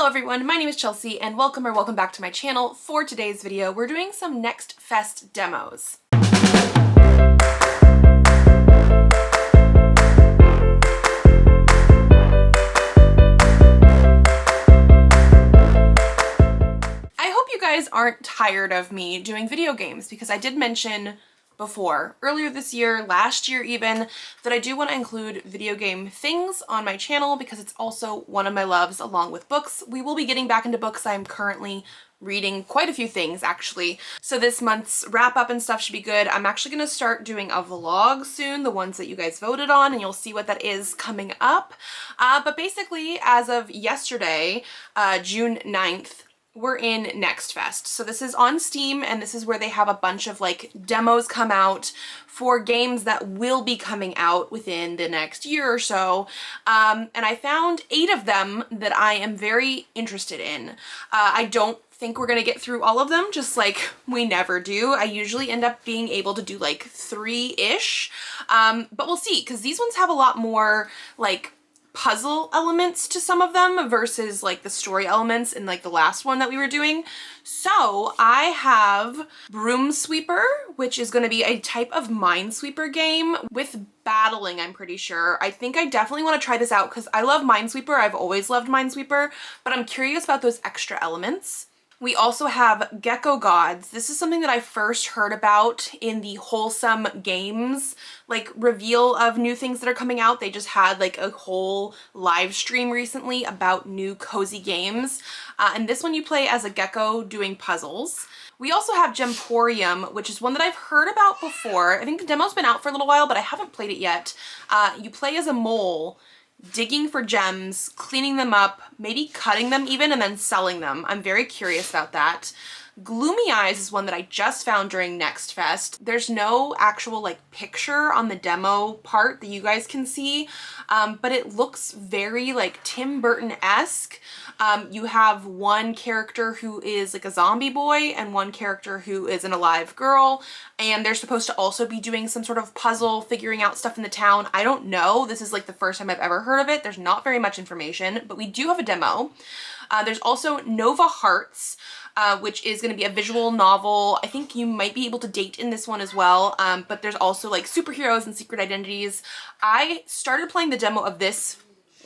Hello everyone, my name is Chelsea and welcome back to my channel. For today's video, we're doing some Next Fest demos. I hope you guys aren't tired of me doing video games because I did mention before, earlier this year, last year even, that I do want to include video game things on my channel because it's also one of my loves along with books. We will be getting back into books. I'm currently reading quite a few things actually. So this month's wrap up and stuff should be good. I'm actually going to start doing a vlog soon, the ones that you guys voted on, and you'll see what that is coming up. But basically, as of yesterday, June 9th, we're in Next Fest. So this is on Steam and this is where they have a bunch of like demos come out for games that will be coming out within the next year or so. And I found 8 of them that I am very interested in. I don't think we're gonna get through all of them, just like we never do. I usually end up being able to do like 3-ish, but we'll see, because these ones have a lot more like puzzle elements to some of them versus like the story elements in like the last one that we were doing. So I have BroomSweeper, which is going to be a type of Minesweeper game with battling, I'm pretty sure. I think I definitely want to try this out because I love Minesweeper. I've always loved Minesweeper, but I'm curious about those extra elements. We also have Gecko Gods. This is something that I first heard about in the Wholesome Games like reveal of new things that are coming out. They just had like a whole live stream recently about new cozy games. And this one you play as a gecko doing puzzles. We also have Gemporium, which is one that I've heard about before. I think the demo's been out for a little while, but I haven't played it yet. You play as a mole, digging for gems, cleaning them up, maybe cutting them even, and then selling them. I'm very curious about that. Gloomy Eyes is one that I just found during Next Fest. There's no actual like picture on the demo part that you guys can see, but it looks very like Tim Burton-esque. You have one character who is like a zombie boy and one character who is an alive girl, and they're supposed to also be doing some sort of puzzle, figuring out stuff in the town. I don't know. This is like the first time I've ever heard of it. There's not very much information, but we do have a demo. There's also Nova Hearts, which is going to be a visual novel. I think you might be able to date in this one as well, but there's also like superheroes and secret identities. I started playing the demo of this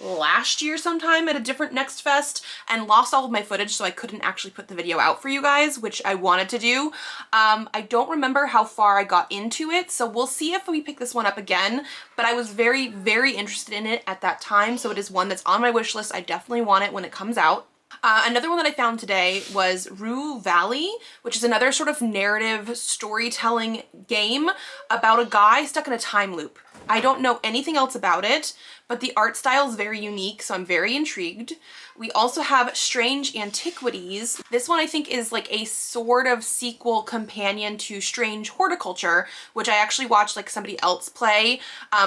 last year sometime at a different Next Fest and lost all of my footage, so I couldn't actually put the video out for you guys, which I wanted to do. I don't remember how far I got into it, so we'll see if we pick this one up again, but I was very, very interested in it at that time, so it is one that's on my wish list. I definitely want it when it comes out. Another one that I found today was Rue Valley, which is another sort of narrative storytelling game about a guy stuck in a time loop. I don't know anything else about it, but the art style is very unique, so I'm very intrigued. We also have Strange Antiquities. This one I think is like a sort of sequel companion to Strange Horticulture, which I actually watched like somebody else play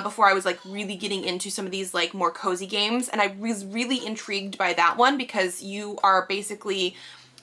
before I was like really getting into some of these like more cozy games, and I was really intrigued by that one because you are basically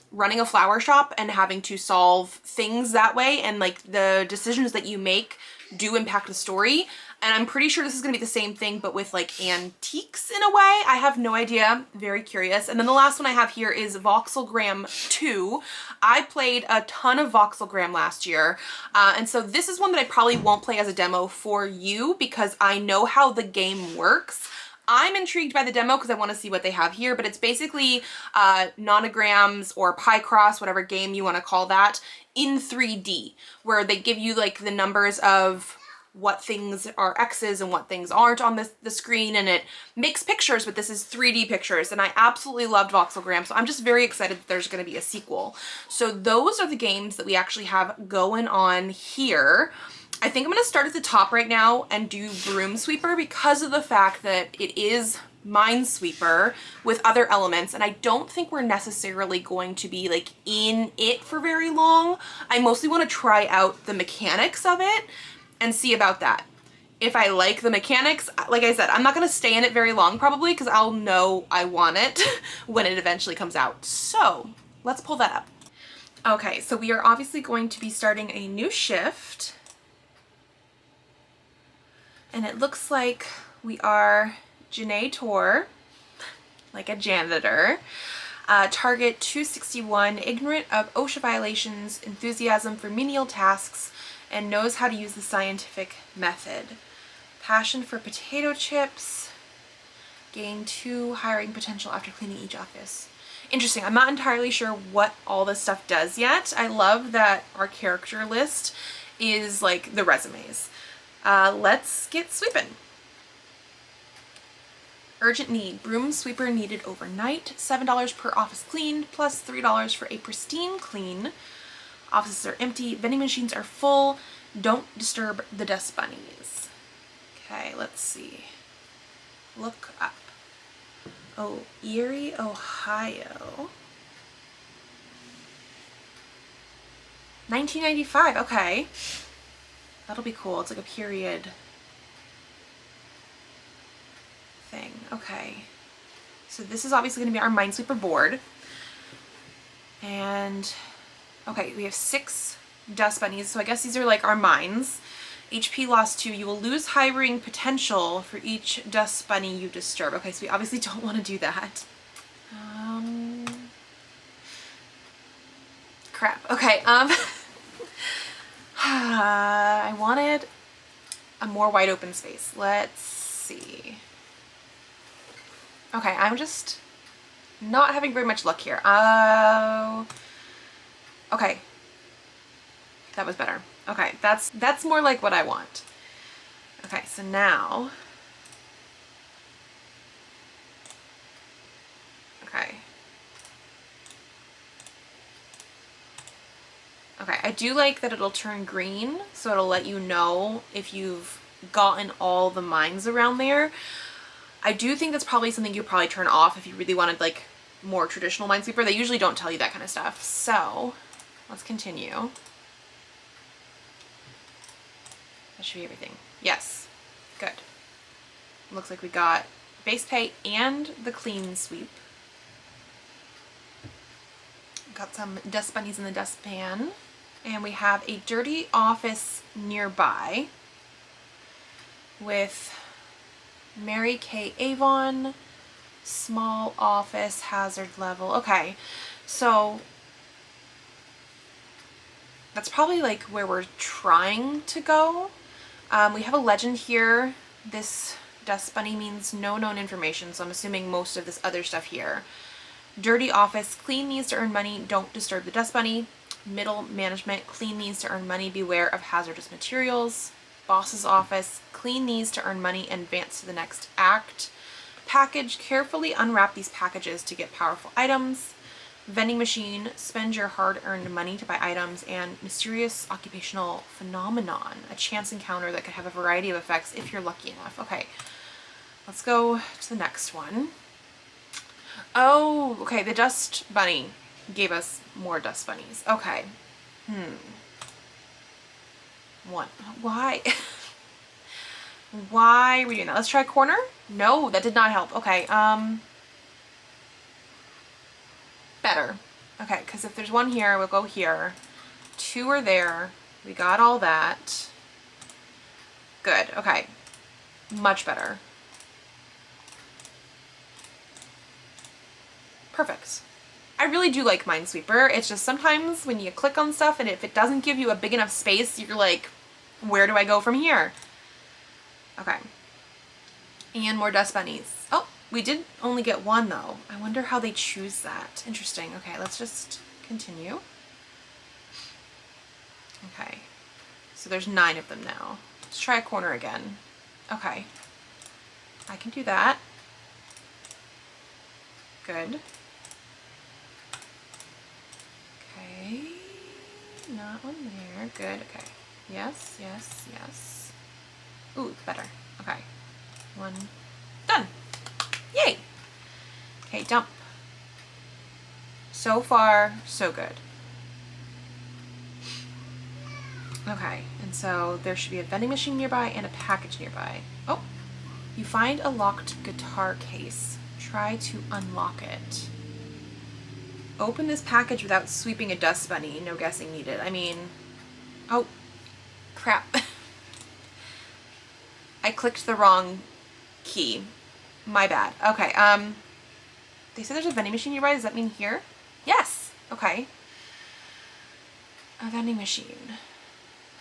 running a flower shop and having to solve things that way, and like the decisions that you make do impact the story. And I'm pretty sure this is gonna be the same thing, but with like antiques in a way. I have no idea, very curious. And then the last one I have here is Voxelgram 2. I played a ton of Voxelgram last year. And so this is one that I probably won't play as a demo for you because I know how the game works. I'm intrigued by the demo because I want to see what they have here, but it's basically nonograms or Picross, whatever game you want to call that, in 3D, where they give you like the numbers of what things are X's and what things aren't on the screen, and it makes pictures, but this is 3D pictures, and I absolutely loved Voxelgram, so I'm just very excited that there's going to be a sequel. So those are the games that we actually have going on here. I think I'm going to start at the top right now and do BroomSweeper because of the fact that it is Minesweeper with other elements, and I don't think we're necessarily going to be like in it for very long. I mostly want to try out the mechanics of it and see about that. If I like the mechanics, like I said, I'm not going to stay in it very long probably because I'll know I want it when it eventually comes out. So let's pull that up. Okay, so we are obviously going to be starting a new shift. And it looks like we are Janae Tor, like a janitor. Target 261, ignorant of OSHA violations, enthusiasm for menial tasks, and knows how to use the scientific method. Passion for potato chips. Gain 2 hiring potential after cleaning each office. Interesting. I'm not entirely sure what all this stuff does yet. I love that our character list is like the resumes. Let's get sweeping. Urgent need. Broom sweeper needed overnight. $7 per office cleaned plus $3 for a pristine clean. Offices are empty. Vending machines are full. Don't disturb the dust bunnies. Okay, let's see. Look up. Oh, Erie, Ohio. 1995, okay. That'll be cool. It's like a period thing. Okay. So this is obviously going to be our Minesweeper board. And, okay, we have 6 dust bunnies. So I guess these are like our mines. HP lost 2. You will lose hiring potential for each dust bunny you disturb. Okay, so we obviously don't want to do that. Crap. Okay, I wanted a more wide open space. Let's see. Okay, I'm just not having very much luck here. Oh, okay. That was better. Okay, that's more like what I want. Okay, so now, okay. Okay, I do like that it'll turn green, so it'll let you know if you've gotten all the mines around there. I do think that's probably something you probably turn off if you really wanted like more traditional Minesweeper. They usually don't tell you that kind of stuff. So let's continue. That should be everything. Yes, good. Looks like we got base pay and the clean sweep. Got some dust bunnies in the dustpan. And we have a dirty office nearby with Mary Kay Avon, small office, hazard level. Okay, so that's probably like where we're trying to go. We have a legend here. This dust bunny means no known information, so I'm assuming most of this other stuff here. Dirty office, clean needs to earn money, don't disturb the dust bunny. Middle management, clean needs to earn money, beware of hazardous materials. Boss's office, clean needs to earn money and advance to the next act. Package, carefully unwrap these packages to get powerful items. Vending machine, spend your hard-earned money to buy items. And mysterious occupational phenomenon, a chance encounter that could have a variety of effects if you're lucky enough. Okay, let's go to the next one. Oh, okay, the dust bunny gave us more dust bunnies. Okay. One. Why? Why are we doing that? Let's try corner. No, that did not help. Okay, better. Okay, because if there's one here, we'll go here. 2 are there. We got all that. Good. Okay. Much better. Perfect. I really do like Minesweeper. It's just sometimes when you click on stuff and if it doesn't give you a big enough space, you're like, where do I go from here? Okay. And more dust bunnies. Oh, we did only get 1 though. I wonder how they choose that. Interesting. Okay, let's just continue. Okay. So there's 9 of them now. Let's try a corner again. Okay. I can do that. Good. Okay. Not one there. Good. Okay. Yes, yes, yes. Ooh, better. Okay. 1. Done. Yay. Okay, dump. So far, so good. Okay, and so there should be a vending machine nearby and a package nearby. Oh, you find a locked guitar case. Try to unlock it. Open this package without sweeping a dust bunny. No guessing needed. I mean, oh, crap. I clicked the wrong key. My bad. Okay, They say there's a vending machine nearby. Does that mean here? Yes. Okay. A vending machine.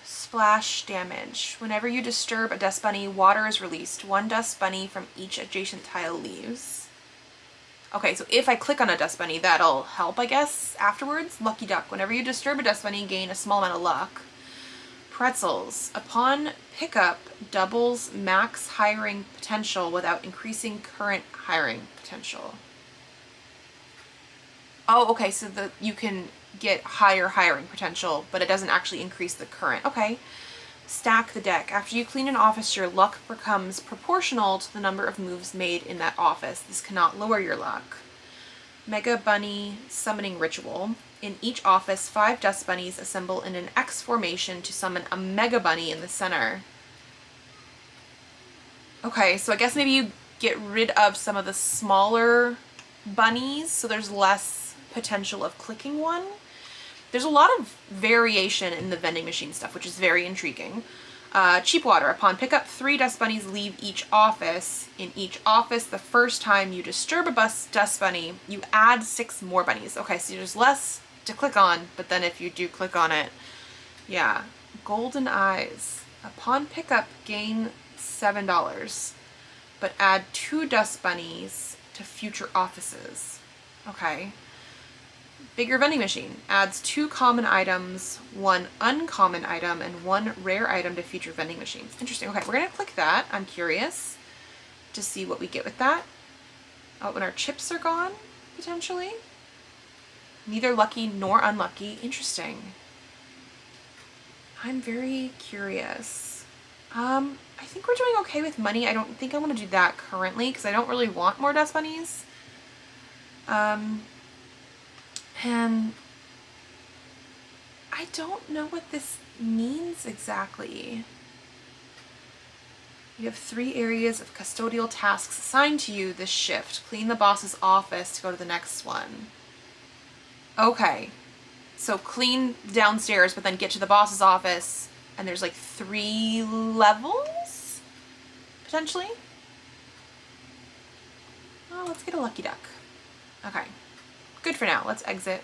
Splash damage. Whenever you disturb a dust bunny, water is released. 1 dust bunny from each adjacent tile leaves. Okay, so if I click on a dust bunny, that'll help, I guess, afterwards. Lucky duck. Whenever you disturb a dust bunny, gain a small amount of luck. Pretzels. Upon pickup, doubles max hiring potential without increasing current hiring potential. Oh, okay, so you can get higher hiring potential, but it doesn't actually increase the current. Okay. Stack the deck. After you clean an office, your luck becomes proportional to the number of moves made in that office. This cannot lower your luck. Mega Bunny Summoning Ritual. In each office, 5 dust bunnies assemble in an X formation to summon a Mega Bunny in the center. Okay, so I guess maybe you get rid of some of the smaller bunnies, so there's less potential of clicking one. There's a lot of variation in the vending machine stuff, which is very intriguing. Cheap water. Upon pickup, 3 dust bunnies leave each office. In each office, the first time you disturb a dust bunny, you add 6 more bunnies. Okay, so there's less to click on, but then if you do click on it, yeah. Golden eyes. Upon pickup, gain $7, but add 2 dust bunnies to future offices. Okay. Bigger vending machine. Adds 2 common items, 1 uncommon item, and 1 rare item to future vending machines. Interesting. Okay, we're going to click that. I'm curious to see what we get with that. Oh, when our chips are gone, potentially. Neither lucky nor unlucky. Interesting. I'm very curious. I think we're doing okay with money. I don't think I want to do that currently because I don't really want more dust bunnies. And I don't know what this means exactly. You have 3 areas of custodial tasks assigned to you this shift. Clean the boss's office to go to the next one. Okay. So clean downstairs, but then get to the boss's office, and there's like 3 levels? Potentially? Oh, let's get a lucky duck. Okay. Good for now. Let's exit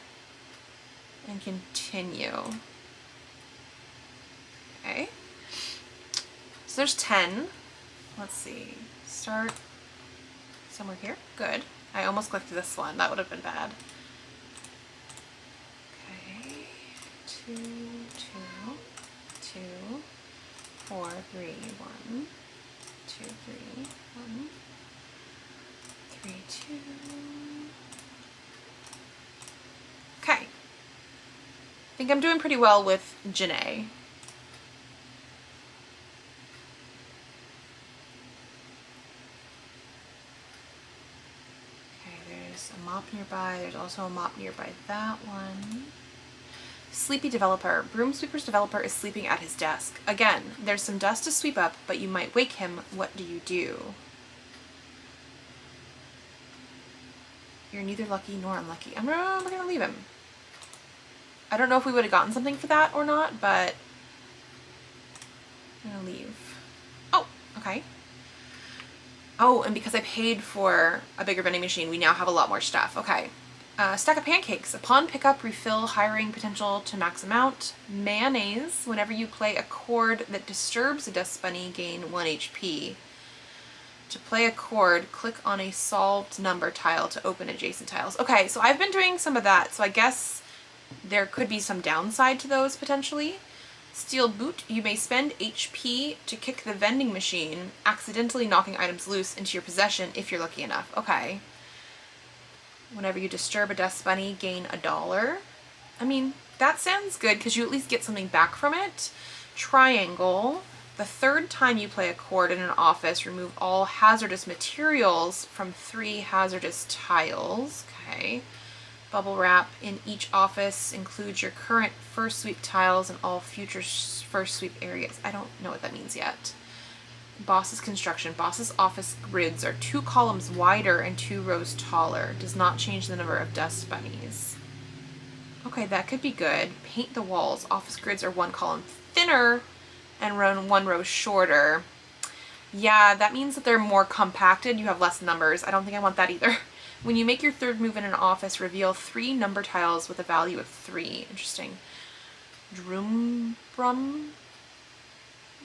and continue. Okay. So there's 10. Let's see. Start somewhere here. Good. I almost clicked this one. That would have been bad. Okay. 2, 2, 2, 4, 3, 1, 2, 3, 1, 3, 2. Okay. I think I'm doing pretty well with Janae. Okay, there's a mop nearby. There's also a mop nearby that one. Sleepy developer. BroomSweeper's developer is sleeping at his desk. Again, there's some dust to sweep up, but you might wake him. What do you do? You're neither lucky nor unlucky. We're gonna leave him. I don't know if we would have gotten something for that or not, but I'm gonna leave. Oh, okay. Oh, and because I paid for a bigger vending machine, we now have a lot more stuff. Okay. Stack of pancakes. Upon pickup, refill hiring potential to max amount. Mayonnaise. Whenever you play a chord that disturbs a dust bunny, gain 1 HP. To play a chord, click on a solved number tile to open adjacent tiles. Okay, so I've been doing some of that, so I guess there could be some downside to those potentially. Steel boot. You may spend HP to kick the vending machine, accidentally knocking items loose into your possession if you're lucky enough. Okay. Whenever you disturb a dust bunny, gain $1. I mean, that sounds good because you at least get something back from it. Triangle. The 3rd time you play a chord in an office, remove all hazardous materials from 3 hazardous tiles. Okay. Bubble wrap. In each office, include your current first sweep tiles and all future first sweep areas. I don't know what that means yet. Boss's construction. Boss's office grids are 2 columns wider and 2 rows taller. Does not change the number of dust bunnies. Okay, that could be good. Paint the walls. Office grids are 1 column thinner and run 1 row shorter. Yeah, that means that they're more compacted. You have less numbers. I don't think I want that either. When you make your third move in an office, reveal 3 number tiles with a value of 3. Interesting. Brum.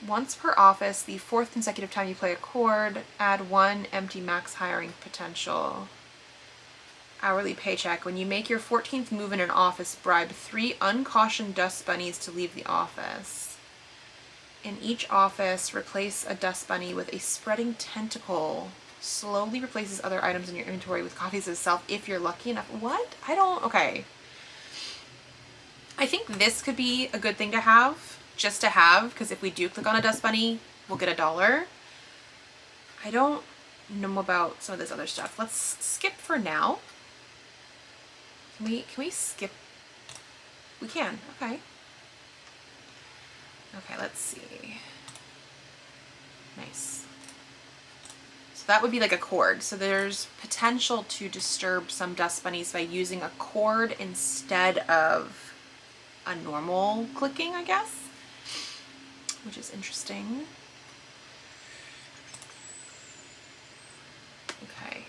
Once per office, the 4th consecutive time you play a chord, add 1 empty max hiring potential. Hourly paycheck. When you make your 14th move in an office, bribe 3 uncautioned dust bunnies to leave the office. In each office, replace a dust bunny with a spreading tentacle. Slowly replaces other items in your inventory with copies of itself if you're lucky enough. What? Okay. I think this could be a good thing to have, just to have, because if we do click on a dust bunny, we'll get $1. I don't know about some of this other stuff. Let's skip for now. Can we skip? We can, okay. Okay, let's see. Nice. So that would be like a chord. So there's potential to disturb some dust bunnies by using a chord instead of a normal clicking, I guess, which is interesting. Okay.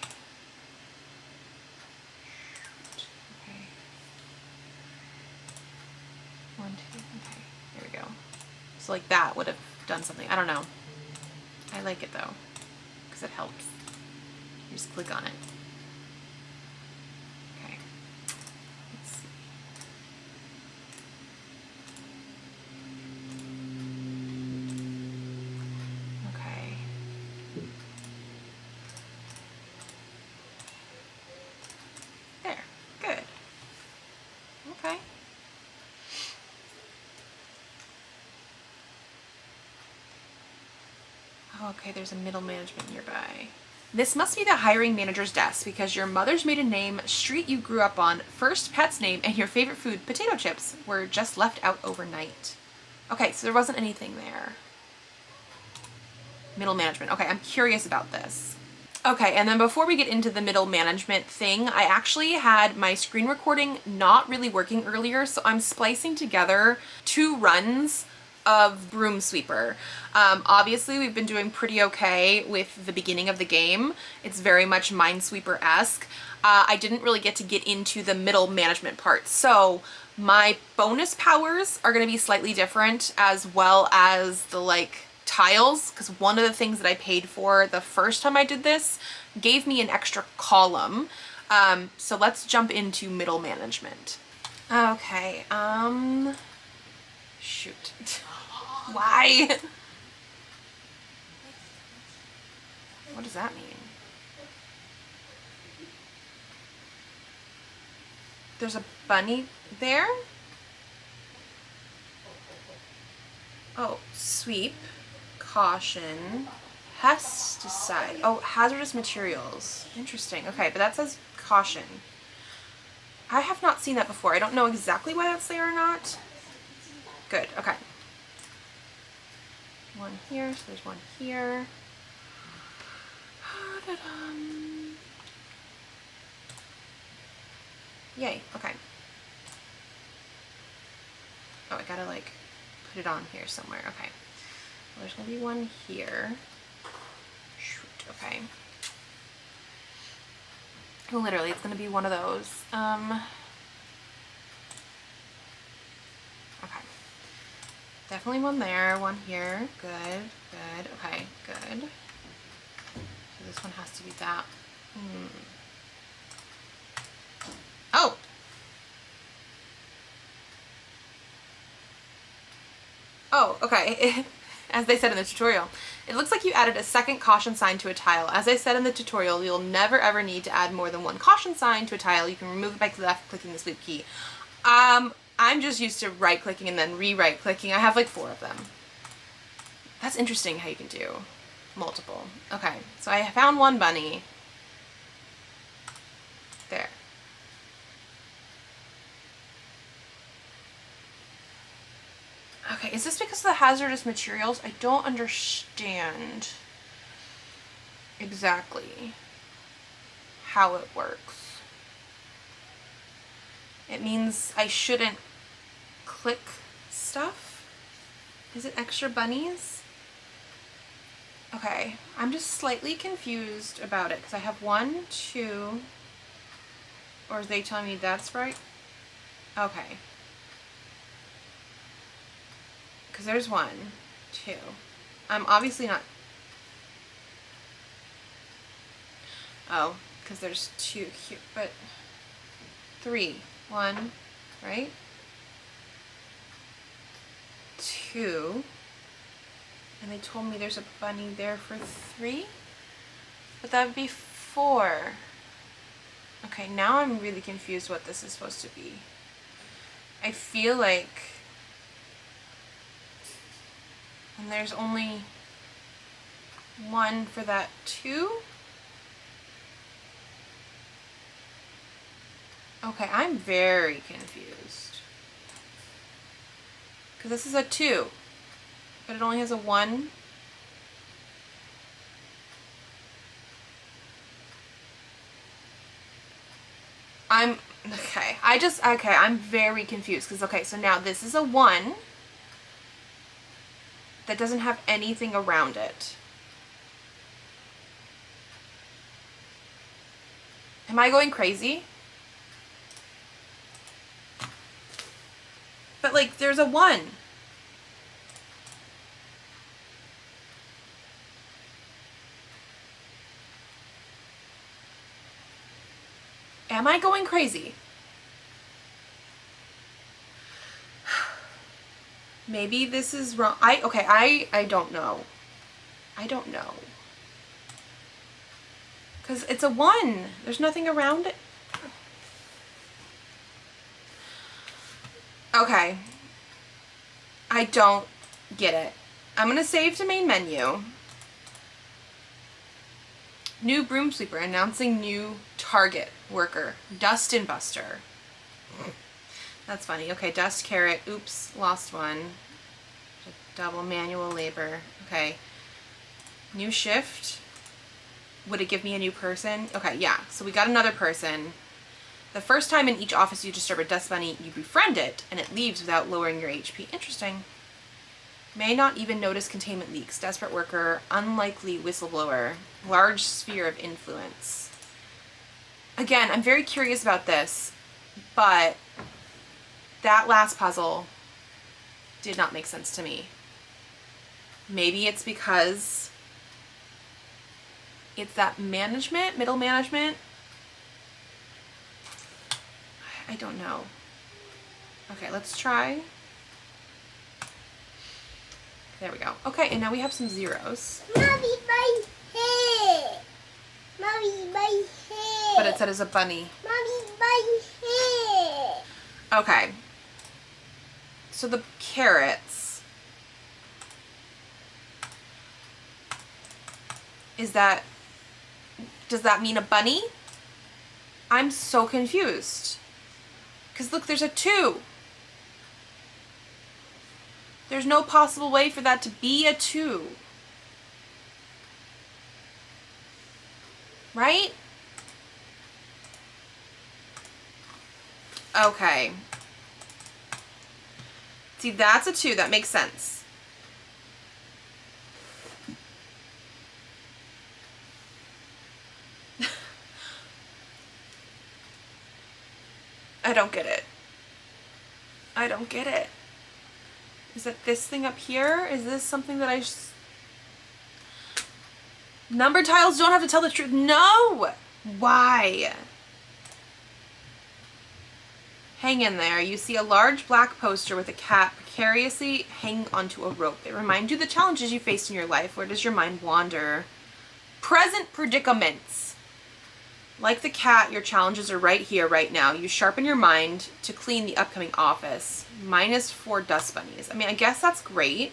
Okay. 1, 2, okay, there we go. So like that would have done something. I don't know. I like it though, because it helps. You just click on it. Okay. Let's see. Okay. There. Good. Okay. Oh, okay, there's a middle management nearby. This must be the hiring manager's desk because your mother's maiden name, street you grew up on, first pet's name, and your favorite food, potato chips, were just left out overnight. Okay, so there wasn't anything there. Middle management. Okay, I'm curious about this. Okay, and then before we get into the middle management thing, I actually had my screen recording not really working earlier, so I'm splicing together 2 runs of BroomSweeper. Obviously we've been doing pretty okay with the beginning of the game. It's very much Minesweeper-esque. I didn't really get into the middle management part. So my bonus powers are gonna be slightly different, as well as the like tiles, because one of the things that I paid for the first time I did this gave me an extra column. So let's jump into middle management. Okay, shoot. Why? What does that mean? There's a bunny there? Oh, sweep, caution, pesticide. Oh, hazardous materials. Interesting. Okay, but that says caution. I have not seen that before. I don't know exactly why that's there or not. Good, okay. 1 here, so there's 1 here. Yay, okay. Oh, I gotta like put it on here somewhere. Okay. Well, there's gonna be 1 here. Shoot, okay. Literally, it's gonna be one of those. Okay. Definitely 1 there, 1 here. Good, good, okay, good. So this one has to be that. Oh! Oh, okay. As they said in the tutorial, it looks like you added a second caution sign to a tile. As I said in the tutorial, you'll never ever need to add more than 1 caution sign to a tile. You can remove it by left clicking the sweep key. I'm just used to right clicking and then re-right clicking. I have like 4 of them. That's interesting how you can do multiple. Okay, so I found 1 bunny. There. Okay, is this because of the hazardous materials? I don't understand exactly how it works. It means I shouldn't click stuff? Is it extra bunnies? Okay, I'm just slightly confused about it because I have 1, 2, Or are they telling me that's right? Okay. Because there's 1, 2. I'm obviously not... Oh, because there's 2 here, but 3. 1, right? 2. And they told me there's a bunny there for 3? But that would be 4. Okay, now I'm really confused what this is supposed to be. I feel like... And there's only 1 for that 2? Okay, I'm very confused. Because this is a 2, but it only has a 1. I'm very confused because, okay, so now this is a 1 that doesn't have anything around it. Am I going crazy? But like, there's a 1. Am I going crazy? Maybe this is wrong. I don't know. I don't know. Because it's a 1. There's nothing around it. Okay. I don't get it. I'm going to save to main menu. New BroomSweeper announcing new target worker. Dust and Buster. That's funny. Okay, dust, carrot. Oops, lost 1. Double manual labor. Okay. New shift. Would it give me a new person? Okay, yeah. So we got another person. The first time in each office you disturb a dust bunny, you befriend it, and it leaves without lowering your HP. Interesting. May not even notice containment leaks. Desperate worker. Unlikely whistleblower. Large sphere of influence. Again, I'm very curious about this, but that last puzzle did not make sense to me. Maybe it's because it's that management, middle management. I don't know. Okay, let's try. There we go. Okay, and now we have some zeros. Mommy, my hair. Mommy, my hair. But it said it's a bunny. Mommy, my hair. Okay. So the carrots. Does that mean a bunny? I'm so confused. Because look, there's a 2. There's no possible way for that to be a 2. Right? Okay. See, that's a 2. That makes sense. I don't get it. I don't get it. Is it this thing up here? Is this something that I just... Number tiles don't have to tell the truth. No! Why? Hang in there. You see a large black poster with a cat precariously hanging onto a rope. It reminds you of the challenges you faced in your life. Where does your mind wander? Present predicaments. Like the cat, your challenges are right here, right now. You sharpen your mind to clean the upcoming office. -4 dust bunnies. I mean, I guess that's great.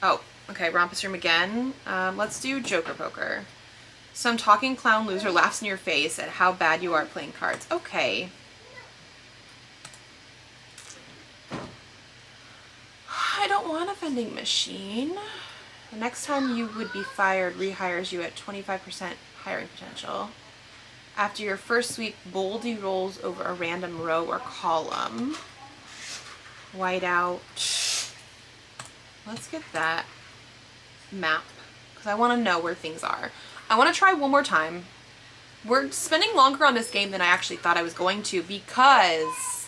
Oh, okay, Rompus Room again. Let's do Joker Poker. Some talking clown loser laughs in your face at how bad you are at playing cards. Okay. I don't want a vending machine. The next time you would be fired rehires you at 25% hiring potential. After your first sweep, Boldy rolls over a random row or column. Whiteout. Let's get that map because I want to know where things are. I want to try one more time. We're spending longer on this game than I actually thought I was going to because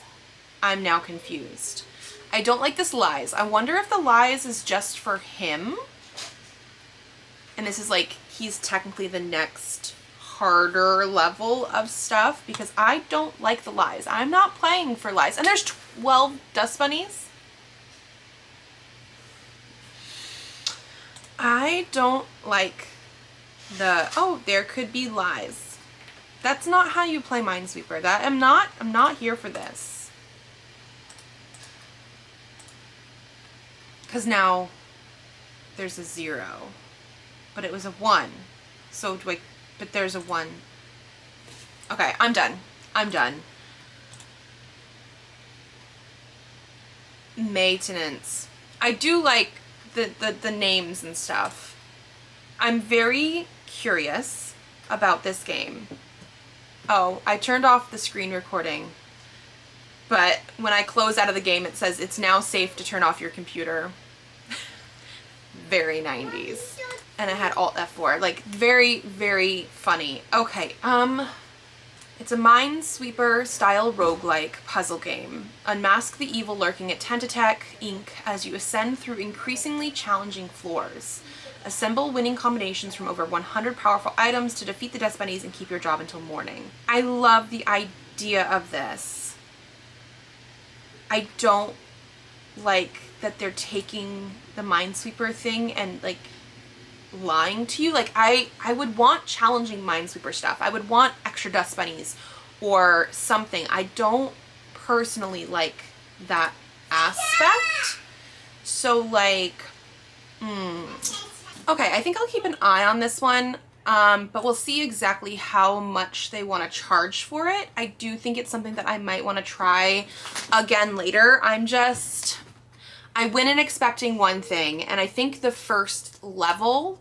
I'm now confused. I don't like this lies. I wonder if the lies is just for him. And this is like, he's technically the next harder level of stuff because I don't like the lies. I'm not playing for lies. And there's 12 dust bunnies. I don't like the, oh, there could be lies. That's not how you play Minesweeper. I'm not here for this. Because now there's a 0, but it was a 1. So do I, but there's a 1. Okay, I'm done. I'm done. Maintenance. I do like the names and stuff. I'm very curious about this game. Oh, I turned off the screen recording, but when I close out of the game, it says it's now safe to turn off your computer. Very 90s. And I had Alt F4. Like, very, very funny. Okay, it's a Minesweeper style roguelike puzzle game. Unmask the evil lurking at Tentatek Inc. as you ascend through increasingly challenging floors. Assemble winning combinations from over 100 powerful items to defeat the dust bunnies and keep your job until morning. I love the idea of this. I don't like that they're taking the Minesweeper thing and like lying to you. Like I would want challenging Minesweeper stuff. I would want extra dust bunnies or something. I don't personally like that aspect. So like, okay, I think I'll keep an eye on this one, but we'll see exactly how much they want to charge for it. I do think it's something that I might want to try again later. I went in expecting one thing, and I think the first level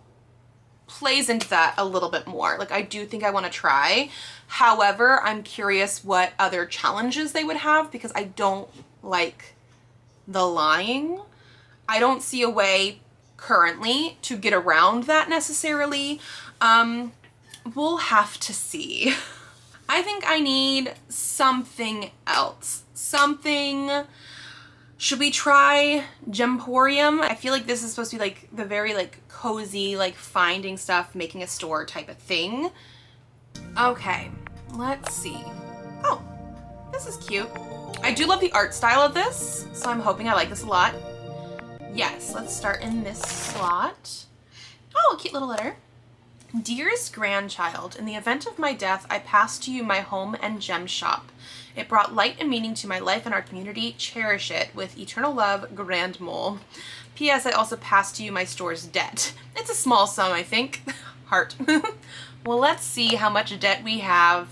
plays into that a little bit more. Like, I do think I want to try. However, I'm curious what other challenges they would have because I don't like the lying. I don't see a way currently to get around that necessarily. We'll have to see. I think I need something else. Should we try Gemporium? I feel like this is supposed to be like the very like cozy, like finding stuff, making a store type of thing. Okay, let's see. Oh, this is cute. I do love the art style of this, so I'm hoping I like this a lot. Yes, let's start in this slot. Oh, a cute little letter. Dearest grandchild, in the event of my death, I pass to you my home and gem shop. It brought light and meaning to my life and our community. Cherish it. With eternal love, Grand Mole. P.S. I also pass to you my store's debt. It's a small sum, I think. Heart. Well, let's see how much debt we have.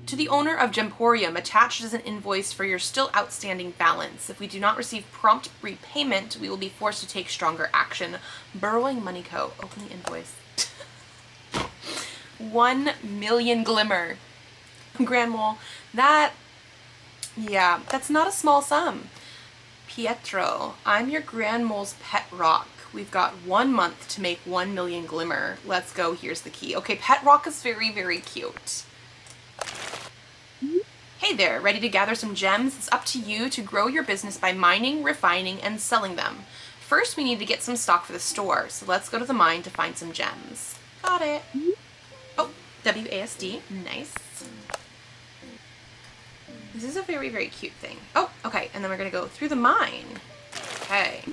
To the owner of Gemporium, attached is an invoice for your still outstanding balance. If we do not receive prompt repayment, we will be forced to take stronger action. Burrowing Money Co. Open the invoice. 1 million glimmer. Grand Mole. Yeah, that's not a small sum. Pietro, I'm your Grand Mole's pet rock. We've got 1 month to make 1 million glimmer. Let's go. Here's the key. Okay, pet rock is very, very cute. Hey there, ready to gather some gems? It's up to you to grow your business by mining, refining, and selling them. First, we need to get some stock for the store, so let's go to the mine to find some gems. Got it. Oh, WASD. Nice. This is a very, very cute thing. Oh, okay, and then we're gonna go through the mine. Okay.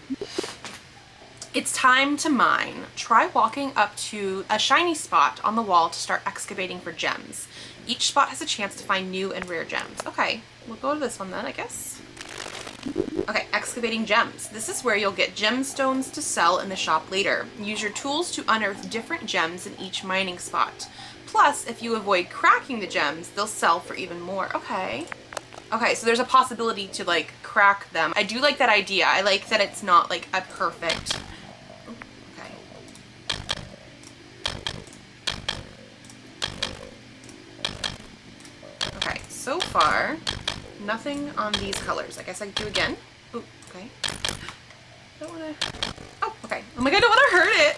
It's time to mine. Try walking up to a shiny spot on the wall to start excavating for gems. Each spot has a chance to find new and rare gems. Okay, we'll go to this one then, I guess. Okay, excavating gems. This is where you'll get gemstones to sell in the shop later. Use your tools to unearth different gems in each mining spot. Plus, if you avoid cracking the gems, they'll sell for even more. Okay. Okay, so there's a possibility to like crack them. I do like that idea. I like that it's not like a perfect... So far, nothing on these colors. I guess I could do again. Oh, okay. Don't wanna... Oh, okay. Oh my god, I don't want to hurt it!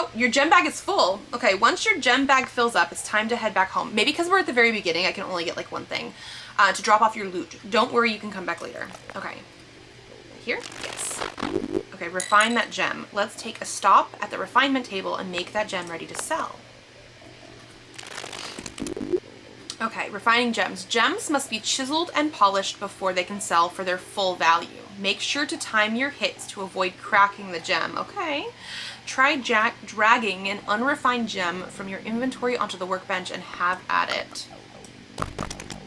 Oh, your gem bag is full. Okay, once your gem bag fills up, it's time to head back home. Maybe because we're at the very beginning, I can only get like one thing to drop off your loot. Don't worry, you can come back later. Okay. Here? Yes. Okay, refine that gem. Let's take a stop at the refinement table and make that gem ready to sell. Okay, refining gems. Gems must be chiseled and polished before they can sell for their full value. Make sure to time your hits to avoid cracking the gem. Okay. Try dragging an unrefined gem from your inventory onto the workbench and have at it.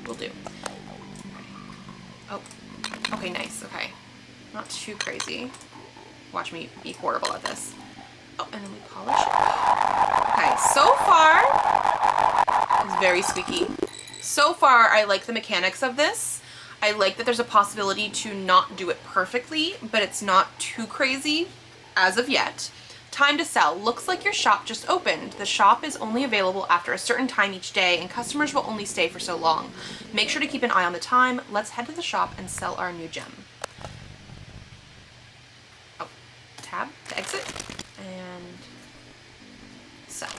Will do. Oh, okay, nice. Okay. Not too crazy. Watch me be horrible at this. Oh, and then we polish. Okay, so far, it's very squeaky. So far, I like the mechanics of this. I like that there's a possibility to not do it perfectly, but it's not too crazy as of yet. Time to sell. Looks like your shop just opened. The shop is only available after a certain time each day, and customers will only stay for so long. Make sure to keep an eye on the time. Let's head to the shop and sell our new gem. Oh, tab to exit. And sell.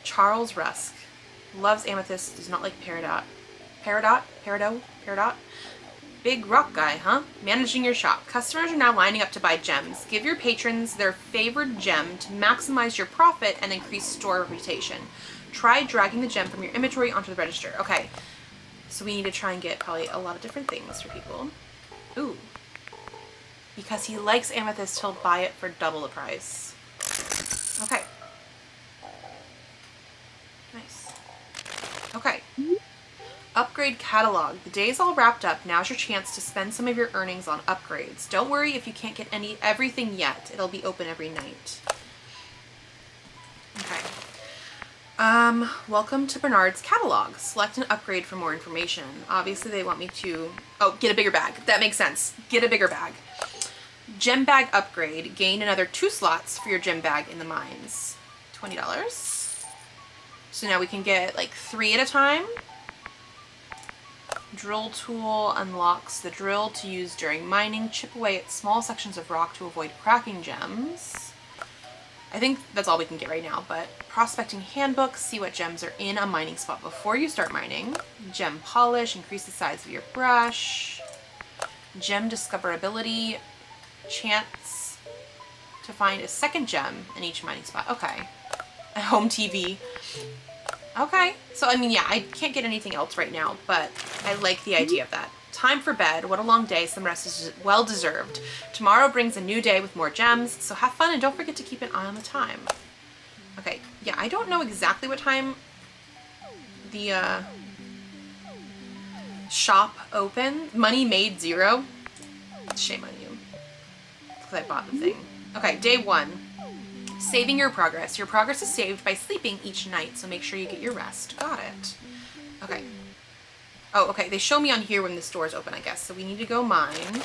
Charles Rusk. Loves amethyst, does not like peridot. Peridot? Big rock guy, huh? Managing your shop. Customers are now lining up to buy gems. Give your patrons their favored gem to maximize your profit and increase store reputation. Try dragging the gem from your inventory onto the register. Okay, so we need to try and get probably a lot of different things for people. Ooh. Because he likes amethyst, he'll buy it for double the price. Okay. Nice. Okay. Upgrade catalog. The day's all wrapped up. Now's your chance to spend some of your earnings on upgrades. Don't worry if you can't get everything yet. It'll be open every night. Okay. Welcome to Bernard's catalog. Select an upgrade for more information. Obviously they want me to, oh, get a bigger bag. That makes sense. Get a bigger bag. Gem bag upgrade. Gain another 2 slots for your gem bag in the mines. $20. So now we can get like 3 at a time. Drill tool unlocks the drill to use during mining. Chip away at small sections of rock to avoid cracking gems. I think that's all we can get right now, but prospecting handbook, see what gems are in a mining spot before you start mining. Gem polish, increase the size of your brush. Gem discoverability, chance to find a second gem in each mining spot. Okay. A home TV. Okay, so I mean, yeah, I can't get anything else right now, but I like the idea of that. Time for bed. What a long day. Some rest is well deserved. Tomorrow brings a new day with more gems, so have fun and don't forget to keep an eye on the time. Okay, yeah, I don't know exactly what time the shop opened. Money made 0. Shame on you, because I bought the thing. Okay, day 1. Saving your progress. Your progress is saved by sleeping each night, so make sure you get your rest. Got it. Okay. Oh, okay. They show me on here when the store's open, I guess. So we need to go mine.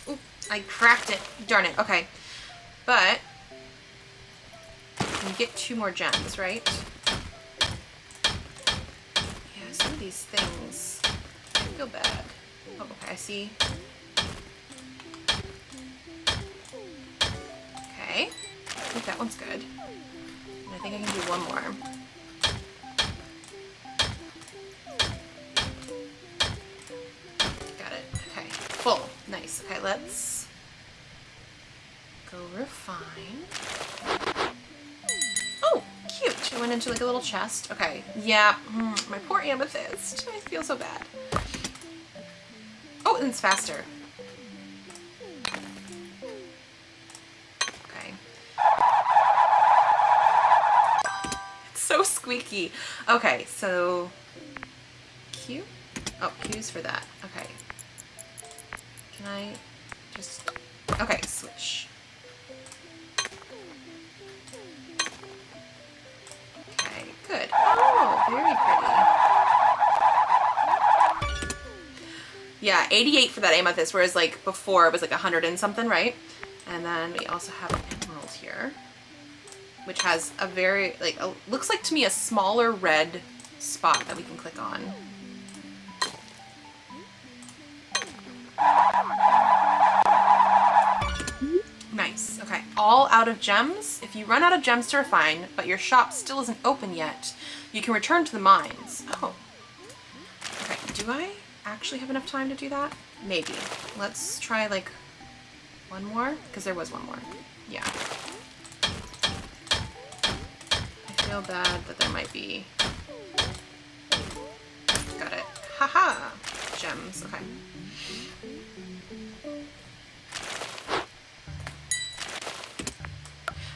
Ooh, I cracked it. Darn it. Okay. But you get 2 more gems, right? Yeah, some of these things, I feel bad. Oh, okay, I see. Okay, I think that one's good. And I think I can do 1 more. Got it, okay, full, nice. Okay, let's go refine. Cute. It went into like a little chest. Okay. Yeah. My poor amethyst. I feel so bad. Oh, and it's faster. Okay. It's so squeaky. Okay, so Q? Oh, Q's for that. Okay. Can I just... Okay, switch. Good. Oh, very pretty. Yeah, 88 for that amethyst, whereas like before it was like 100 and something, right? And then we also have an emerald here. which has a very, like, looks like to me a smaller red spot that we can click on. Nice, okay. All out of gems. If you run out of gems to refine, but your shop still isn't open yet, you can return to the mines. Oh. Okay, do I actually have enough time to do that? Maybe. Let's try like one more, because there was one more. Yeah. I feel bad that there might be. Got it. Haha! Gems, okay.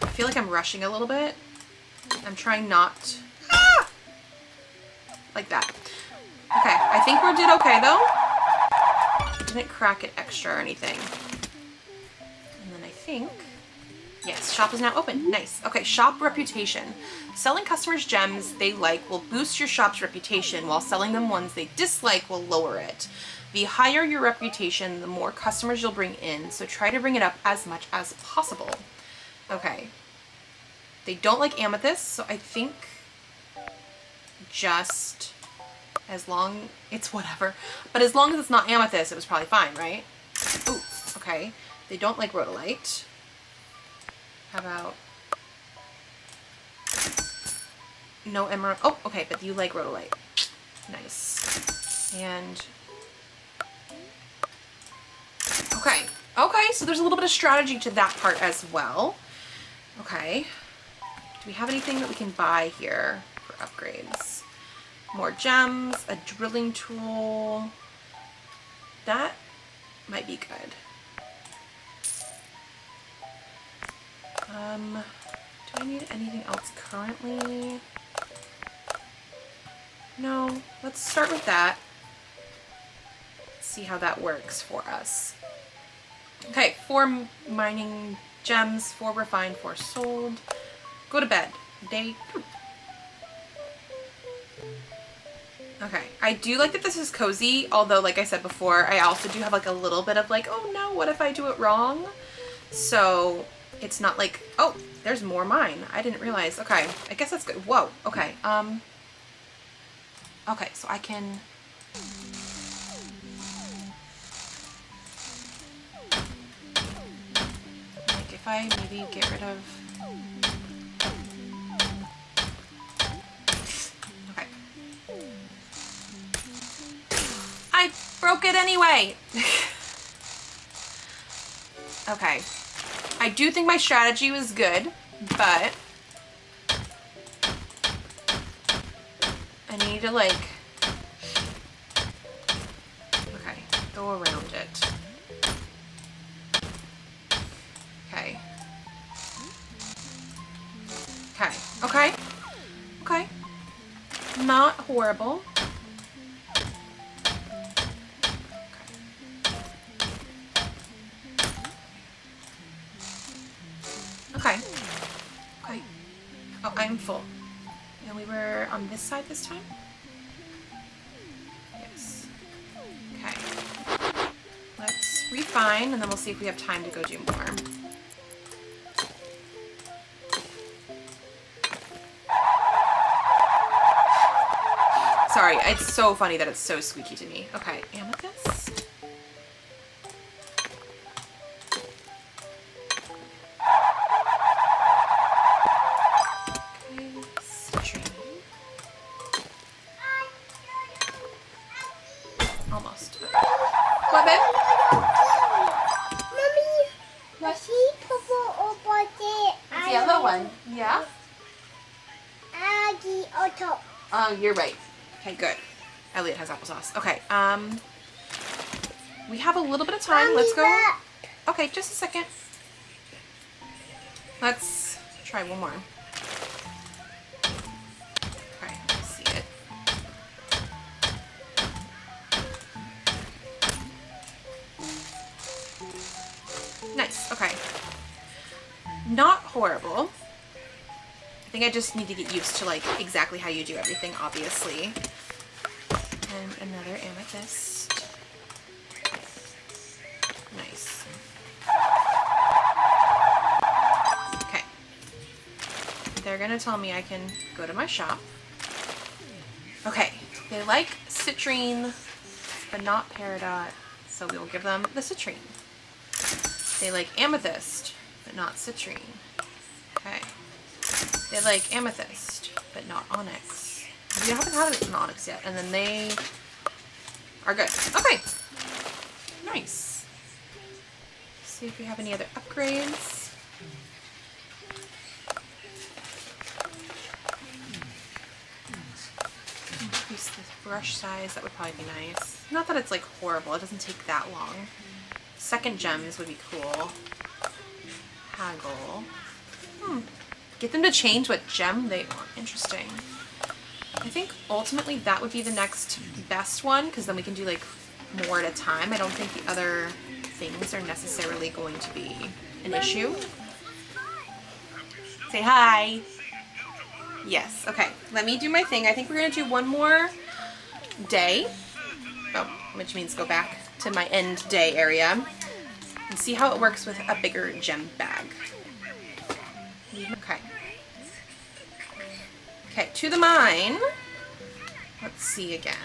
I feel like I'm rushing a little bit. I'm trying not... Ah! Like that. Okay, I think we did okay though. Didn't crack it extra or anything. And then I think... Yes, shop is now open. Nice. Okay, shop reputation. Selling customers gems they like will boost your shop's reputation, while selling them ones they dislike will lower it. The higher your reputation, the more customers you'll bring in, so try to bring it up as much as possible. Okay. They don't like amethyst, so I think just as long, it's whatever. But as long as it's not amethyst, it was probably fine, right? Ooh, okay. They don't like rhodolite. How about no emerald? Oh, okay, but you like rhodolite. Nice. And okay, so there's a little bit of strategy to that part as well. Okay. Do we have anything that we can buy here for upgrades? More gems, a drilling tool. That might be good. Do I need anything else currently? No, let's start with that. See how that works for us. Okay, 4 mining gems, 4 refined, 4 sold. Go to bed. Day 2. Okay, I do like that this is cozy, although like I said before, I also do have like a little bit of like, oh no, what if I do it wrong? So it's not like, oh, there's more mine. I didn't realize. Okay, I guess that's good. Whoa, okay. Okay, so I can... Like if I maybe get rid of... Okay. I broke it anyway! Okay. I do think my strategy was good, but I need to like, okay, go around it. Okay. Okay. Okay. Okay. Not horrible. Okay. Okay. Oh, I am full. And we were on this side this time? Yes. Okay. Let's refine and then we'll see if we have time to go do more. Sorry, it's so funny that it's so squeaky to me. Okay, amethyst. Almost. What, babe? Mommy, what's the purple over there? It's the yellow one. Yeah? Aggie Otto. Oh, you're right. Okay, good. Elliot has applesauce. Okay, we have a little bit of time. Mommy, Let's go. look. Okay, just a second. Let's try one more. Okay, I see it. Nice, okay. Not horrible. I think I just need to get used to like exactly how you do everything, obviously. And another amethyst. Nice. Okay. gonna tell me I can go to my shop. Okay, they like citrine, but not peridot, so we will give them the citrine. They like amethyst, but not citrine. Okay. They like amethyst, but not onyx. We haven't had an onyx yet, and then they are good. Okay. Nice. See if we have any other upgrades. Increase the brush size, that would probably be nice. Not that it's like horrible, it doesn't take that long. Second gems would be cool. Haggle. Get them to change what gem they want. Interesting. I think ultimately that would be the next best one, because then we can do like more at a time. I don't think the other things are necessarily going to be an issue. Say hi. Yes, okay. Let me do my thing. I think we're going to do one more day. Oh, which means go back to my end day area and see how it works with a bigger gem bag. Okay. Okay, to the mine. Let's see again.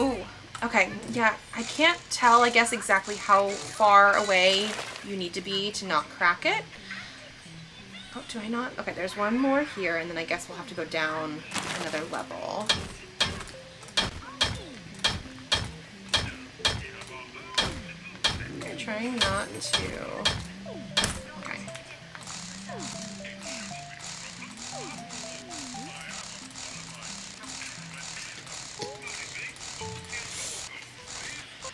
Ooh, okay, yeah, I can't tell, I guess, exactly how far away you need to be to not crack it. Oh, do I not? Okay, there's one more here, and then I guess we'll have to go down another level. Okay, trying not to... Okay.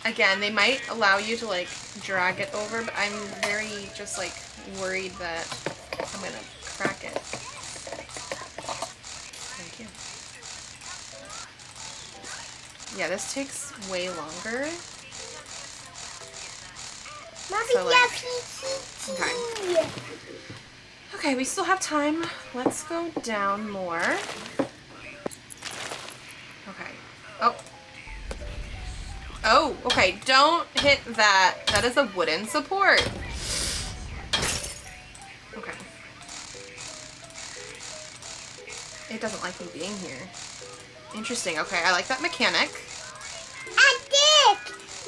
Again, they might allow you to like drag it over, but I'm very just like worried that I'm gonna crack it. Thank you. Yeah, this takes way longer. Mommy, So, like, okay. Okay, we still have time. Let's go down more. Okay. Oh. Oh, okay, don't hit that. That is a wooden support. Okay. It doesn't like me being here. Interesting, okay, I like that mechanic. I did!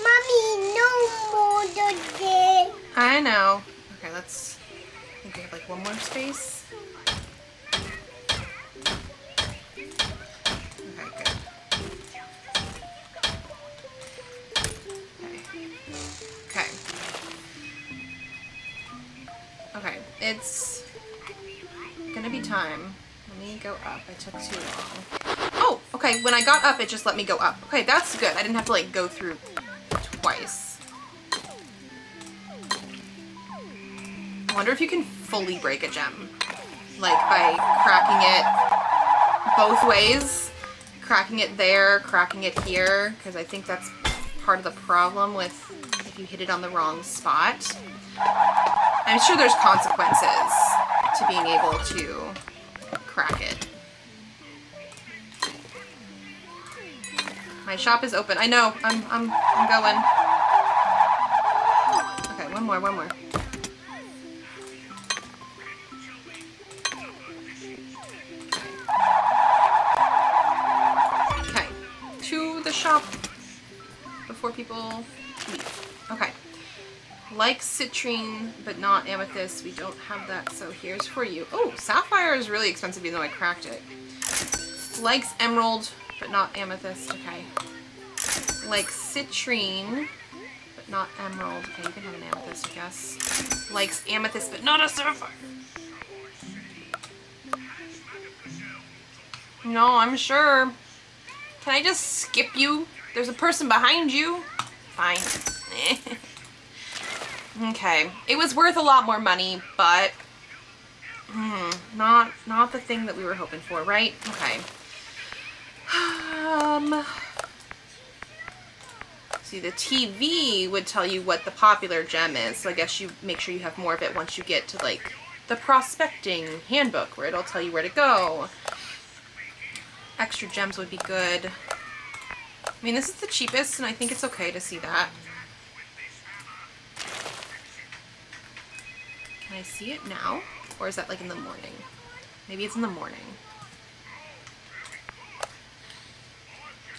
Mommy, no more than this. I know. Okay, let's, I think we have like one more space. Okay, good. Okay. Okay, it's gonna be time. Let me go up. I took too long. Oh, okay, when I got up, it just let me go up. Okay, that's good. I didn't have to like go through twice. I wonder if you can fully break a gem. Like by cracking it both ways. Cracking it there, cracking it here. Because I think that's part of the problem with if you hit it on the wrong spot. I'm sure there's consequences to being able to crack it. My shop is open. I know. I'm going. Okay, one more. Okay. To the shop before people leave. Okay. Like citrine, but not amethyst. We don't have that, so here's for you. Oh, sapphire is really expensive even though I cracked it. Likes emerald, but not amethyst. Okay. Like citrine, but not emerald. Okay, you can have an amethyst, I guess. Likes amethyst, but not a sapphire. No, I'm sure. Can I just skip you? There's a person behind you. Fine. Okay, it was worth a lot more money, but not the thing that we were hoping for, right? Okay. See, the TV would tell you what the popular gem is, so I guess you make sure you have more of it once you get to like the prospecting handbook, where it'll tell you where to go. Extra gems would be good. I mean, this is the cheapest, and I think it's okay to see that. Can I see it now? Or is that like in the morning? Maybe it's in the morning.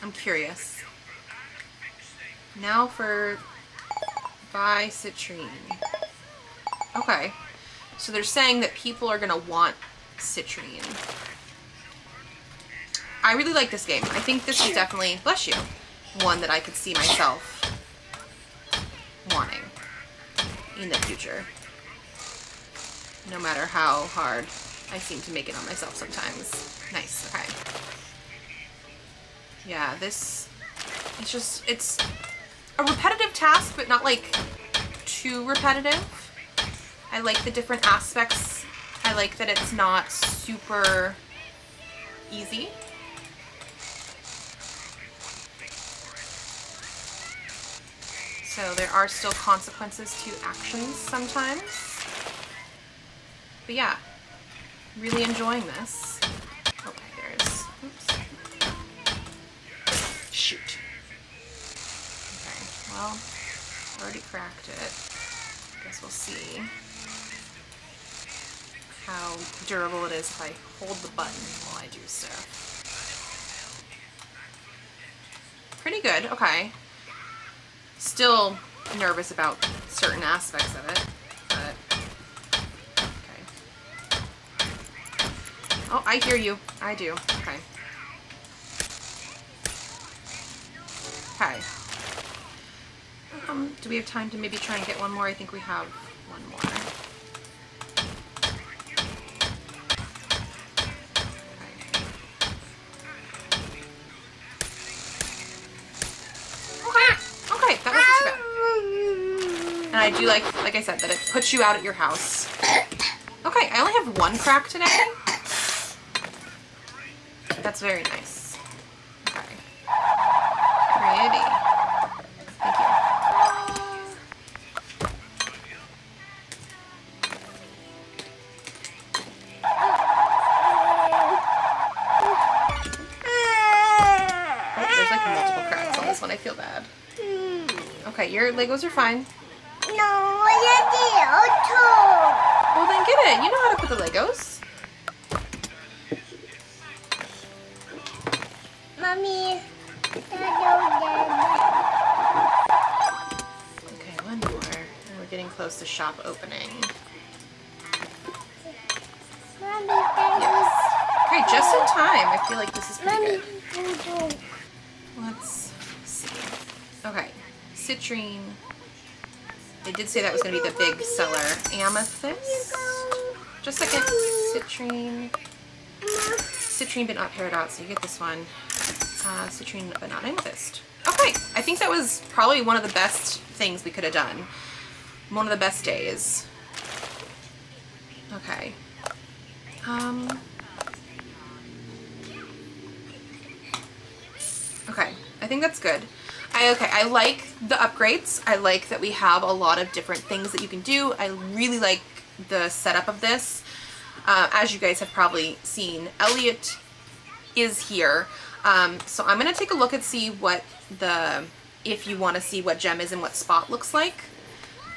I'm curious. Now for buy citrine. Okay. So they're saying that people are gonna want citrine. I really like this game. I think this is definitely, bless you, one that I could see myself wanting in the future. No matter how hard I seem to make it on myself sometimes. Nice, okay. Yeah, this, it's a repetitive task, but not like too repetitive. I like the different aspects. I like that it's not super easy. So there are still consequences to actions sometimes. But yeah, really enjoying this. Okay, there's, oops. Shoot. Okay, well, already cracked it. Guess we'll see how durable it is if I hold the button while I do stuff. Pretty good, okay. Still nervous about certain aspects of it, but okay. Oh, I hear you. I do. Okay. Okay. Do we have time to maybe try and get one more? I think we have one more. Okay, that wasn't too bad. And I do like I said, that it puts you out at your house. Okay, I only have one crack today. That's very nice. Okay. Pretty. Thank you. Oh, there's like multiple cracks on this one. I feel bad. Okay, your Legos are fine. No, I did also. Well, then get it. You know how to put the Legos. Mommy, Okay, one more. And we're getting close to shop opening. Mommy, Yes. Okay, just in time. I feel like this is pretty Mommy, good. Let's see. Okay, citrine. They did say that was going to be the big seller. Amethyst. Just a second. Citrine. Citrine but not peridot, so you get this one. Citrine but not amethyst. Okay, I think that was probably one of the best things we could have done. One of the best days. Okay. Okay, I think that's good. I like the upgrades. I like that we have a lot of different things that you can do. I really like the setup of this. As you guys have probably seen, Elliot is here. So I'm gonna take a look and see what if you want to see what gem is and what spot looks like.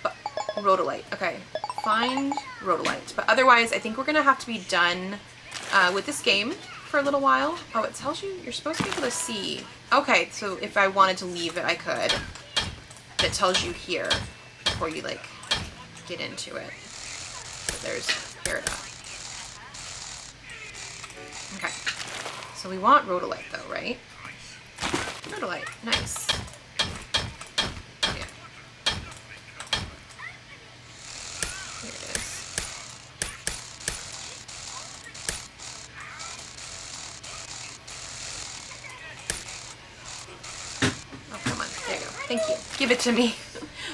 But rhodolite, okay. Find rhodolite. But otherwise, I think we're gonna have to be done with this game for a little while. Oh, it tells you you're supposed to be able to see. Okay, so if I wanted to leave it, I could. It tells you here before you like get into it. So there's peridot. Okay, so we want rhodolite though, right? Rhodolite, nice. Oh yeah. Here it is. Oh, come on, there you go. Thank you. Give it to me.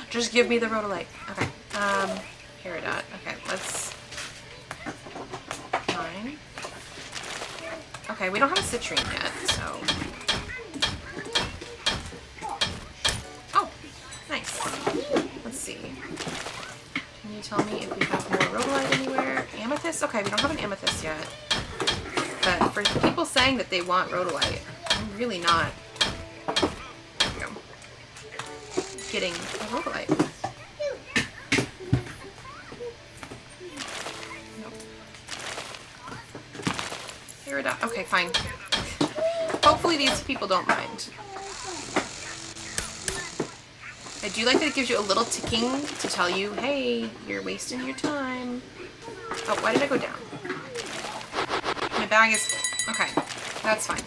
Just give me the rhodolite. Okay, peridot. Okay, let's find. Okay, we don't have a citrine yet, so. Oh, nice. Let's see. Can you tell me if we have more rhodolite anywhere? Amethyst? Okay, we don't have an amethyst yet. But for people saying that they want rhodolite, I'm really not getting a rhodolite. Nope. Peridot. Okay, fine. Hopefully these people don't mind. I do like that it gives you a little ticking to tell you, hey, you're wasting your time. Oh, why did I go down? My bag is full. Okay, that's fine.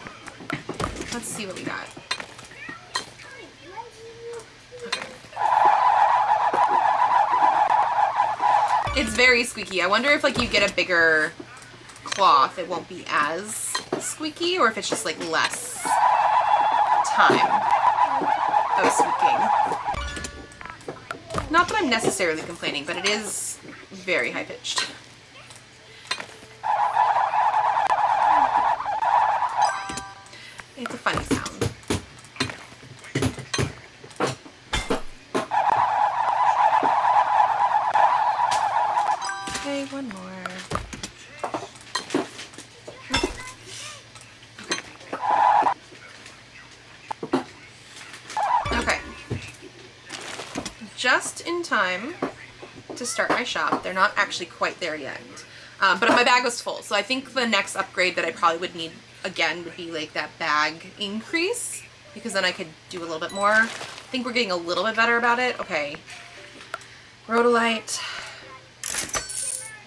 Let's see what we got. Okay. It's very squeaky. I wonder if like you get a bigger cloth, it won't be as squeaky, or if it's just like less time of squeaking. Not that I'm necessarily complaining, but it is very high pitched. It's a funny sound. Okay, one more. Okay. Just in time to start my shop. They're not actually quite there yet. But my bag was full, so I think the next upgrade that I probably would need again would be like that bag increase, because then I could do a little bit more. I think we're getting a little bit better about it. Okay. Rhodolite.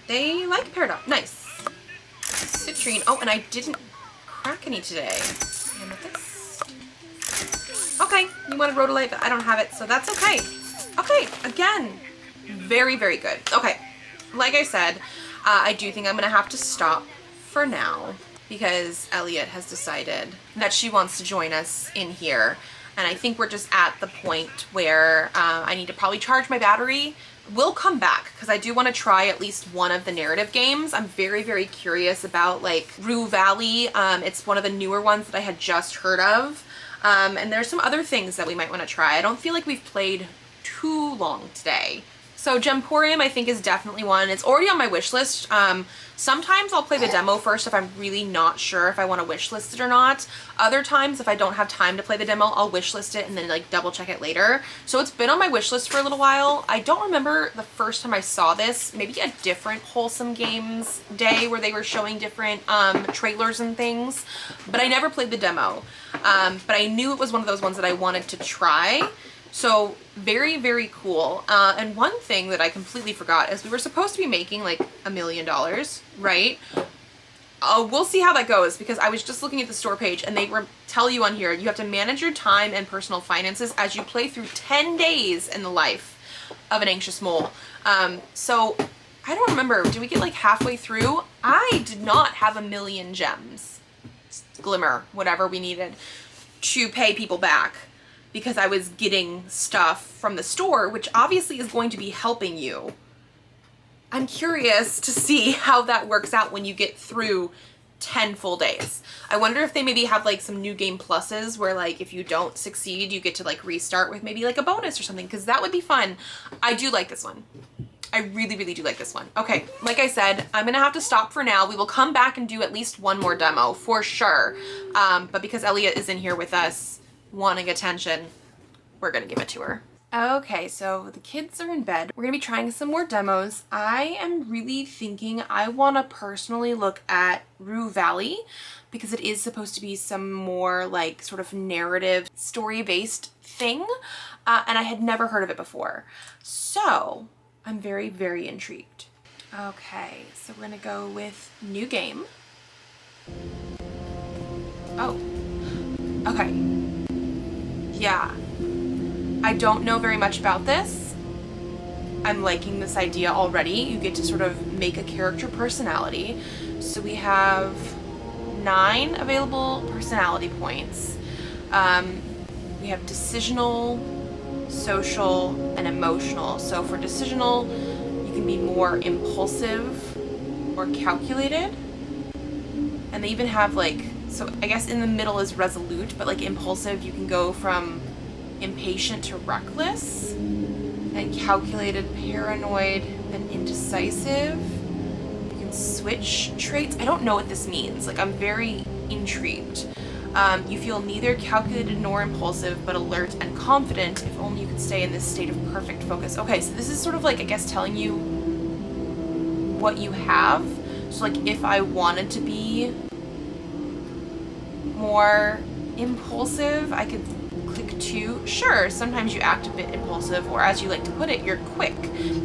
They like peridot. Nice. Citrine. Oh, and I didn't crack any today. Amethyst. Okay, you wanted rhodolite, but I don't have it, so that's okay. Okay, again, very, very good. Okay, like I said, I do think I'm gonna have to stop for now because Elliot has decided that she wants to join us in here. And I think we're just at the point where I need to probably charge my battery. We'll come back because I do want to try at least one of the narrative games. I'm very, very curious about like Rue Valley. It's one of the newer ones that I had just heard of. And there's some other things that we might want to try. I don't feel like we've played too long today. So Gemporium I think is definitely one. It's already on my wish list. Sometimes I'll play the demo first if I'm really not sure if I want to wish list it or not. Other times if I don't have time to play the demo, I'll wish list it and then like double check it later. So it's been on my wish list for a little while. I don't remember the first time I saw this, maybe a different Wholesome Games day where they were showing different trailers and things, but I never played the demo. But I knew it was one of those ones that I wanted to try. So very, very cool. And one thing that I completely forgot is we were supposed to be making like $1 million, right? We'll see how that goes because I was just looking at the store page and they tell you on here, you have to manage your time and personal finances as you play through 10 days in the life of an anxious mole. So I don't remember, did we get like halfway through? I did not have 1 million gems, glimmer, whatever we needed to pay people back, because I was getting stuff from the store, which obviously is going to be helping you. I'm curious to see how that works out when you get through 10 full days. I wonder if they maybe have like some new game pluses where like if you don't succeed, you get to like restart with maybe like a bonus or something, because that would be fun. I do like this one. I really, really do like this one. Okay, like I said, I'm gonna have to stop for now. We will come back and do at least one more demo for sure. But because Elliot is in here with us, wanting attention, we're gonna give it to her. Okay, so the kids are in bed. We're gonna be trying some more demos. I am really thinking I wanna personally look at Rue Valley because it is supposed to be some more like sort of narrative story-based thing. And I had never heard of it before. So I'm very, very intrigued. Okay, so we're gonna go with new game. Oh, okay. Yeah, I don't know very much about this. I'm liking this idea already. You get to sort of make a character personality. So we have 9 available personality points. We have decisional, social, and emotional. So for decisional, you can be more impulsive or calculated. And they even have like, so I guess in the middle is resolute, but like impulsive, you can go from impatient to reckless, and calculated, paranoid, and indecisive. You can switch traits. I don't know what this means. Like I'm very intrigued. You feel neither calculated nor impulsive, but alert and confident if only you could stay in this state of perfect focus. Okay, so this is sort of like, I guess, telling you what you have. So like if I wanted to be more impulsive, I could click 2. Sure, sometimes you act a bit impulsive, or as you like to put it, you're quick.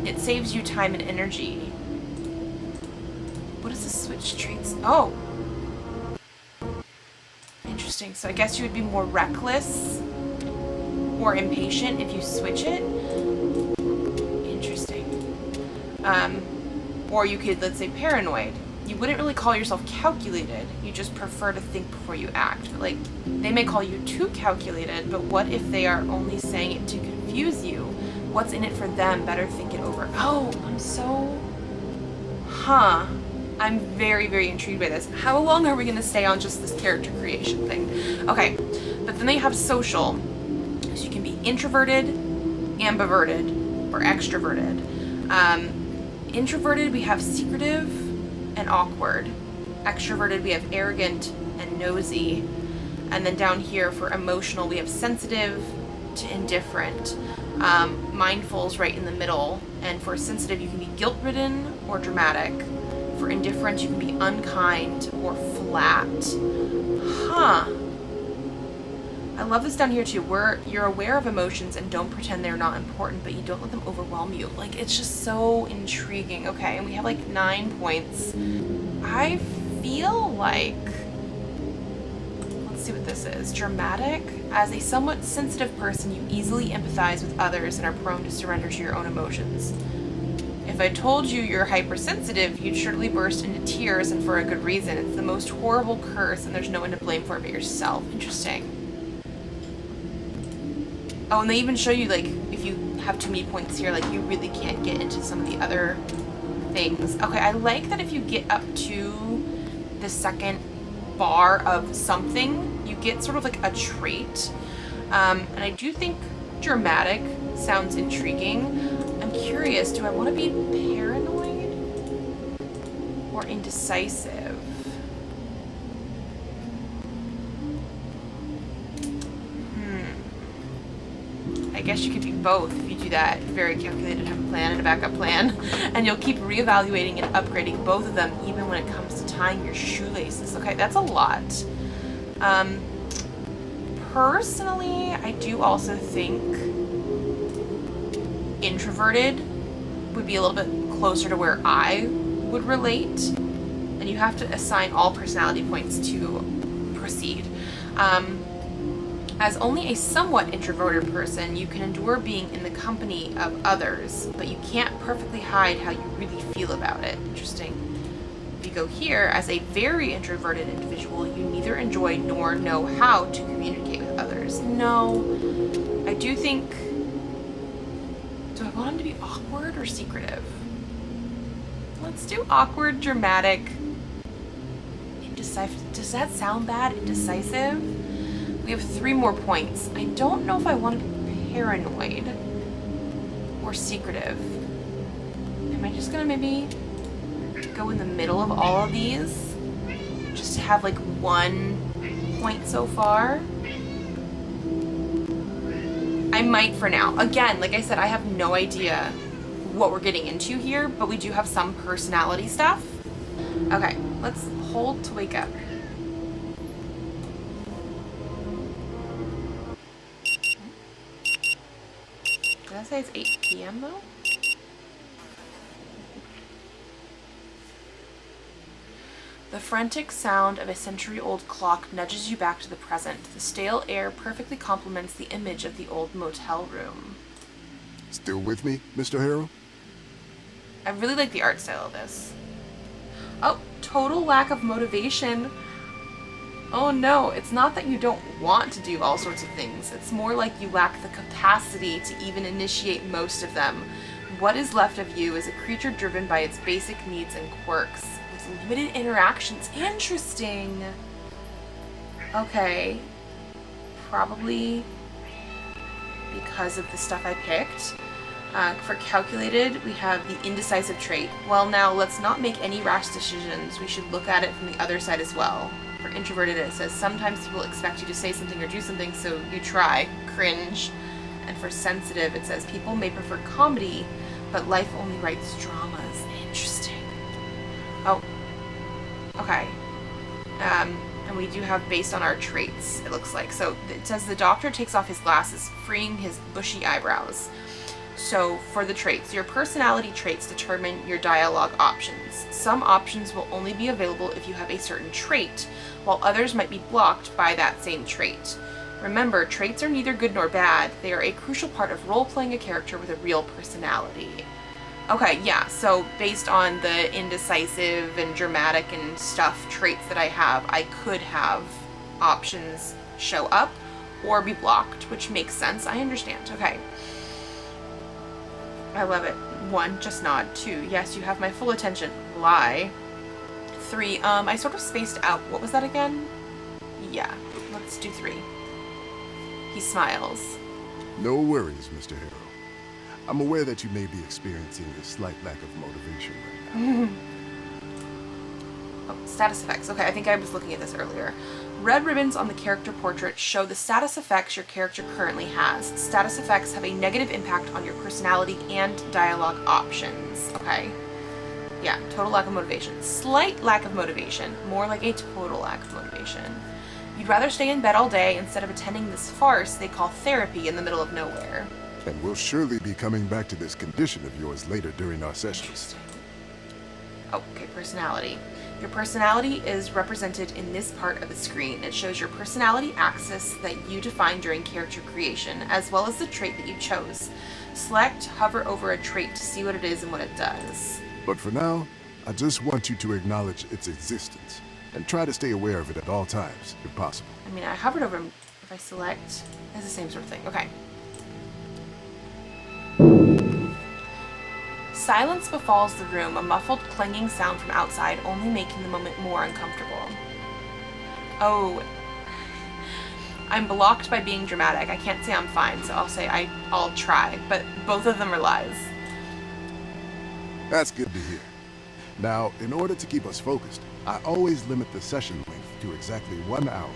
It saves you time and energy. What is the switch traits? Oh. Interesting. So I guess you would be more reckless or impatient if you switch it. Interesting. Or you could, let's say, paranoid. You wouldn't really call yourself calculated. You just prefer to think before you act. But like, they may call you too calculated, but what if they are only saying it to confuse you? What's in it for them? Better think it over. Oh, I'm very, very intrigued by this. How long are we going to stay on just this character creation thing? Okay, but then they have social. So you can be introverted, ambiverted, or extroverted. Introverted, we have secretive and awkward. Extroverted, we have arrogant and nosy. And then down here for emotional, we have sensitive to indifferent. Mindful's right in the middle. And for sensitive, you can be guilt-ridden or dramatic. For indifferent, you can be unkind or flat. I love this down here too, where you're aware of emotions and don't pretend they're not important, but you don't let them overwhelm you. Like, it's just so intriguing. Okay, and we have like 9 points. I feel like, let's see what this is. Dramatic. As a somewhat sensitive person, you easily empathize with others and are prone to surrender to your own emotions. If I told you you're hypersensitive, you'd surely burst into tears, and for a good reason. It's the most horrible curse, and there's no one to blame for it but yourself. Interesting. Oh, and they even show you, like, if you have too many points here, like, you really can't get into some of the other things. Okay, I like that if you get up to the second bar of something, you get sort of like a trait. And I do think dramatic sounds intriguing. I'm curious, do I want to be paranoid or indecisive? I guess you could be both if you do that. Very calculated, have a plan and a backup plan. And you'll keep reevaluating and upgrading both of them even when it comes to tying your shoelaces. Okay, that's a lot. Personally, I do also think introverted would be a little bit closer to where I would relate. And you have to assign all personality points to proceed. As only a somewhat introverted person, you can endure being in the company of others, but you can't perfectly hide how you really feel about it. Interesting. If you go here, as a very introverted individual, you neither enjoy nor know how to communicate with others. No, I do think... Do I want him to be awkward or secretive? Let's do awkward, dramatic, indecisive. Does that sound bad? Indecisive? We have 3 more points. I don't know if I want to be paranoid or secretive. Am I just gonna maybe go in the middle of all of these? Just to have like 1 point so far? I might for now. Again, like I said, I have no idea what we're getting into here, but we do have some personality stuff. Okay, let's hold to wake up. Did I say it's 8 p.m. though? The frantic sound of a century-old clock nudges you back to the present. The stale air perfectly complements the image of the old motel room. Still with me, Mr. Harrell? I really like the art style of this. Oh, total lack of motivation. Oh no, it's not that you don't want to do all sorts of things. It's more like you lack the capacity to even initiate most of them. What is left of you is a creature driven by its basic needs and quirks, with limited interactions. Interesting. Okay. Probably because of the stuff I picked. For calculated, we have the indecisive trait. Well, now let's not make any rash decisions. We should look at it from the other side as well. For introverted, it says sometimes people expect you to say something or do something, so you try. Cringe. And for sensitive, it says people may prefer comedy, but life only writes dramas. Interesting. Oh. Okay. And we do have based on our traits, it looks like. So it says the doctor takes off his glasses, freeing his bushy eyebrows. So for the traits, your personality traits determine your dialogue options. Some options will only be available if you have a certain trait, while others might be blocked by that same trait. Remember, traits are neither good nor bad. They are a crucial part of role-playing a character with a real personality. Okay, yeah, so based on the indecisive and dramatic and stuff traits that I have, I could have options show up or be blocked, which makes sense. I understand. Okay. I love it. 1, just nod. 2, yes, you have my full attention. Lie. 3, I sort of spaced out. What was that again? Yeah, let's do 3. He smiles. No worries, Mr. Harrow. I'm aware that you may be experiencing a slight lack of motivation right now. Oh, status effects. Okay, I think I was looking at this earlier. Red ribbons on the character portrait show the status effects your character currently has. Status effects have a negative impact on your personality and dialogue options. Okay. Yeah, total lack of motivation. Slight lack of motivation. More like a total lack of motivation. You'd rather stay in bed all day instead of attending this farce they call therapy in the middle of nowhere. And we'll surely be coming back to this condition of yours later during our sessions. Oh, okay, personality. Your personality is represented in this part of the screen. It shows your personality axis that you defined during character creation, as well as the trait that you chose. Select, hover over a trait to see what it is and what it does. But for now, I just want you to acknowledge its existence and try to stay aware of it at all times, if possible. I mean, I hovered over him. If I select, it's the same sort of thing. Okay. Silence befalls the room, a muffled clanging sound from outside, only making the moment more uncomfortable. Oh, I'm blocked by being dramatic. I can't say I'm fine, so I'll say I'll try, but both of them are lies. That's good to hear. Now, in order to keep us focused, I always limit the session length to exactly 1 hour,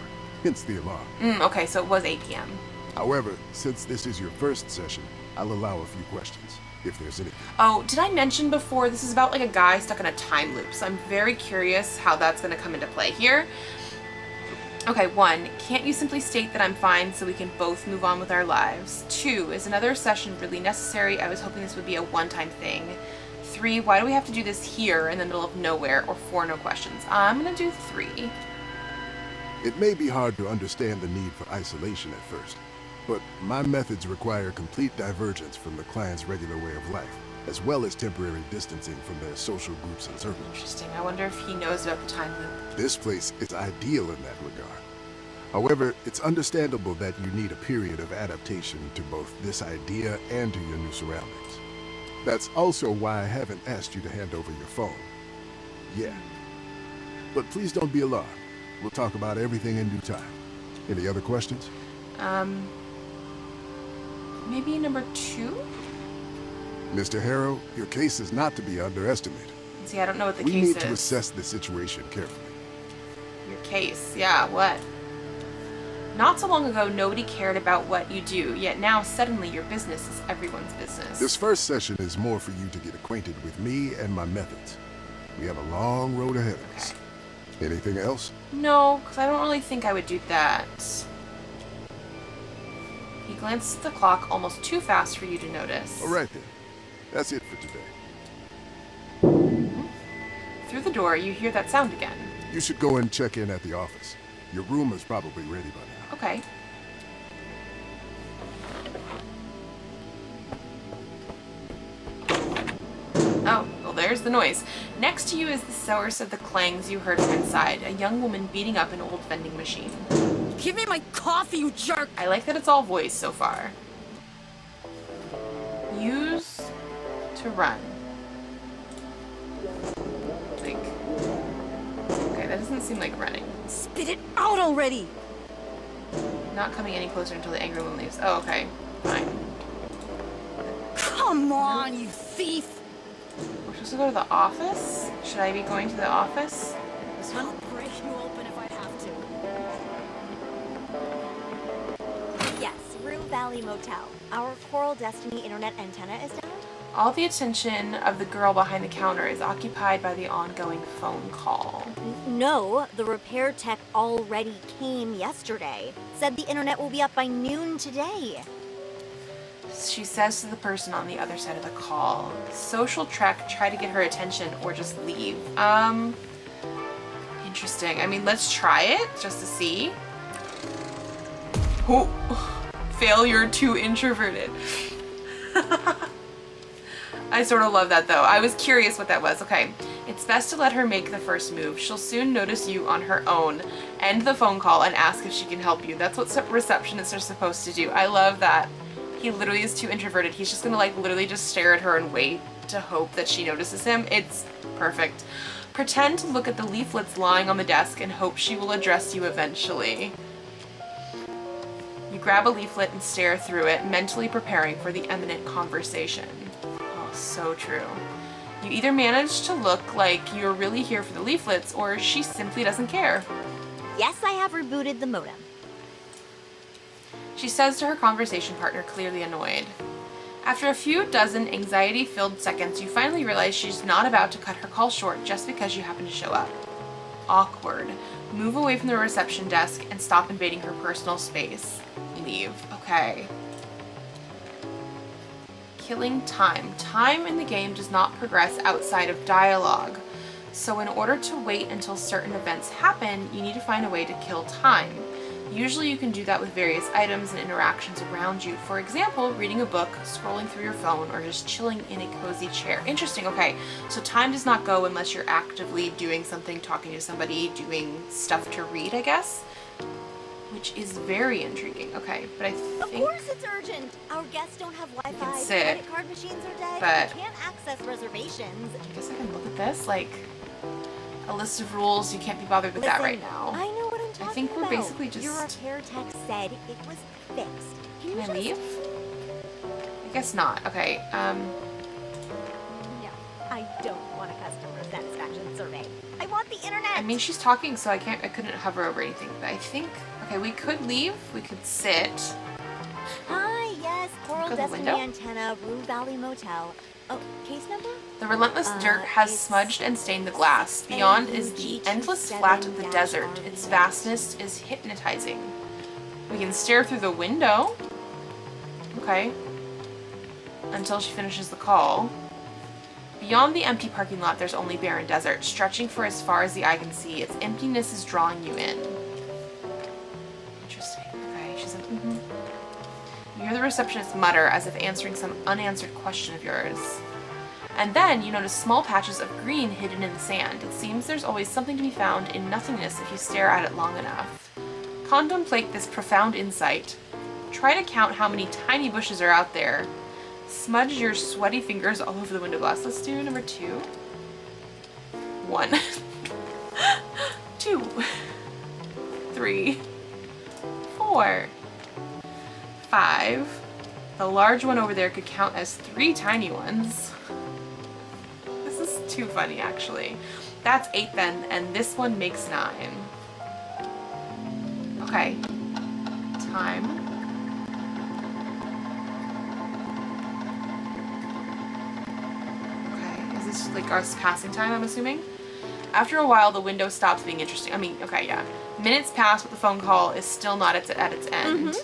hence the alarm. Okay, so it was 8 p.m. However, since this is your first session, I'll allow a few questions, if there's anything. Oh, did I mention before, this is about like a guy stuck in a time loop, so I'm very curious how that's going to come into play here. Okay, 1, can't you simply state that I'm fine so we can both move on with our lives? 2, is another session really necessary? I was hoping this would be a one-time thing. 3, why do we have to do this here in the middle of nowhere? Or 4, no questions. I'm going to do 3. It may be hard to understand the need for isolation at first, but my methods require complete divergence from the client's regular way of life, as well as temporary distancing from their social groups and circles. Interesting. I wonder if he knows about the time loop. This place is ideal in that regard. However, it's understandable that you need a period of adaptation to both this idea and to your new surroundings. That's also why I haven't asked you to hand over your phone. Yeah. But please don't be alarmed. We'll talk about everything in due time. Any other questions? Maybe number 2? Mr. Harrow, your case is not to be underestimated. See, I don't know what the We case need is. to assess the situation carefully. Your case, yeah, what? Not so long ago, nobody cared about what you do, yet now suddenly your business is everyone's business. This first session is more for you to get acquainted with me and my methods. We have a long road ahead of us. Anything else? No, because I don't really think I would do that. He glanced at the clock almost too fast for you to notice. All right then. That's it for today. Through the door, you hear that sound again. You should go and check in at the office. Your room is probably ready by now. Okay. Oh, well, there's the noise. Next to you is the source of the clangs you heard from inside, a young woman beating up an old vending machine. Give me my coffee, you jerk! I like that it's all voice so far. Use to run. Like, okay, that doesn't seem like running. Spit it out already! Not coming any closer until the angry woman leaves. Oh, okay. Fine. Come Come on, you thief! We're supposed to go to the office? Should I be going to the office? This one? I'll break you open if I have to. Yes, Rue Valley Motel. Our Coral Destiny internet antenna is down. All the attention of the girl behind the counter is occupied by the ongoing phone call. No, the repair tech already came yesterday. Said the internet will be up by noon today. She says to the person on the other side of the call, social trek, try to get her attention or just leave. Interesting. I mean, let's try it just to see. Oh, failure, too introverted. I sort of love that though. I was curious what that was. Okay, it's best to let her make the first move. She'll soon notice you on her own. End the phone call and ask if she can help you. That's what receptionists are supposed to do. I love that. He literally is too introverted. He's just gonna like literally just stare at her and wait to hope that she notices him. It's perfect. Pretend to look at the leaflets lying on the desk and hope she will address you eventually. You grab a leaflet and stare through it, mentally preparing for the imminent conversation. Oh, so true. You either manage to look like you're really here for the leaflets, or she simply doesn't care. Yes, I have rebooted the modem. She says to her conversation partner, clearly annoyed. After a few dozen anxiety-filled seconds, you finally realize she's not about to cut her call short just because you happen to show up. Awkward. Move away from the reception desk and stop invading her personal space. Leave. Okay. Killing time. Time in the game does not progress outside of dialogue. So in order to wait until certain events happen, you need to find a way to kill time. Usually you can do that with various items and interactions around you. For example, reading a book, scrolling through your phone, or just chilling in a cozy chair. Interesting, okay. So time does not go unless you're actively doing something, talking to somebody, doing stuff to read, I guess. Which is very intriguing. Okay, but I think... Of course it's urgent. Our guests don't have Wi-Fi, sit, credit card machines are dead, but we can't access reservations. I guess I can look at this, like a list of rules. You can't be bothered with that right now. I know what I'm talking about. I think we're basically just... Your repair tech said it was fixed. Can I leave? I guess not. Okay, No, I don't want a customer satisfaction survey. I want the internet! I mean, she's talking, so I couldn't hover over anything, but I think... Okay, we could leave. We could sit. Hi, yes, Coral Look at the Destiny window. Antenna, Rue Valley Motel. Oh, case number? The relentless dirt has smudged and stained the glass. Beyond is the endless flat of the desert. Its vastness is hypnotizing. We can stare through the window. Okay. Until she finishes the call. Beyond the empty parking lot, there's only barren desert, stretching for as far as the eye can see. Its emptiness is drawing you in. Interesting. Okay, she's like, You hear the receptionist mutter as if answering some unanswered question of yours. And then you notice small patches of green hidden in the sand. It seems there's always something to be found in nothingness if you stare at it long enough. Contemplate this profound insight. Try to count how many tiny bushes are out there. Smudge your sweaty fingers all over the window glass. Let's do number 2. 1. 2. 3. 4. 5. The large one over there could count as 3 tiny ones. This is too funny, actually. That's 8 then, and this one makes 9. Okay. Time. Okay, is this like us passing time, I'm assuming? After a while, the window stops being interesting. I mean, okay, yeah. Minutes pass, but the phone call is still not at its end.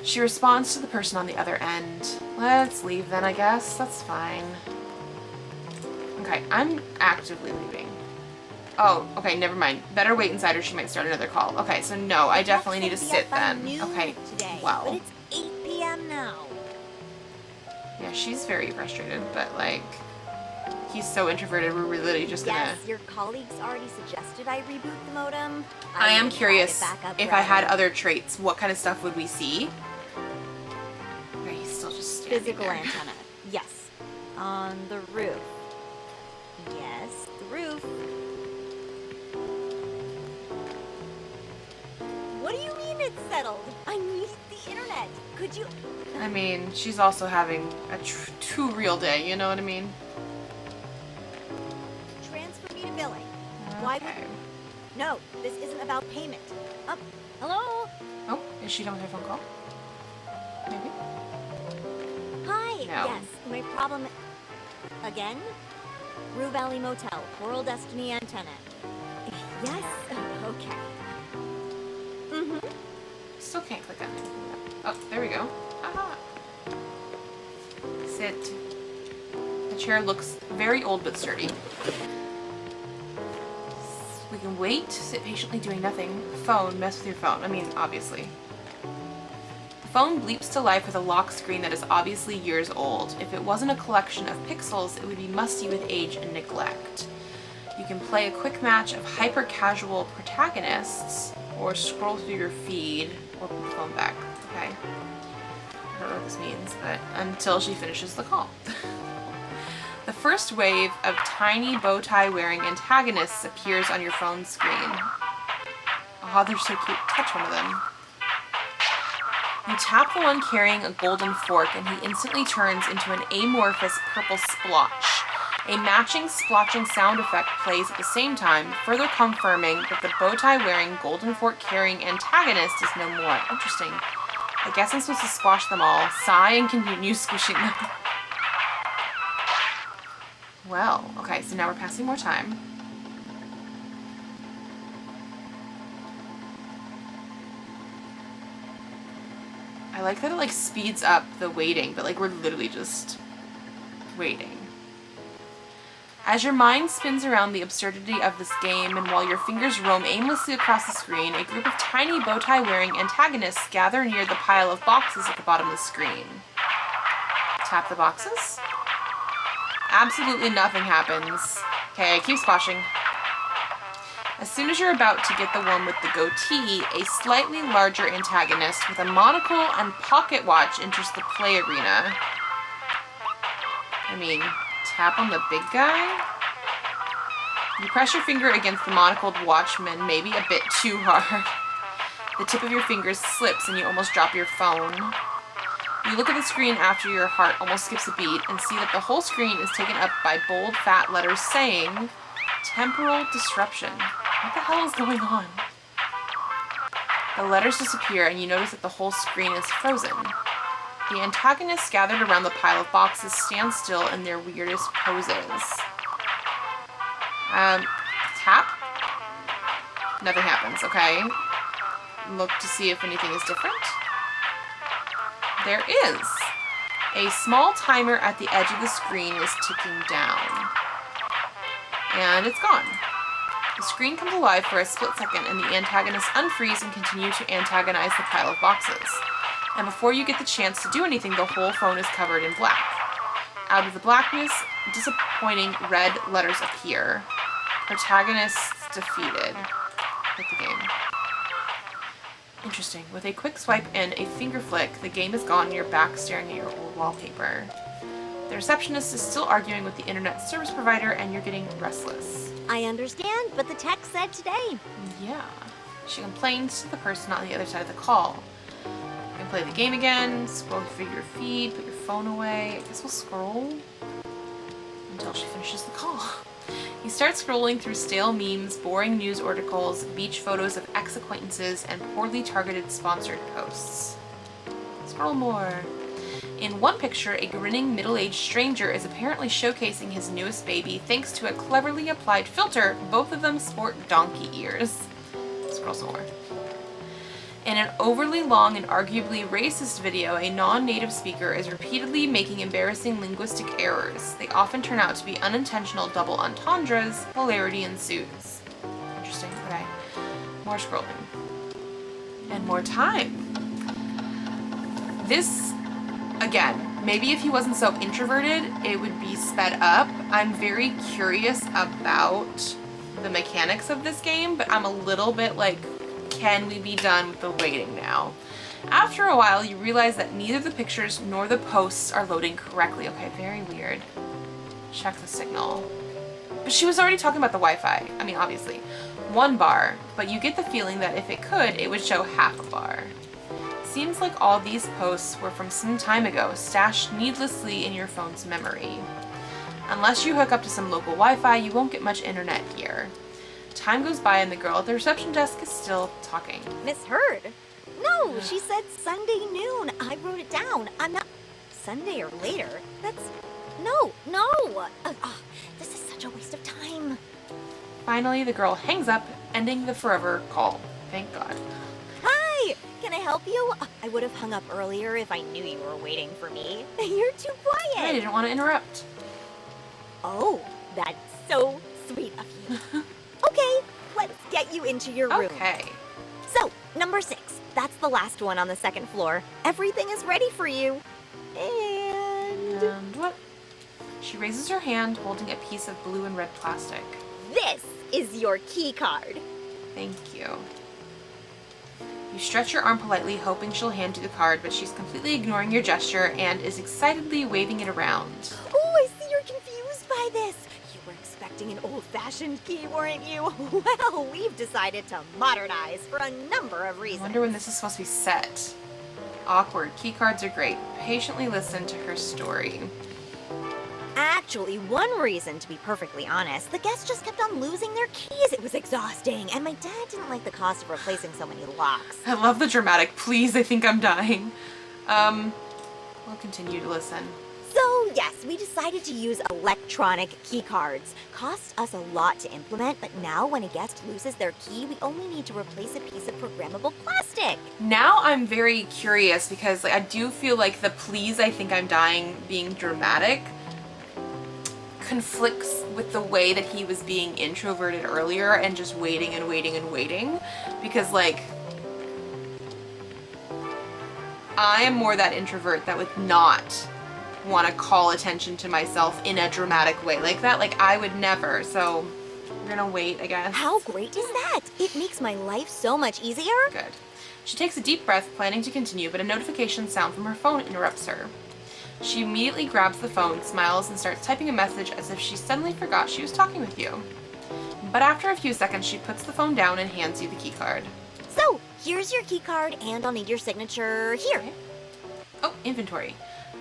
She responds to the person on the other end. Let's leave then, I guess. That's fine. Okay, I'm actively leaving. Oh, okay, never mind. Better wait inside or she might start another call. Okay, so no, I definitely need to sit then. Okay, wow. But it's 8 p.m. now. Yeah, she's very frustrated, but like, he's so introverted, we're really just gonna... Yes, your colleagues already suggested I reboot the modem. I am curious if I had forever. other traits, what kind of stuff would we see? Okay, he's still just standing Physical there. antenna. Yes. On the roof. Yes, the roof. What do you mean it's settled. I need the internet. Could you... I mean, she's also having a too real day, you know what I mean? transfer me to billing? Why would... Okay. No, this isn't about payment. Hello? Oh, is she done with her phone call? Maybe? Hi. No. Yes, my problem... Again? Rue Valley Motel, Coral Destiny antenna. Yes? Okay. Mm-hmm. Still can't click on it. Oh, there we go. Aha. Sit. The chair looks very old but sturdy. We can wait, sit patiently doing nothing. Phone, mess with your phone. I mean, obviously. The phone bleeps to life with a lock screen that is obviously years old. If it wasn't a collection of pixels, it would be musty with age and neglect. You can play a quick match of hyper-casual protagonists, or scroll through your feed, or put the phone back. Okay. I don't know what this means, but until she finishes the call. The first wave of tiny bow tie wearing antagonists appears on your phone screen. Oh, they're so cute. Touch one of them. You tap the one carrying a golden fork and he instantly turns into an amorphous purple splotch. A matching splotching sound effect plays at the same time, further confirming that the bow tie wearing golden fork carrying antagonist is no more. Interesting. I guess I'm supposed to squash them all. Sigh and continue squishing them. Well, okay, so now we're passing more time. I like that it like speeds up the waiting, but like we're literally just waiting. As your mind spins around the absurdity of this game and while your fingers roam aimlessly across the screen, a group of tiny bow tie wearing antagonists gather near the pile of boxes at the bottom of the screen. Tap the boxes. Absolutely nothing happens. Okay, keep squashing. As soon as you're about to get the one with the goatee, a slightly larger antagonist with a monocle and pocket watch enters the play arena. I mean, tap on the big guy? You press your finger against the monocled watchman maybe a bit too hard. The tip of your finger slips and you almost drop your phone. You look at the screen after your heart almost skips a beat and see that the whole screen is taken up by bold fat letters saying, temporal disruption. What the hell is going on? The letters disappear and you notice that the whole screen is frozen. The antagonists gathered around the pile of boxes stand still in their weirdest poses. Tap? Nothing happens, okay? Look to see if anything is different. There is. A small timer at the edge of the screen is ticking down. And it's gone. The screen comes alive for a split second and the antagonists unfreeze and continue to antagonize the pile of boxes. And before you get the chance to do anything, the whole phone is covered in black. Out of the blackness, disappointing red letters appear. Protagonists defeated. Hit the game. Interesting. With a quick swipe and a finger flick, the game is gone and you're back staring at your old wallpaper. The receptionist is still arguing with the internet service provider and you're getting restless. I understand, but the tech said today. Yeah. She complains to the person on the other side of the call. You can play the game again, scroll through your feed, put your phone away. I guess we'll scroll until she finishes the call. You start scrolling through stale memes, boring news articles, beach photos of ex-acquaintances, and poorly targeted sponsored posts. Scroll more. In one picture, a grinning middle-aged stranger is apparently showcasing his newest baby thanks to a cleverly applied filter. Both of them sport donkey ears. Scroll some more. In an overly long and arguably racist video, a non-native speaker is repeatedly making embarrassing linguistic errors. They often turn out to be unintentional double entendres. Hilarity ensues. Interesting. Okay. More scrolling. And more time. This, again, maybe if he wasn't so introverted, it would be sped up. I'm very curious about the mechanics of this game, but I'm a little bit like, can we be done with the waiting now? After a while, you realize that neither the pictures nor the posts are loading correctly. Okay, very weird. Check the signal. But she was already talking about the Wi-Fi. I mean, obviously. 1 bar, but you get the feeling that if it could, it would show half a bar. Seems like all these posts were from some time ago, stashed needlessly in your phone's memory. Unless you hook up to some local Wi-Fi, you won't get much internet here. Time goes by and the girl at the reception desk is still talking. Misheard? No, she said Sunday noon. I wrote it down. I'm not... Sunday or later? That's... No. This is such a waste of time. Finally, the girl hangs up, ending the forever call. Thank God. Hi! Can I help you? I would have hung up earlier if I knew you were waiting for me. You're too quiet. I didn't want to interrupt. Oh, that's so sweet of you. Okay, let's get you into your room. Okay. So, number 6. That's the last one on the 2nd floor. Everything is ready for you. And what? She raises her hand, holding a piece of blue and red plastic. This is your key card. Thank you. You stretch your arm politely, hoping she'll hand you the card, but she's completely ignoring your gesture and is excitedly waving it around. Oh, I see you're confused by this. You were expecting an old-fashioned key, weren't you? Well, we've decided to modernize for a number of reasons. I wonder when this is supposed to be set. Awkward. Key cards are great. Patiently listen to her story. Actually, one reason, to be perfectly honest, the guests just kept on losing their keys. It was exhausting, and my dad didn't like the cost of replacing so many locks. I love the dramatic, please, I think I'm dying. We'll continue to listen. So, yes, we decided to use electronic key cards. Costs us a lot to implement, but now when a guest loses their key, we only need to replace a piece of programmable plastic. Now I'm very curious because I do feel like the please, I think I'm dying being dramatic conflicts with the way that he was being introverted earlier and just waiting and waiting and waiting, because I am more that introvert that would not want to call attention to myself in a dramatic way like that. I would never, so we're gonna wait, I guess. How great is that? It makes my life so much easier. Good. She takes a deep breath, planning to continue, but a notification sound from her phone interrupts her. She immediately grabs the phone, smiles, and starts typing a message as if she suddenly forgot she was talking with you. But after a few seconds, she puts the phone down and hands you the key card. So, here's your key card, and I'll need your signature here. Okay. Oh, inventory.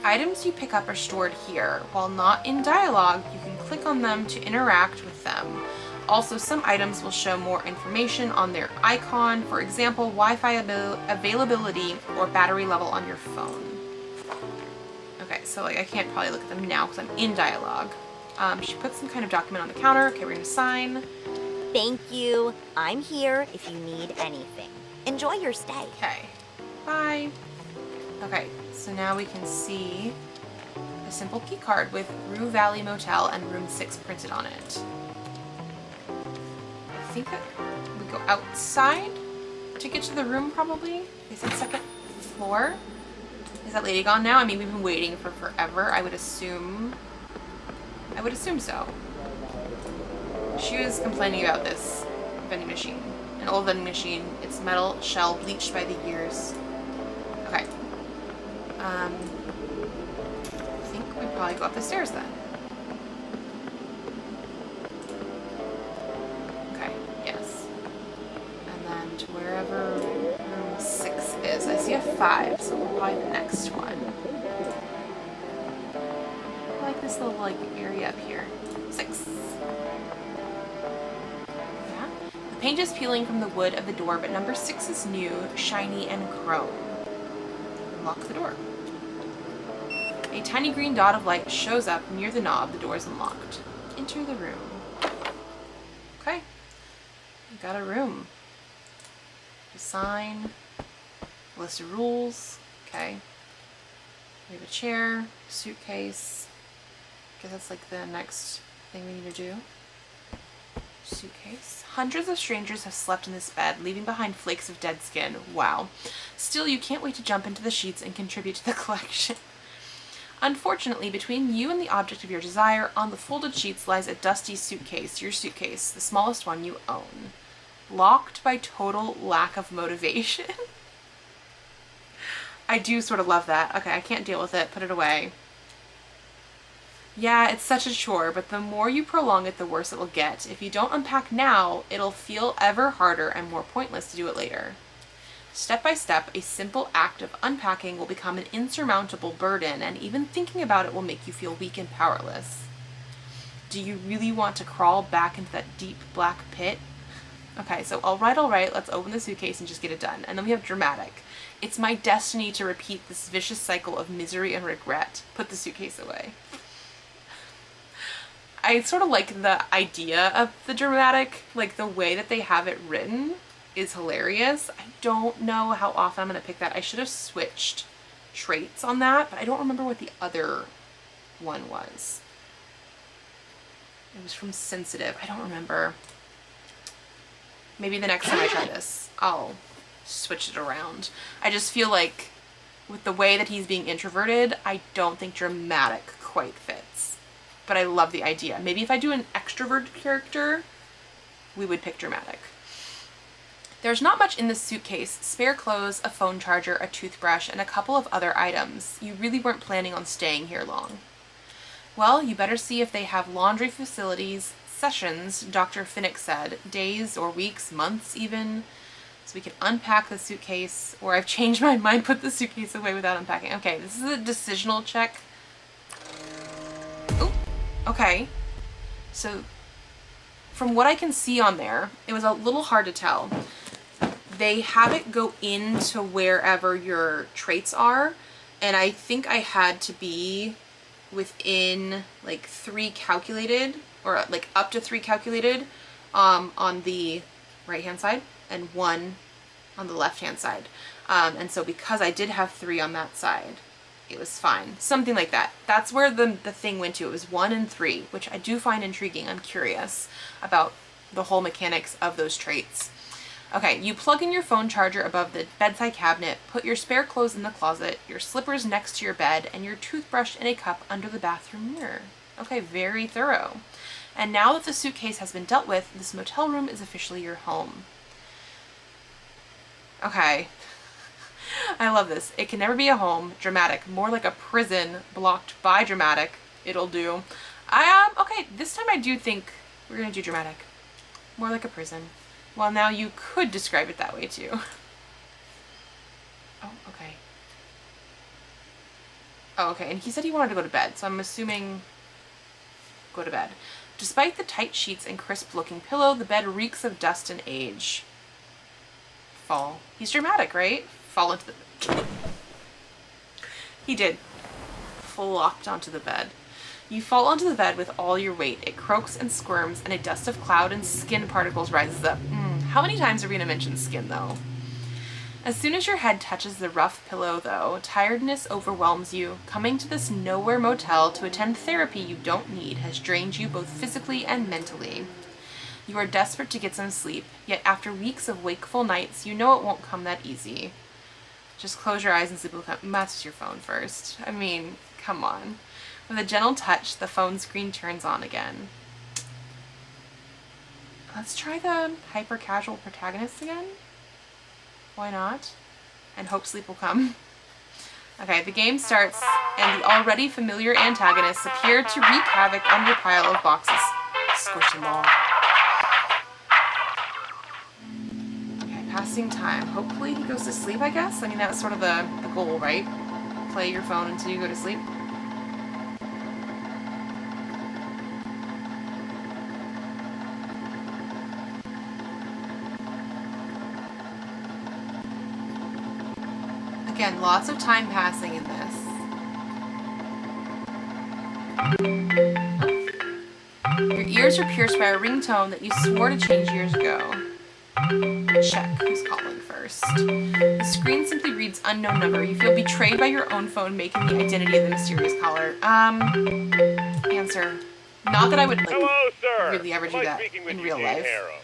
Items you pick up are stored here. While not in dialogue, you can click on them to interact with them. Also, some items will show more information on their icon, for example, Wi-Fi availability or battery level on your phone. Okay, so I can't probably look at them now because I'm in dialogue. She puts some kind of document on the counter. Okay, we're gonna sign. Thank you. I'm here if you need anything. Enjoy your stay. Okay, bye. Okay, so now we can see a simple key card with Rue Valley Motel and room 6 printed on it. I think that we go outside to get to the room probably. They said 2nd floor. Is that lady gone now? I mean, we've been waiting for forever. I would assume so. She was complaining about this vending machine. An old vending machine. It's metal shell bleached by the years. Okay. I think we probably go up the stairs then. Okay, yes. And then to wherever room 6 is. I see a 5, so we'll probably the next one. I like this little area up here. 6. Yeah. The paint is peeling from the wood of the door, but number 6 is new, shiny, and chrome. Unlock the door. A tiny green dot of light shows up near the knob. The door is unlocked. Enter the room. Okay. We got a room. A sign. List of rules. Okay. We have a chair, suitcase. I guess that's the next thing we need to do. Suitcase. Hundreds of strangers have slept in this bed, leaving behind flakes of dead skin. Wow. Still, you can't wait to jump into the sheets and contribute to the collection. Unfortunately, between you and the object of your desire, on the folded sheets lies a dusty suitcase, your suitcase, the smallest one you own. Locked by total lack of motivation. I do sort of love that. Okay, I can't deal with it. Put it away. Yeah, it's such a chore, but the more you prolong it, the worse it will get. If you don't unpack now, it'll feel ever harder and more pointless to do it later. Step by step, a simple act of unpacking will become an insurmountable burden, and even thinking about it will make you feel weak and powerless. Do you really want to crawl back into that deep black pit? Okay, so all right, let's open the suitcase and just get it done. And then we have dramatic. It's my destiny to repeat this vicious cycle of misery and regret. Put the suitcase away. I sort of like the idea of the dramatic, like the way that they have it written is hilarious. I don't know how often I'm going to pick that. I should have switched traits on that, but I don't remember what the other one was. It was from sensitive. I don't remember. Maybe the next time I try this, I'll switch it around. I just feel like with the way that he's being introverted, I don't think dramatic quite fits. But I love the idea. Maybe if I do an extroverted character, we would pick dramatic. There's not much in this suitcase. Spare clothes, a phone charger, a toothbrush, and a couple of other items. You really weren't planning on staying here long. Well, you better see if they have laundry facilities, sessions, Dr. Finnick said. Days or weeks, months even. So we can unpack the suitcase, or I've changed my mind, put the suitcase away without unpacking. Okay, this is a decisional check. Oh, okay. So from what I can see on there, it was a little hard to tell. They have it go into wherever your traits are, and I think I had to be within like 3 calculated, or like up to 3 calculated on the right hand side and 1 on the left hand side. And so because I did have 3 on that side, it was fine. Something like that. That's where the thing went to. It was 1 and 3, which I do find intriguing. I'm curious about the whole mechanics of those traits. Okay, you plug in your phone charger above the bedside cabinet, put your spare clothes in the closet, your slippers next to your bed, and your toothbrush in a cup under the bathroom mirror. Okay, very thorough. And now that the suitcase has been dealt with, this motel room is officially your home. Okay. I love this. It can never be a home. Dramatic. More like a prison blocked by dramatic. It'll do. Okay, this time I do think we're gonna do dramatic. More like a prison. Well, now you could describe it that way too. Oh, okay. Oh, okay, and he said he wanted to go to bed, so I'm assuming go to bed. Despite the tight sheets and crisp-looking pillow, the bed reeks of dust and age. Fall. He's dramatic, right? Fall into the... He did. Flopped onto the bed. You fall onto the bed with all your weight. It croaks and squirms, and a dust of cloud and skin particles rises up. How many times are we going to mention skin, though? As soon as your head touches the rough pillow, though, tiredness overwhelms you. Coming to this nowhere motel to attend therapy you don't need has drained you both physically and mentally. You are desperate to get some sleep, yet after weeks of wakeful nights, you know it won't come that easy. Just close your eyes and sleep will come. Match your phone first. I mean, come on. With a gentle touch, the phone screen turns on again. Let's try the hyper-casual protagonist again. Why not? And hope sleep will come. Okay, the game starts, and the already familiar antagonists appear to wreak havoc on your pile of boxes. Squish them all. Okay, passing time. Hopefully he goes to sleep, I guess? I mean, that's sort of the goal, right? Play your phone until you go to sleep. Again, lots of time passing in this. Your ears are pierced by a ringtone that you swore to change years ago. Check who's calling first. The screen simply reads unknown number. You feel betrayed by your own phone making the identity of the mysterious caller. Answer. Not that I would, like, hello, sir. Really ever do that in real life. Harrow?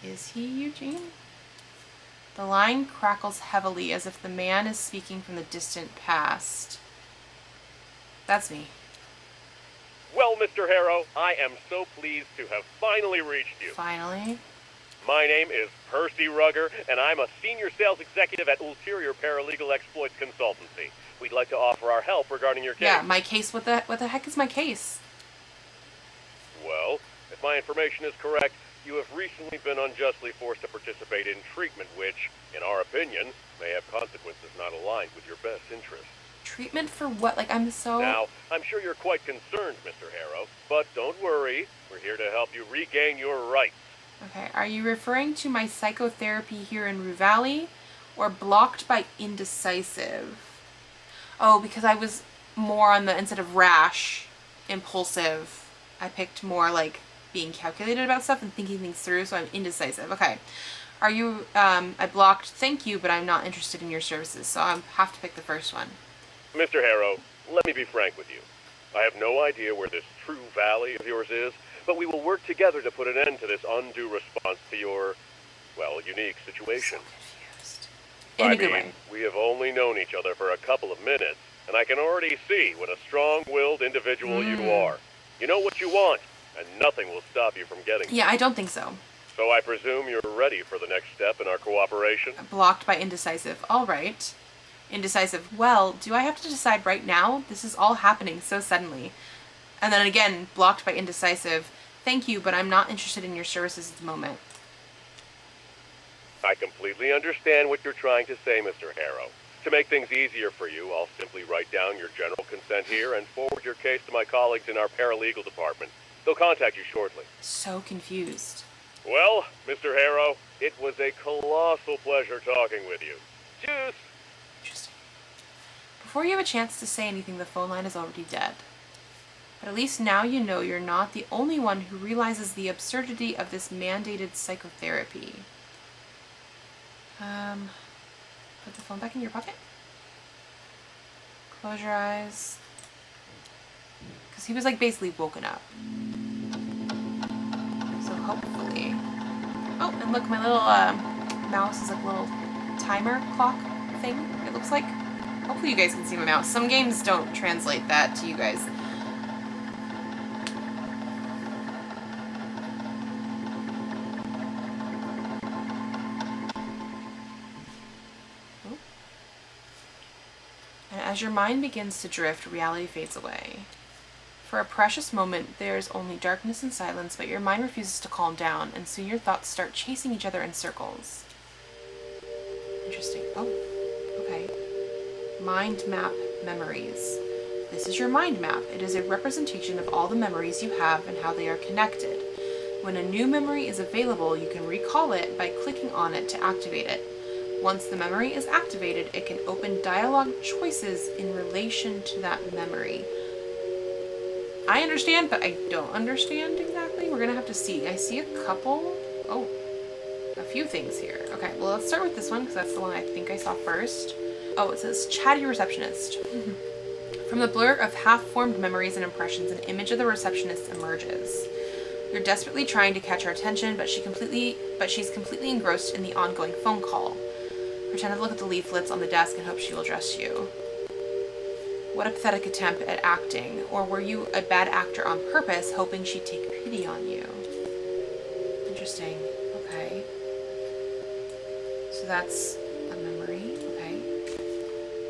Is he Eugene? The line crackles heavily as if the man is speaking from the distant past. That's me. Well, Mr. Harrow, I am so pleased to have finally reached you. Finally? My name is Percy Rugger, and I'm a senior sales executive at Ulterior Paralegal Exploits Consultancy. we'd like to offer our help regarding your case. Yeah, my case. What the heck is my case? Well, if my information is correct, you have recently been unjustly forced to participate in treatment which, in our opinion, may have consequences not aligned with your best interests. Treatment for what? Like, I'm so... Now, I'm sure you're quite concerned, Mr. Harrow, but don't worry. We're here to help you regain your rights. Okay, are you referring to my psychotherapy here in Rue Valley or blocked by indecisive? Oh, because I was more on the, instead of rash, impulsive, I picked more like being calculated about stuff and thinking things through, so I'm indecisive. Okay. Are you, I blocked thank you, but I'm not interested in your services, so I have to pick the first one. Mr. Harrow, let me be frank with you. I have no idea where this True Valley of yours is, but we will work together to put an end to this undue response to your, well, unique situation. Confused. In a good way. We have only known each other for a couple of minutes, and I can already see what a strong-willed individual you are. You know what you want, and nothing will stop you from getting it. Yeah, I don't think so. So I presume you're ready for the next step in our cooperation? Blocked by indecisive. All right. Indecisive. Well, do I have to decide right now? This is all happening so suddenly. And then again, blocked by indecisive. Thank you, but I'm not interested in your services at the moment. I completely understand what you're trying to say, Mr. Harrow. To make things easier for you, I'll simply write down your general consent here and forward your case to my colleagues in our paralegal department. They'll contact you shortly. So confused. Well, Mr. Harrow, it was a colossal pleasure talking with you. Cheers! Interesting. Before you have a chance to say anything, the phone line is already dead. But at least now you know you're not the only one who realizes the absurdity of this mandated psychotherapy. Put the phone back in your pocket. Close your eyes. Because he was like basically woken up. So hopefully... Oh, and look, my little mouse is like a little timer clock thing, it looks like. Hopefully you guys can see my mouse. Some games don't translate that to you guys. And as your mind begins to drift, reality fades away. For a precious moment, there is only darkness and silence, but your mind refuses to calm down, and soon your thoughts start chasing each other in circles. Interesting. Oh, okay. Mind map memories. This is your mind map. It is a representation of all the memories you have and how they are connected. When a new memory is available, you can recall it by clicking on it to activate it. Once the memory is activated, it can open dialogue choices in relation to that memory. I understand, but I don't understand exactly. We're gonna have to see. I see a couple, a few things here. Okay, well, let's start with this one because that's the one I think I saw first. Oh, it says chatty receptionist. From the blur of half-formed memories and impressions, an image of the receptionist emerges. You're desperately trying to catch her attention, but she's completely engrossed in the ongoing phone call. Pretend to look at the leaflets on the desk and hope she will address you. What a pathetic attempt at acting. Or were you a bad actor on purpose, hoping she'd take pity on you? Interesting. Okay. So that's a memory. Okay.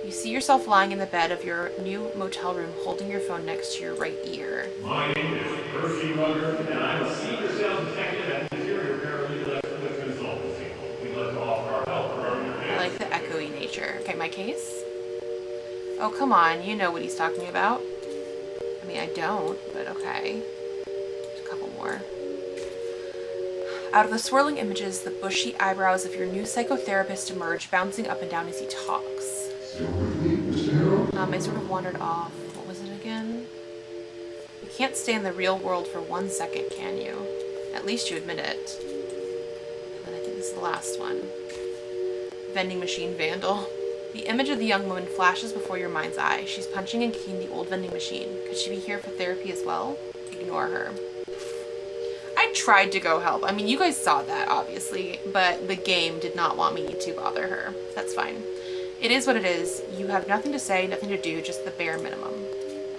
You see yourself lying in the bed of your new motel room, holding your phone next to your right ear. My name is Percy Rucker, and I'm a senior sales detective at the Interior Paralegal Expertise Consultancy. We'd like to offer our help regarding your case. I like the echoey nature. Okay, my case? Oh, come on. You know what he's talking about. I mean, I don't, but okay. There's a couple more. Out of the swirling images, the bushy eyebrows of your new psychotherapist emerge, bouncing up and down as he talks. Still with me, Mr. Harrow? I sort of wandered off. What was it again? You can't stay in the real world for 1 second, can you? At least you admit it. And then I think this is the last one. Vending machine vandal. The image of the young woman flashes before your mind's eye. She's punching and kicking the old vending machine. Could she be here for therapy as well? Ignore her. I tried to go help. I mean, you guys saw that, obviously, but the game did not want me to bother her. That's fine. It is what it is. You have nothing to say, nothing to do, just the bare minimum.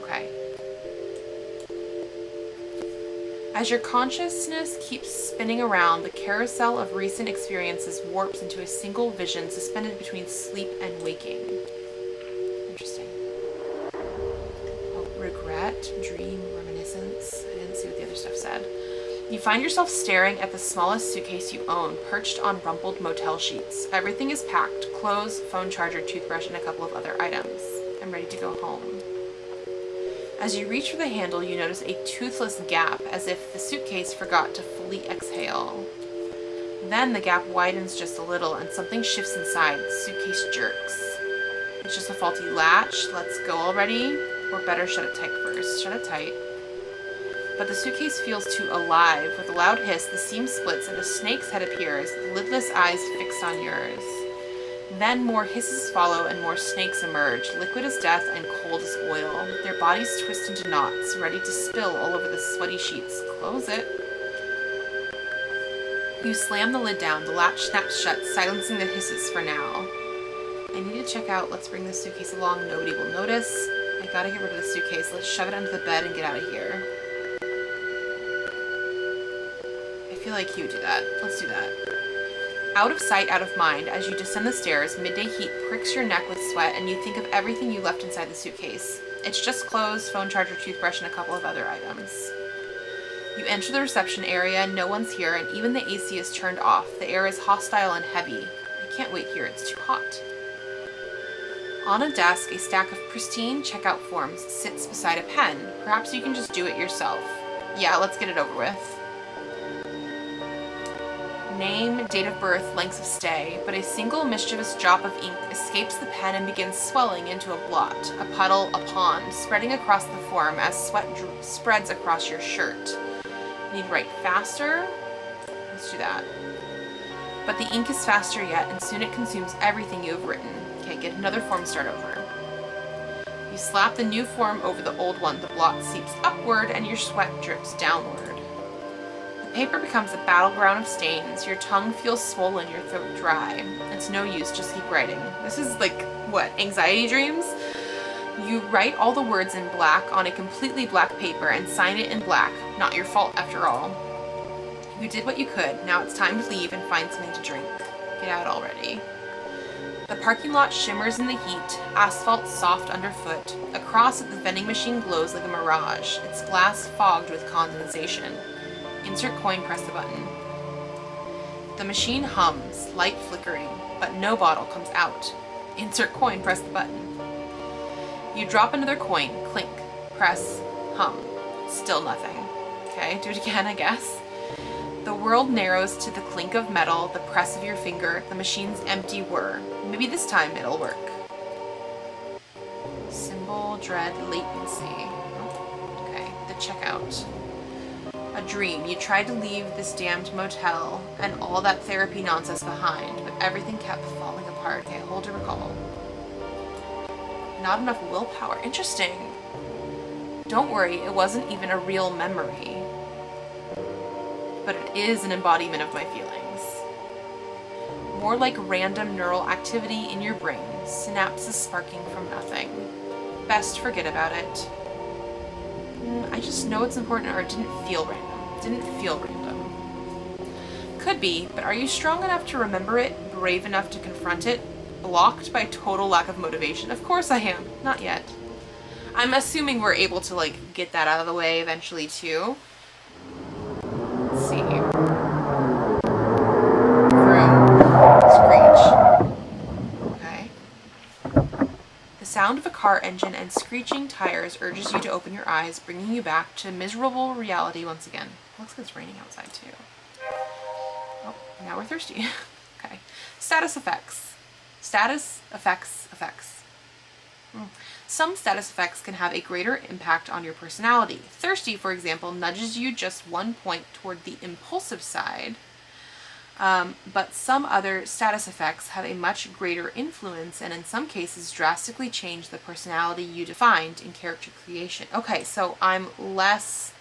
Okay. As your consciousness keeps spinning around, the carousel of recent experiences warps into a single vision suspended between sleep and waking. Interesting. thought, dream, reminiscence. I didn't see what the other stuff said. You find yourself staring at the smallest suitcase you own, perched on rumpled motel sheets. Everything is packed: clothes, phone charger, toothbrush, and a couple of other items. I'm ready to go home. As you reach for the handle, you notice a toothless gap, as if the suitcase forgot to fully exhale. Then the gap widens just a little, and something shifts inside. The suitcase jerks. It's just a faulty latch. Let's go already. Or better, shut it tight first. Shut it tight. But the suitcase feels too alive. With a loud hiss, the seam splits and a snake's head appears, lidless eyes fixed on yours. Then more hisses follow and more snakes emerge, liquid as death and cold as oil. Their bodies twist into knots, ready to spill all over the sweaty sheets. Close it. You slam the lid down. The latch snaps shut, silencing the hisses for now. I need to check out. Let's bring the suitcase along. Nobody will notice. I gotta get rid of the suitcase. Let's shove it under the bed and get out of here. I feel like he would do that. Let's do that. Out of sight, out of mind. As you descend the stairs, midday heat pricks your neck with sweat, and you think of everything you left inside the suitcase. It's just clothes, phone charger, toothbrush, and a couple of other items. You enter the reception area. No one's here, and even the AC is turned off. The air is hostile and heavy. I can't wait here. It's too hot. On a desk, a stack of pristine checkout forms sits beside a pen. Perhaps you can just do it yourself. Yeah, let's get it over with. Name, date of birth, lengths of stay, but a single mischievous drop of ink escapes the pen and begins swelling into a blot, a puddle, a pond, spreading across the form as sweat spreads across your shirt. You need to write faster. Let's do that. But the ink is faster yet, and soon it consumes everything you have written. Okay, get another form, start over. You slap the new form over the old one. The blot seeps upward and your sweat drips downward. The paper becomes a battleground of stains. Your tongue feels swollen, your throat dry. It's no use, just keep writing. This is like, what, anxiety dreams? You write all the words in black on a completely black paper and sign it in black. Not your fault after all. You did what you could. Now it's time to leave and find something to drink. Get out already. The parking lot shimmers in the heat, asphalt soft underfoot. Across it, the vending machine glows like a mirage, its glass fogged with condensation. Insert coin, press the button. The machine hums, light flickering, but no bottle comes out. Insert coin, press the button. You drop another coin, clink, press, hum. Still nothing. Okay, do it again, I guess. The world narrows to the clink of metal, the press of your finger, the machine's empty whir. Maybe this time it'll work. Symbol, dread, latency. Oh, okay, the checkout. A dream. You tried to leave this damned motel and all that therapy nonsense behind, but everything kept falling apart. Okay, hold to recall. Not enough willpower. Interesting. Don't worry, it wasn't even a real memory. But it is an embodiment of my feelings. More like random neural activity in your brain, synapses sparking from nothing. Best forget about it. I just know it's important, or it didn't feel random. Didn't feel random. Could be, but are you strong enough to remember it? Brave enough to confront it? Blocked by total lack of motivation? Of course I am. Not yet. I'm assuming we're able to, like, get that out of the way eventually, too. Let's see. Vroom. Screech. Okay. The sound of a car engine and screeching tires urges you to open your eyes, bringing you back to miserable reality once again. Looks like it's raining outside, too. Oh, now we're thirsty. Okay. Status effects. Status effects. Some status effects can have a greater impact on your personality. Thirsty, for example, nudges you just 1 point toward the impulsive side, but some other status effects have a much greater influence and in some cases drastically change the personality you defined in character creation. Okay, so I'm less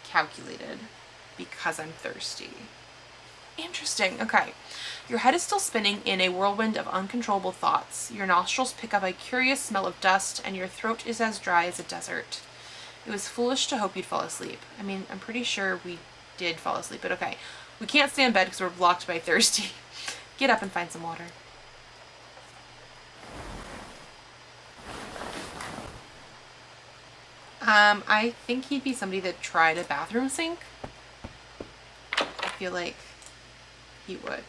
calculated because I'm thirsty. Interesting. Okay. Your head is still spinning in a whirlwind of uncontrollable thoughts. Your nostrils pick up a curious smell of dust, and your throat is as dry as a desert. It was foolish to hope you'd fall asleep. I mean, I'm pretty sure we did fall asleep, but okay. We can't stay in bed because we're blocked by thirsty. Get up and find some water. I think he'd be somebody that tried a bathroom sink. I feel like he would.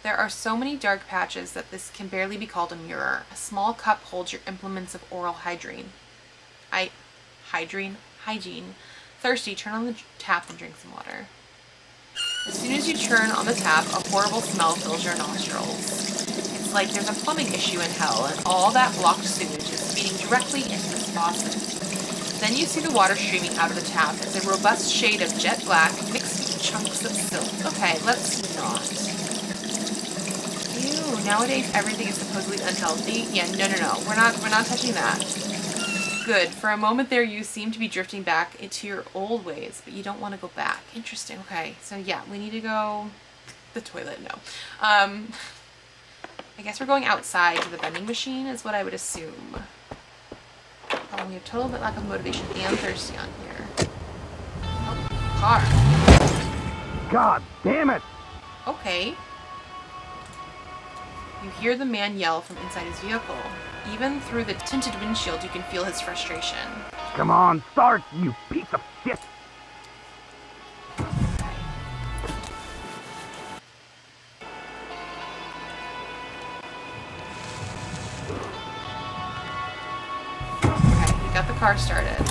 There are so many dark patches that this can barely be called a mirror. A small cup holds your implements of oral hygiene. Hygiene. Thirsty, turn on the tap and drink some water. As soon as you turn on the tap, a horrible smell fills your nostrils. It's like there's a plumbing issue in hell, and all that blocked sewage is feeding directly into this faucet. Then you see the water streaming out of the tap. It's a robust shade of jet black mixed with chunks of silk. Okay, let's not. Ew, nowadays everything is supposedly unhealthy. Yeah, no. We're not touching that. Good. For a moment there, you seem to be drifting back into your old ways, but you don't want to go back. Interesting. Okay, so yeah, we need to go... The toilet, no. I guess we're going outside to the vending machine is what I would assume. Oh, we have total lack of motivation and thirsty on here. Oh, car. God damn it! Okay. You hear the man yell from inside his vehicle. Even through the tinted windshield, you can feel his frustration. Come on, start, you piece of shit! Okay, we got the car started.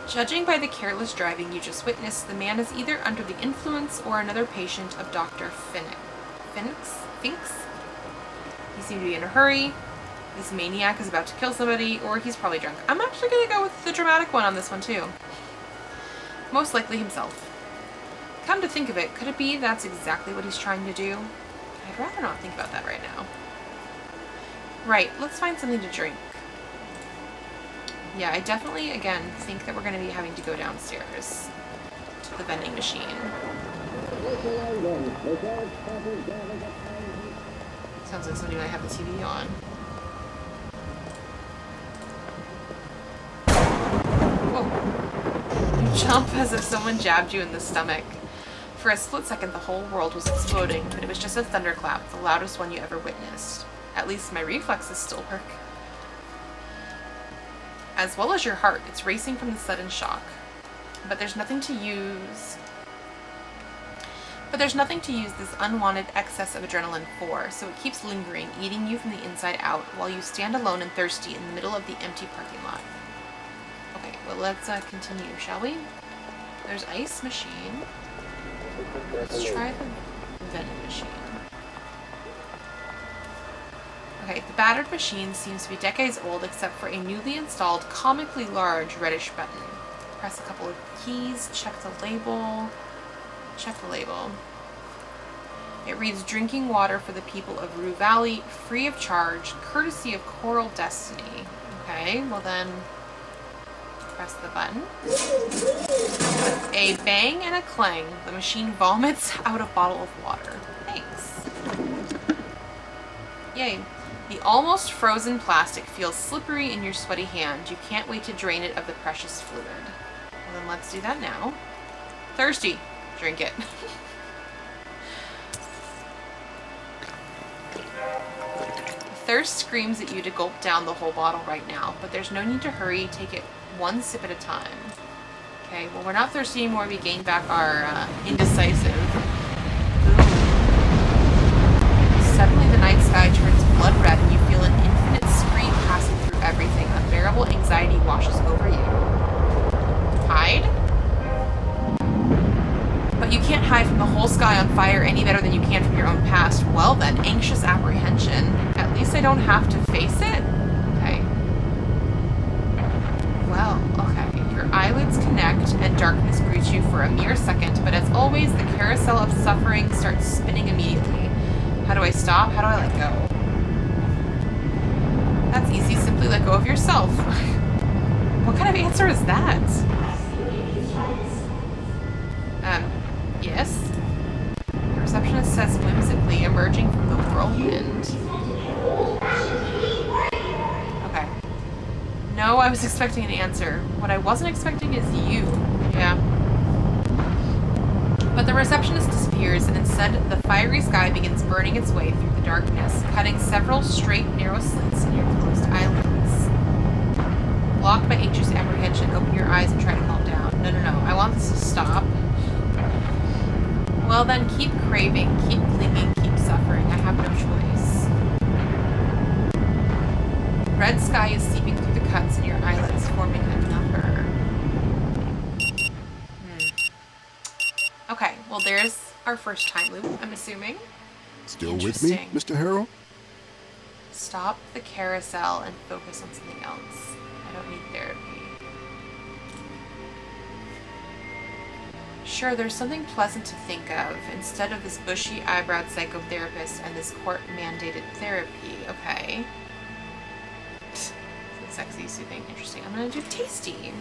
Judging by the careless driving you just witnessed, the man is either under the influence or another patient of Dr. Finks? He seemed to be in a hurry. This maniac is about to kill somebody, or he's probably drunk. I'm actually going to go with the dramatic one on this one too. Most likely himself. Come to think of it, could it be that's exactly what he's trying to do? I'd rather not think about that right now. Right, let's find something to drink. Yeah, I definitely, again, think that we're going to be having to go downstairs to the vending machine. Sounds like somebody might have the TV on. Whoa. You jump as if someone jabbed you in the stomach. For a split second, the whole world was exploding, but it was just a thunderclap, the loudest one you ever witnessed. At least my reflexes still work. As well as your heart, it's racing from the sudden shock. But there's nothing to use this unwanted excess of adrenaline for, so it keeps lingering, eating you from the inside out, while you stand alone and thirsty in the middle of the empty parking lot. Okay, well let's continue, shall we? There's ice machine. Let's try the vending machine. Okay, the battered machine seems to be decades old except for a newly installed, comically large reddish button. Press a couple of keys, check the label. Check the label. It reads drinking water for the people of Rue Valley, free of charge, courtesy of Coral Destiny. Okay, well then, press the button. With a bang and a clang, the machine vomits out a bottle of water. Thanks. Yay. The almost frozen plastic feels slippery in your sweaty hand. You can't wait to drain it of the precious fluid. Well then let's do that now. Thirsty. Drink it. Thirst screams at you to gulp down the whole bottle right now, but there's no need to hurry. Take it one sip at a time. Okay, well we're not thirsty anymore. We gained back our indecisive. Ooh. Suddenly the night sky turns blood red and you feel an infinite scream passing through everything. Unbearable anxiety washes over you. Hide? But you can't hide from the whole sky on fire any better than you can from your own past. Well then, anxious apprehension. At least I don't have to face it? Okay. Well, okay. Your eyelids connect and darkness greets you for a mere second, but as always, the carousel of suffering starts spinning immediately. How do I stop? How do I let go? That's easy. Simply let go of yourself. What kind of answer is that? Yes? The receptionist says whimsically, emerging from the whirlwind. Okay. No, I was expecting an answer. What I wasn't expecting is you. Yeah. But the receptionist disappears, and instead the fiery sky begins burning its way through the darkness, cutting several straight, narrow slits in your closed eyelids. Blocked by anxious apprehension, open your eyes and try to calm down. No, no, no. I want this to stop. Well then, keep craving, keep clinging, keep suffering. I have no choice. Red sky is seeping through the cuts in your eyelids, forming a number. Okay, well there's our first time loop, I'm assuming. Still with me, Mr. Harrell? Stop the carousel and focus on something else. I don't need therapy. Sure, there's something pleasant to think of instead of this bushy-eyebrowed psychotherapist and this court-mandated therapy. Okay. So sexy, soothing, interesting. I'm gonna do tasty.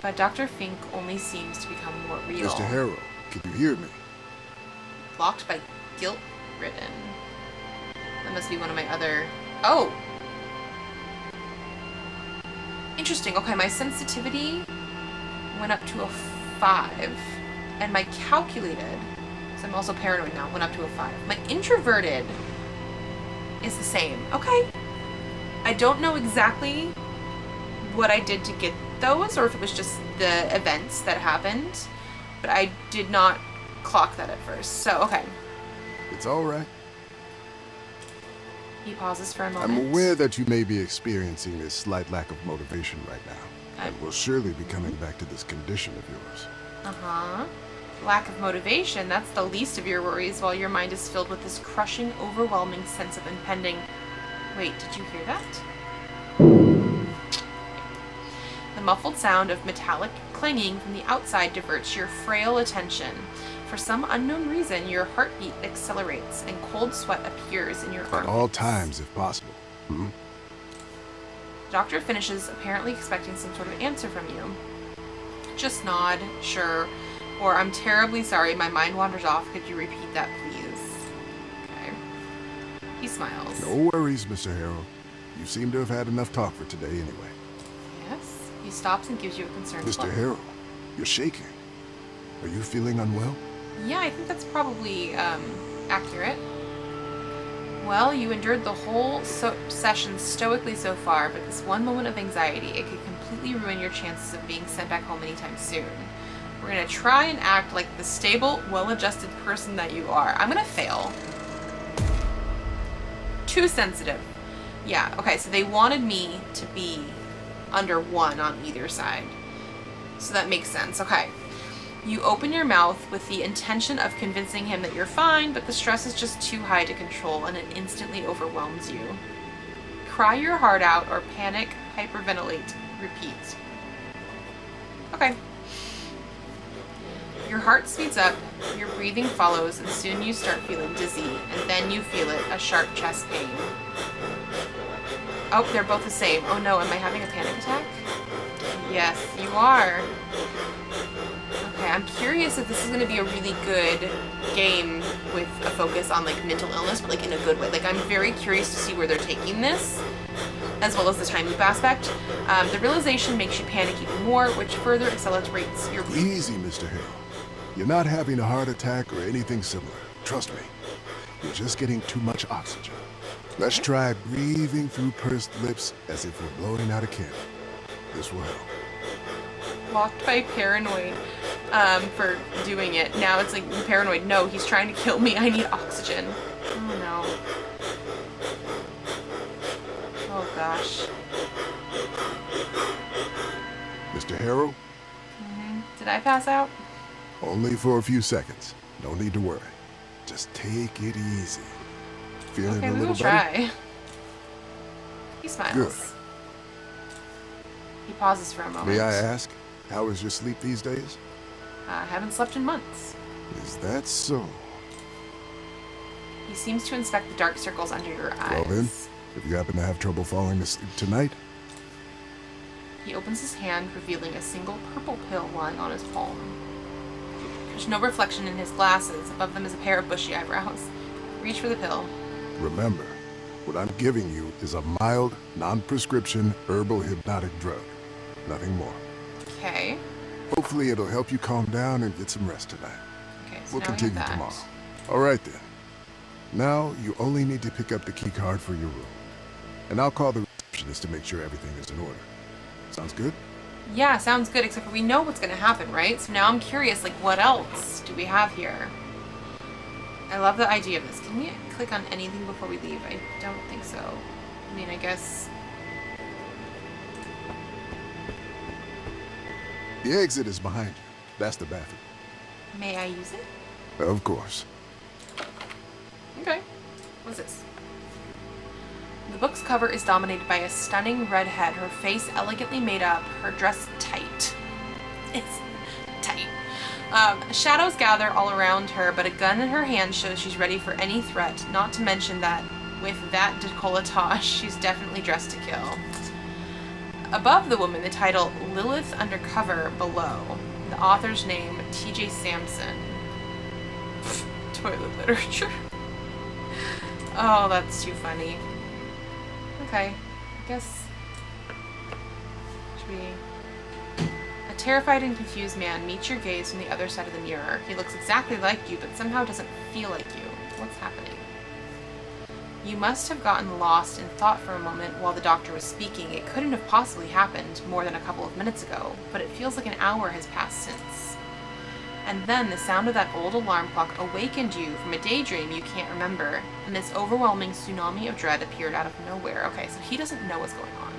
But Dr. Fink only seems to become more real. Mr. Harrell, can you hear me? Blocked by guilt-ridden. That must be one of my other... Oh! Interesting. Okay, my sensitivity went up to a 5. And my calculated, because I'm also paranoid now, went up to a 5. My introverted is the same. Okay. I don't know exactly what I did to get those, or if it was just the events that happened, but I did not clock that at first. So, okay. It's all right. He pauses for a moment. I'm aware that you may be experiencing a slight lack of motivation right now, and will surely be coming back to this condition of yours. Uh-huh. Lack of motivation, that's the least of your worries, while your mind is filled with this crushing, overwhelming sense of impending... Wait, did you hear that? The muffled sound of metallic clanging from the outside diverts your frail attention. For some unknown reason, your heartbeat accelerates and cold sweat appears in your armpits. At all times, if possible. Hmm? The doctor finishes, apparently expecting some sort of answer from you. Just nod, sure, or I'm terribly sorry, my mind wanders off. Could you repeat that, please? Okay. He smiles. No worries, Mr. Harrell. You seem to have had enough talk for today anyway. Yes. He stops and gives you a concerned look. Mr. Harrell, you're shaking. Are you feeling unwell? Yeah, I think that's probably accurate. Well, you endured the whole session stoically so far, but this one moment of anxiety, it could completely ruin your chances of being sent back home anytime soon. We're gonna try and act like the stable, well-adjusted person that you are. I'm gonna fail. Too sensitive. Yeah, okay, so they wanted me to be under 1 on either side. So that makes sense, okay. You open your mouth with the intention of convincing him that you're fine, but the stress is just too high to control and it instantly overwhelms you. Cry your heart out or panic, hyperventilate, repeat. Okay. Your heart speeds up, your breathing follows, and soon you start feeling dizzy, and then you feel it, a sharp chest pain. Oh, they're both the same. Oh no, am I having a panic attack? Yes, you are. Okay, I'm curious if this is going to be a really good game with a focus on like mental illness, but like in a good way. Like I'm very curious to see where they're taking this, as well as the time loop aspect. The realization makes you panic even more, which further accelerates your... Easy, Mr. Harrell. You're not having a heart attack or anything similar. Trust me. You're just getting too much oxygen. Let's try breathing through pursed lips as if we're blowing out a candle. This will help. Blocked by paranoid for doing it. Now it's like paranoid. No, he's trying to kill me. I need oxygen. Oh no. Oh gosh. Mr. Harrell? Did I pass out? Only for a few seconds. No need to worry. Just take it easy. Feeling Okay, a we little will better? try. He smiles. Good. He pauses for a moment. May I ask, how is your sleep these days? I haven't slept in months. Is that so? He seems to inspect the dark circles under your eyes. Well then, if you happen to have trouble falling asleep tonight, He opens his hand, revealing a single purple pill lying on his palm. There's no reflection in his glasses. Above them is a pair of bushy eyebrows. Reach for the pill. remember, what I'm giving you is a mild, non-prescription herbal hypnotic drug. Nothing more. Okay. Hopefully it'll help you calm down and get some rest tonight. Okay, so We'll now we have continue that. tomorrow. All right then. Now, you only need to pick up the key card for your room. And I'll call the receptionist to make sure everything is in order. Sounds good? Yeah, sounds good, except for we know what's gonna happen, right? So now I'm curious, like, what else do we have here? I love the idea of this. Can we click on anything before we leave? I don't think so. I mean, I guess... The exit is behind you. That's the bathroom. May I use it? Of course. Okay. What's this? The book's cover is dominated by a stunning redhead, her face elegantly made up, her dress tight. It's tight. Shadows gather all around her, but a gun in her hand shows she's ready for any threat, not to mention that with that décolletage, she's definitely dressed to kill. Above the woman, the title Lilith Undercover below. The author's name, T.J. Sampson. Toilet literature. Oh, that's too funny. Okay, I guess... Should we... A terrified and confused man meets your gaze from the other side of the mirror. He looks exactly like you, but somehow doesn't feel like you. What's happening? You must have gotten lost in thought for a moment while the doctor was speaking. It couldn't have possibly happened more than a couple of minutes ago, but it feels like an hour has passed since. And then the sound of that old alarm clock awakened you from a daydream you can't remember, and this overwhelming tsunami of dread appeared out of nowhere. Okay, so he doesn't know what's going on.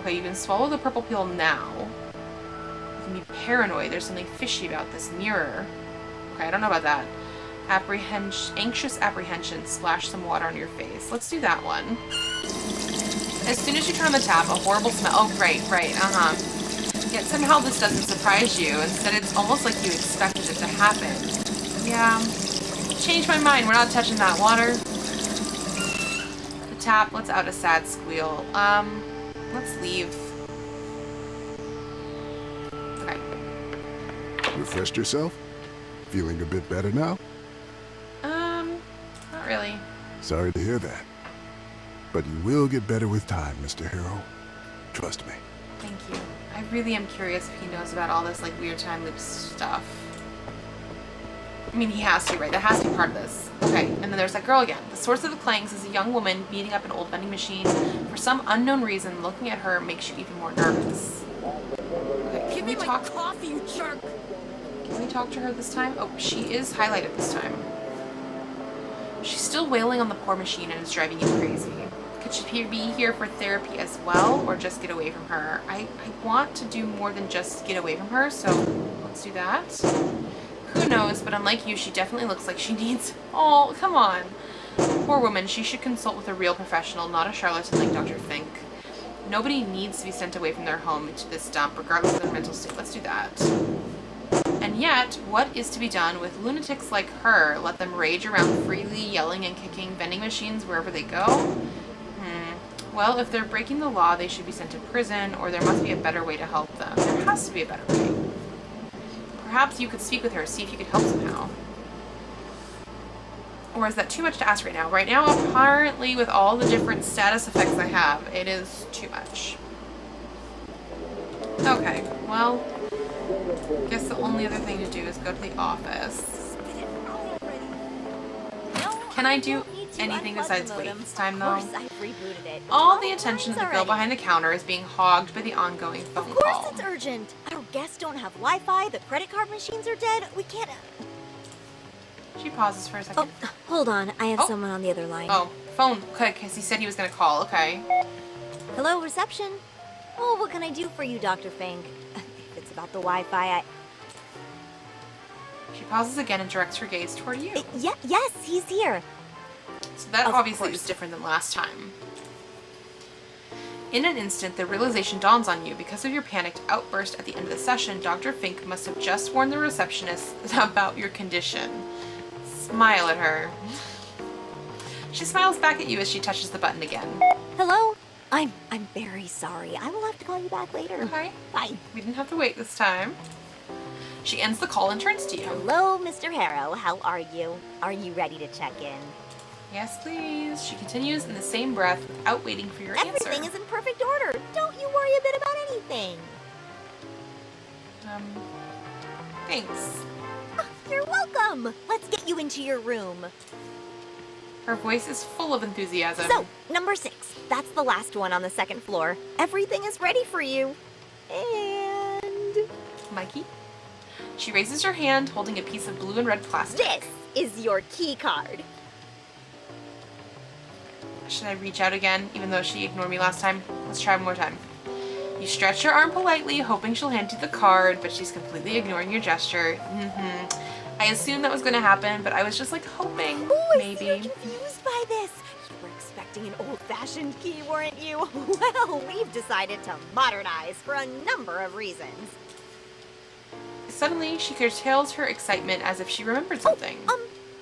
Okay, you can swallow the purple pill now. You can be paranoid. There's something fishy about this mirror. Okay, I don't know about that. Anxious apprehension. Splash some water on your face. Let's do that one. As soon as you turn on the tap, a horrible smell. Oh, right. Yet somehow this doesn't surprise you. Instead, it's almost like you expected it to happen. Yeah. Changed my mind. We're not touching that water. The tap lets out a sad squeal. Let's leave. Okay. Refreshed yourself? Feeling a bit better now? Not really. Sorry to hear that. But you will get better with time, Mr. Hero. Trust me. Thank you. I really am curious if he knows about all this, like, weird time loop stuff. I mean, he has to, right? That has to be part of this. Okay, and then there's that girl again. The source of the clangs is a young woman beating up an old vending machine. For some unknown reason, looking at her makes you even more nervous. Okay, Give me my coffee, you jerk! Can we talk to her this time? Oh, she is highlighted this time. She's still wailing on the poor machine and it's driving you crazy. Could she be here for therapy as well, or just get away from her? I want to do more than just get away from her, so let's do that. Who knows, but unlike you, she definitely looks like she needs... Oh, come on. Poor woman, she should consult with a real professional, not a charlatan like Dr. Fink. Nobody needs to be sent away from their home to this dump, regardless of their mental state. Let's do that. And yet, what is to be done with lunatics like her? Let them rage around freely, yelling and kicking vending machines wherever they go? Well, if they're breaking the law, they should be sent to prison, or there must be a better way to help them. There has to be a better way. Perhaps you could speak with her, see if you could help somehow. Or is that too much to ask right now? Right now, apparently, with all the different status effects I have, it is too much. Okay, well, I guess the only other thing to do is go to the office. Can I do anything besides wait this time, though? All the attention of the girl behind the counter is being hogged by the ongoing phone call. Of course it's urgent. Our guests don't have Wi-Fi, the credit card machines are dead, we can't... She pauses for a second. Oh, hold on, I have someone on the other line. Oh, phone. Okay, because he said he was going to call. Okay. Hello, reception. Oh, what can I do for you, Dr. Fink? If it's about the Wi-Fi, She pauses again and directs her gaze toward you. Yes, he's here. So that obviously is different than last time. In an instant, the realization dawns on you. Because of your panicked outburst at the end of the session, Dr. Fink must have just warned the receptionist about your condition. Smile at her. She smiles back at you as she touches the button again. Hello? I'm very sorry. I will have to call you back later. Okay. Bye. We didn't have to wait this time. She ends the call and turns to you. Hello, Mr. Harrow. How are you? Are you ready to check in? Yes, please. She continues in the same breath without waiting for your answer. Everything is in perfect order. Don't you worry a bit about anything. Thanks. You're welcome. Come, let's get you into your room. Her voice is full of enthusiasm. So, number 6. That's the last one on the 2nd floor. Everything is ready for you. And... Mikey? She raises her hand, holding a piece of blue and red plastic. this is your key card. Should I reach out again, even though she ignored me last time? Let's try one more time. You stretch your arm politely, hoping she'll hand you the card, but she's completely ignoring your gesture. I assumed that was going to happen, but I was just like hoping, maybe. You're confused by this. You were expecting an old-fashioned key, weren't you? Well, we've decided to modernize for a number of reasons. Suddenly, she curtails her excitement as if she remembered something.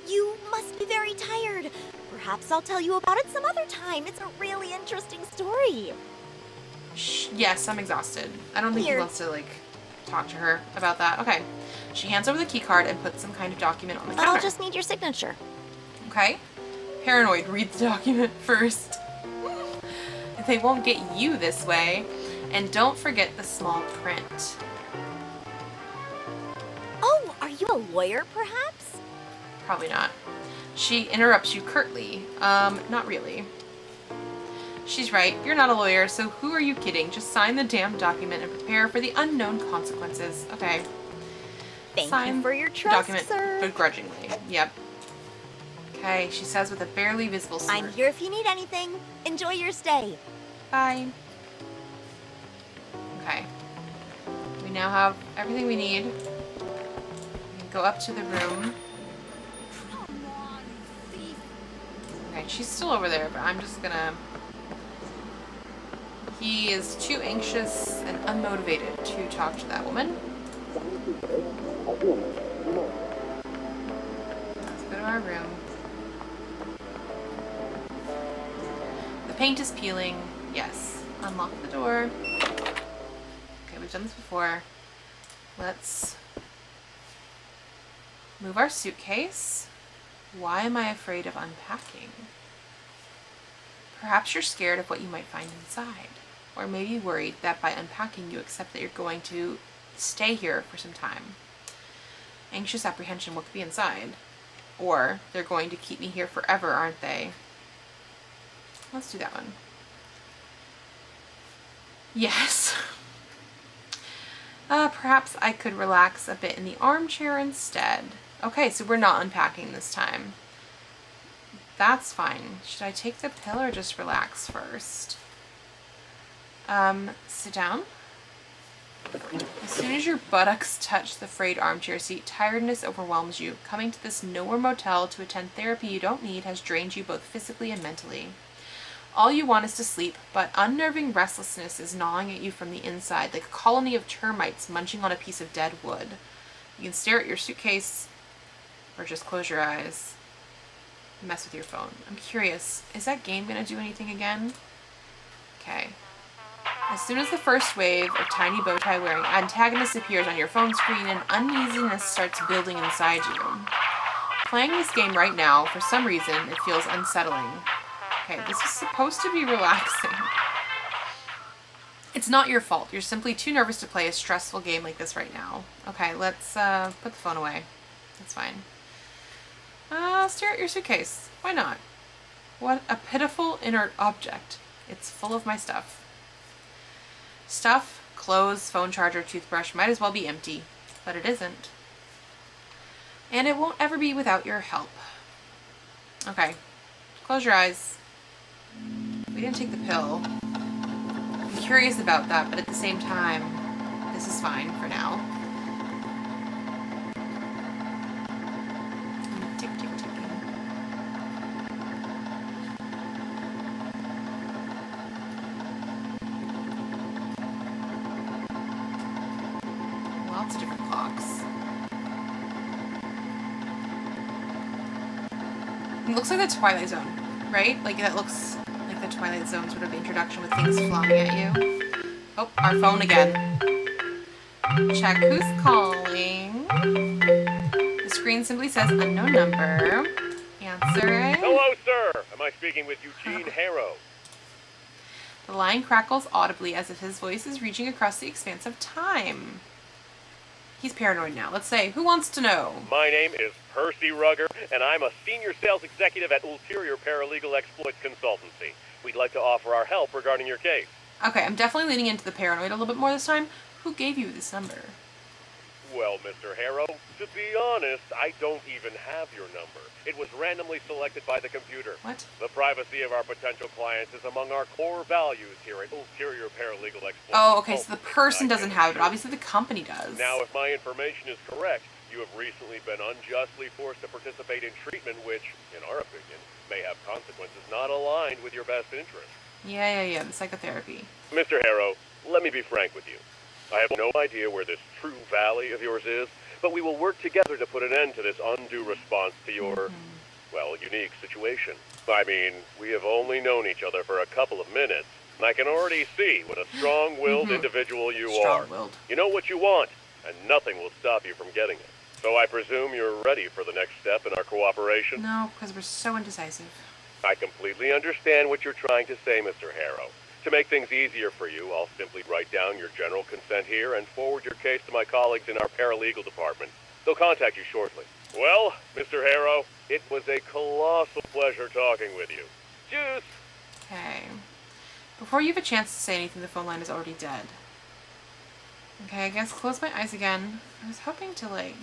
You must be very tired. Perhaps I'll tell you about it some other time. It's a really interesting story. Yes, I'm exhausted. I don't think he wants to, like, talk to her about that. Okay. She hands over the key card and puts some kind of document on the counter. I'll just need your signature. Okay. Paranoid, read the document first. They won't get you this way. And don't forget the small print. Oh, are you a lawyer, perhaps? Probably not. She interrupts you curtly. Not really. She's right. You're not a lawyer, so who are you kidding? Just sign the damn document and prepare for the unknown consequences. Okay. Thank you for your trust, document sir. begrudgingly. Yep. Okay, she says with a barely visible smirk. I'm here if you need anything. Enjoy your stay. Bye. Okay. We now have everything we need. We can go up to the room. Okay, she's still over there, but I'm just gonna... He is too anxious and unmotivated to talk to that woman. Let's go to our room. The paint is peeling. Yes. Unlock the door. Okay, we've done this before. Let's move our suitcase. Why am I afraid of unpacking? Perhaps you're scared of what you might find inside. Or maybe worried that by unpacking you accept that you're going to stay here for some time. Anxious apprehension, what could be inside? Or they're going to keep me here forever, aren't they? Let's do that one. Yes. Perhaps I could relax a bit in the armchair instead. Okay, so we're not unpacking this time. That's fine. Should I take the pill or just relax first? Sit down. As soon as your buttocks touch the frayed armchair seat, tiredness overwhelms you. Coming to this nowhere motel to attend therapy you don't need has drained you both physically and mentally. All you want is to sleep, but unnerving restlessness is gnawing at you from the inside, like a colony of termites munching on a piece of dead wood. You can stare at your suitcase, or just close your eyes. Mess with your phone. I'm curious, is that game gonna do anything again? Okay. As soon as the first wave of tiny bow tie wearing antagonists appears on your phone screen, an uneasiness starts building inside you. Playing this game right now, for some reason, it feels unsettling. Okay, this is supposed to be relaxing. It's not your fault. You're simply too nervous to play a stressful game like this right now. Okay, let's put the phone away. That's fine. Stare at your suitcase. Why not? What a pitiful inert object. It's full of my stuff. Stuff, clothes, phone charger, toothbrush might as well be empty, but it isn't. And it won't ever be without your help. Okay, close your eyes. We didn't take the pill. I'm curious about that, but at the same time, this is fine for now. Tick, tick, ticking. Lots of different clocks. It looks like the Twilight Zone, right? Like that looks like the Twilight Zone sort of introduction with things flying at you. Oh, our phone again. Check who's calling. The screen simply says unknown number. Answer it. Hello, sir. Am I speaking with Eugene Harrow? The line crackles audibly as if his voice is reaching across the expanse of time. He's paranoid now. Let's say, who wants to know? My name is Percy Rugger, and I'm a senior sales executive at Ulterior Paralegal Exploits Consultancy. We'd like to offer our help regarding your case. Okay, I'm definitely leaning into the paranoid a little bit more this time. Who gave you this number? Well, Mr. Harrow, to be honest, I don't even have your number. It was randomly selected by the computer. What? The privacy of our potential clients is among our core values here at Ulterior Paralegal Exploits. Oh, okay, so the person doesn't have it, but obviously the company does. Now, if my information is correct, you have recently been unjustly forced to participate in treatment which, in our opinion, may have consequences not aligned with your best interests. Yeah, the psychotherapy. Mr. Harrow, let me be frank with you. I have no idea where this Rue Valley of yours is, but we will work together to put an end to this undue response to your, well, unique situation. I mean, we have only known each other for a couple of minutes, and I can already see what a strong-willed individual you are. Strong-willed. You know what you want, and nothing will stop you from getting it. So I presume you're ready for the next step in our cooperation? No, because we're so indecisive. I completely understand what you're trying to say, Mr. Harrow. To make things easier for you, I'll simply write down your general consent here and forward your case to my colleagues in our paralegal department. They'll contact you shortly. Well, Mr. Harrow, it was a colossal pleasure talking with you. Juice! Okay. Before you have a chance to say anything, the phone line is already dead. Okay, I guess close my eyes again. I was hoping to, like,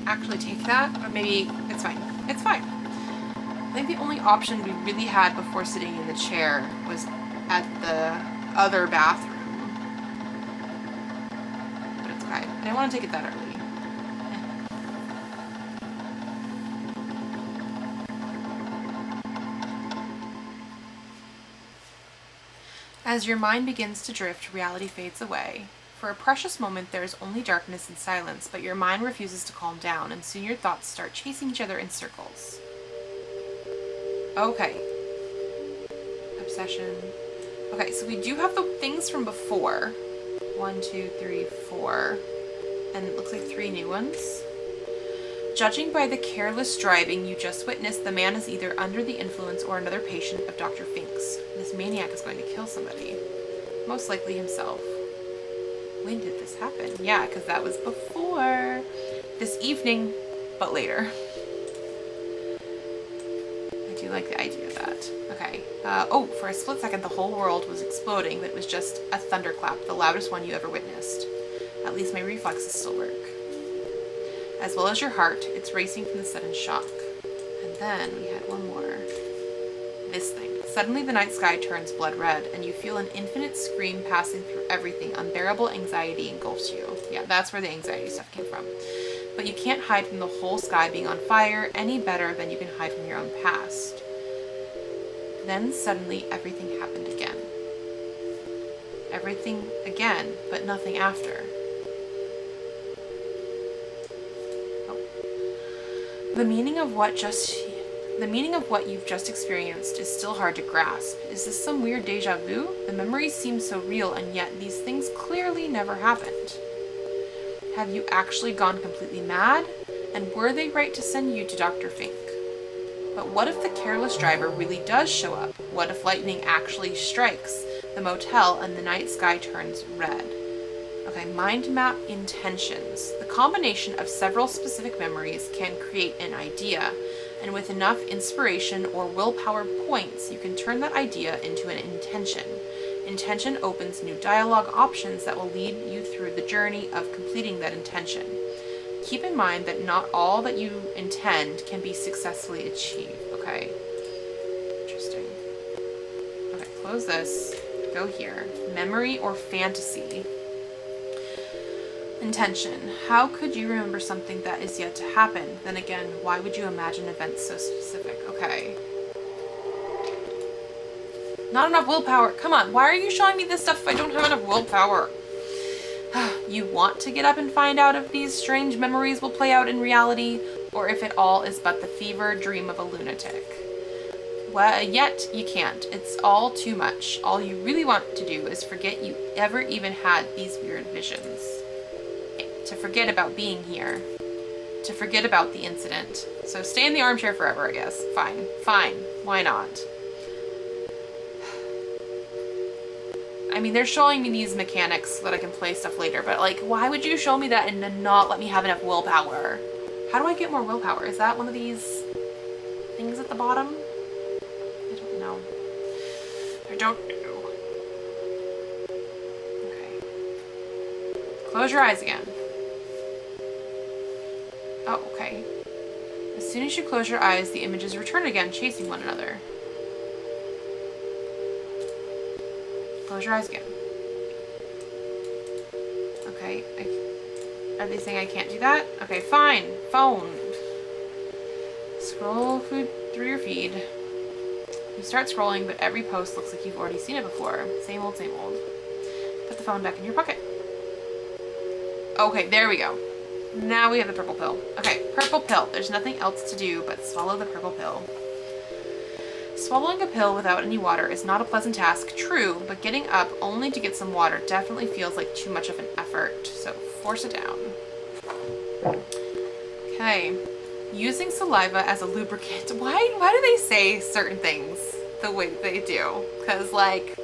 actually take that, or maybe it's fine. It's fine. I think the only option we really had before sitting in the chair was at the other bathroom. But it's okay. I didn't want to take it that early. As your mind begins to drift, reality fades away. For a precious moment, there is only darkness and silence, but your mind refuses to calm down, and soon your thoughts start chasing each other in circles. Okay. Obsession. Okay, so we do have the things from before. 1, 2, 3, 4. And it looks like 3 new ones. Judging by the careless driving you just witnessed, the man is either under the influence or another patient of Dr. Fink's. This maniac is going to kill somebody. Most likely himself. When did this happen? Yeah, because that was before. This evening, but later. I do like the idea of that. Okay. Oh, for a split second, the whole world was exploding, but it was just a thunderclap, the loudest one you ever witnessed. At least my reflexes still work. As well as your heart, it's racing from the sudden shock. And then we had one more. This thing. Suddenly the night sky turns blood red, and you feel an infinite scream passing through everything. Unbearable anxiety engulfs you. Yeah, that's where the anxiety stuff came from. But you can't hide from the whole sky being on fire any better than you can hide from your own past. Then suddenly everything happened again. Everything again, but nothing after. The meaning of what you've just experienced is still hard to grasp. Is this some weird deja vu? The memories seem so real, and yet these things clearly never happened. Have you actually gone completely mad? And were they right to send you to Dr. Fink? But what if the careless driver really does show up? What if lightning actually strikes the motel and the night sky turns red? Okay, mind map intentions. The combination of several specific memories can create an idea, and with enough inspiration or willpower points, you can turn that idea into an intention. Intention opens new dialogue options that will lead you through the journey of completing that intention. Keep in mind that not all that you intend can be successfully achieved. Okay. Interesting. Okay, close this. Go here. Memory or fantasy. Intention. How could you remember something that is yet to happen? Then again, why would you imagine events so specific? Okay. Not enough willpower. Come on, why are you showing me this stuff if I don't have enough willpower? You want to get up and find out if these strange memories will play out in reality, or if it all is but the fever dream of a lunatic. Well, yet you can't. It's all too much. All you really want to do is forget you ever even had these weird visions. To forget about being here. To forget about the incident. So stay in the armchair forever, I guess. Fine. Fine. Why not? I mean, they're showing me these mechanics so that I can play stuff later, but like, why would you show me that and then not let me have enough willpower? How do I get more willpower? Is that one of these things at the bottom? I don't know. I don't know. Okay. Close your eyes again. Oh, okay. As soon as you close your eyes, the images return again, chasing one another. Close your eyes again. Okay. Are they saying I can't do that? Okay, fine. Phone. Scroll through your feed. You start scrolling, but every post looks like you've already seen it before. Same old, same old. Put the phone back in your pocket. Okay, there we go. Now we have the purple pill. Okay, purple pill. There's nothing else to do but swallow the purple pill. Swallowing a pill without any water is not a pleasant task, true, but getting up only to get some water definitely feels like too much of an effort, so force it down. Okay, using saliva as a lubricant. Why do they say certain things the way they do? Because, like,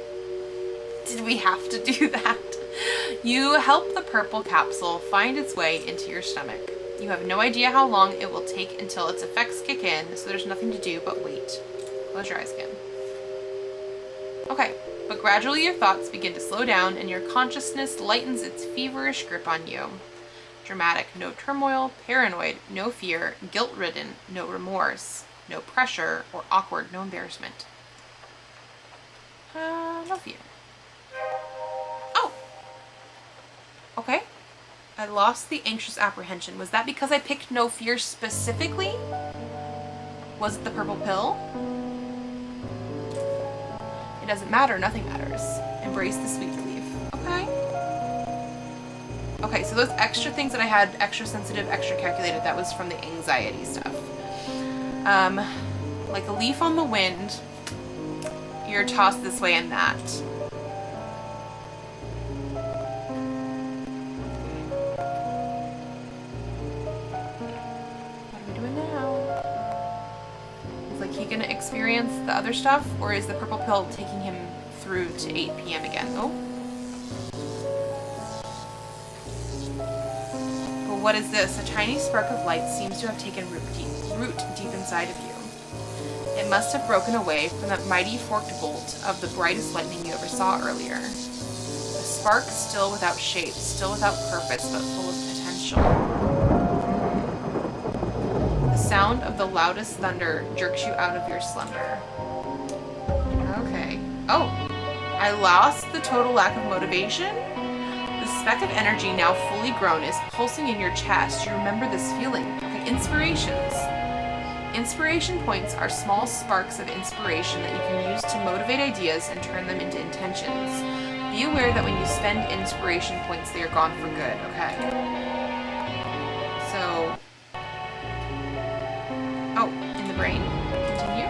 did we have to do that? You help the purple capsule find its way into your stomach. You have no idea how long it will take until its effects kick in, so there's nothing to do but wait. Close your eyes again. Okay, but gradually your thoughts begin to slow down and your consciousness lightens its feverish grip on you. Dramatic, no turmoil, paranoid, no fear, guilt-ridden, no remorse, no pressure, or awkward, no embarrassment. No fear. Oh! Okay. I lost the anxious apprehension. Was that because I picked no fear specifically? Was it the purple pill? It doesn't matter, nothing matters. Embrace the sweet relief. Okay. Okay, so those extra things that I had, extra sensitive, extra calculated, that was from the anxiety stuff. Like a leaf on the wind, you're tossed this way and that. What are we doing now? Is like he gonna experience the other stuff, or is the purple pill taking him through to 8 p.m. again? Oh. But what is this? A tiny spark of light seems to have taken root deep inside of you. It must have broken away from that mighty forked bolt of the brightest lightning you ever saw earlier. A spark still without shape, still without purpose, but full of potential. The sound of the loudest thunder jerks you out of your slumber. Okay. Oh, I lost the total lack of motivation? The speck of energy now fully grown is pulsing in your chest. You remember this feeling. Okay, inspirations. Inspiration points are small sparks of inspiration that you can use to motivate ideas and turn them into intentions. Be aware that when you spend inspiration points, they are gone for good, okay? So, oh, in the brain. Continue.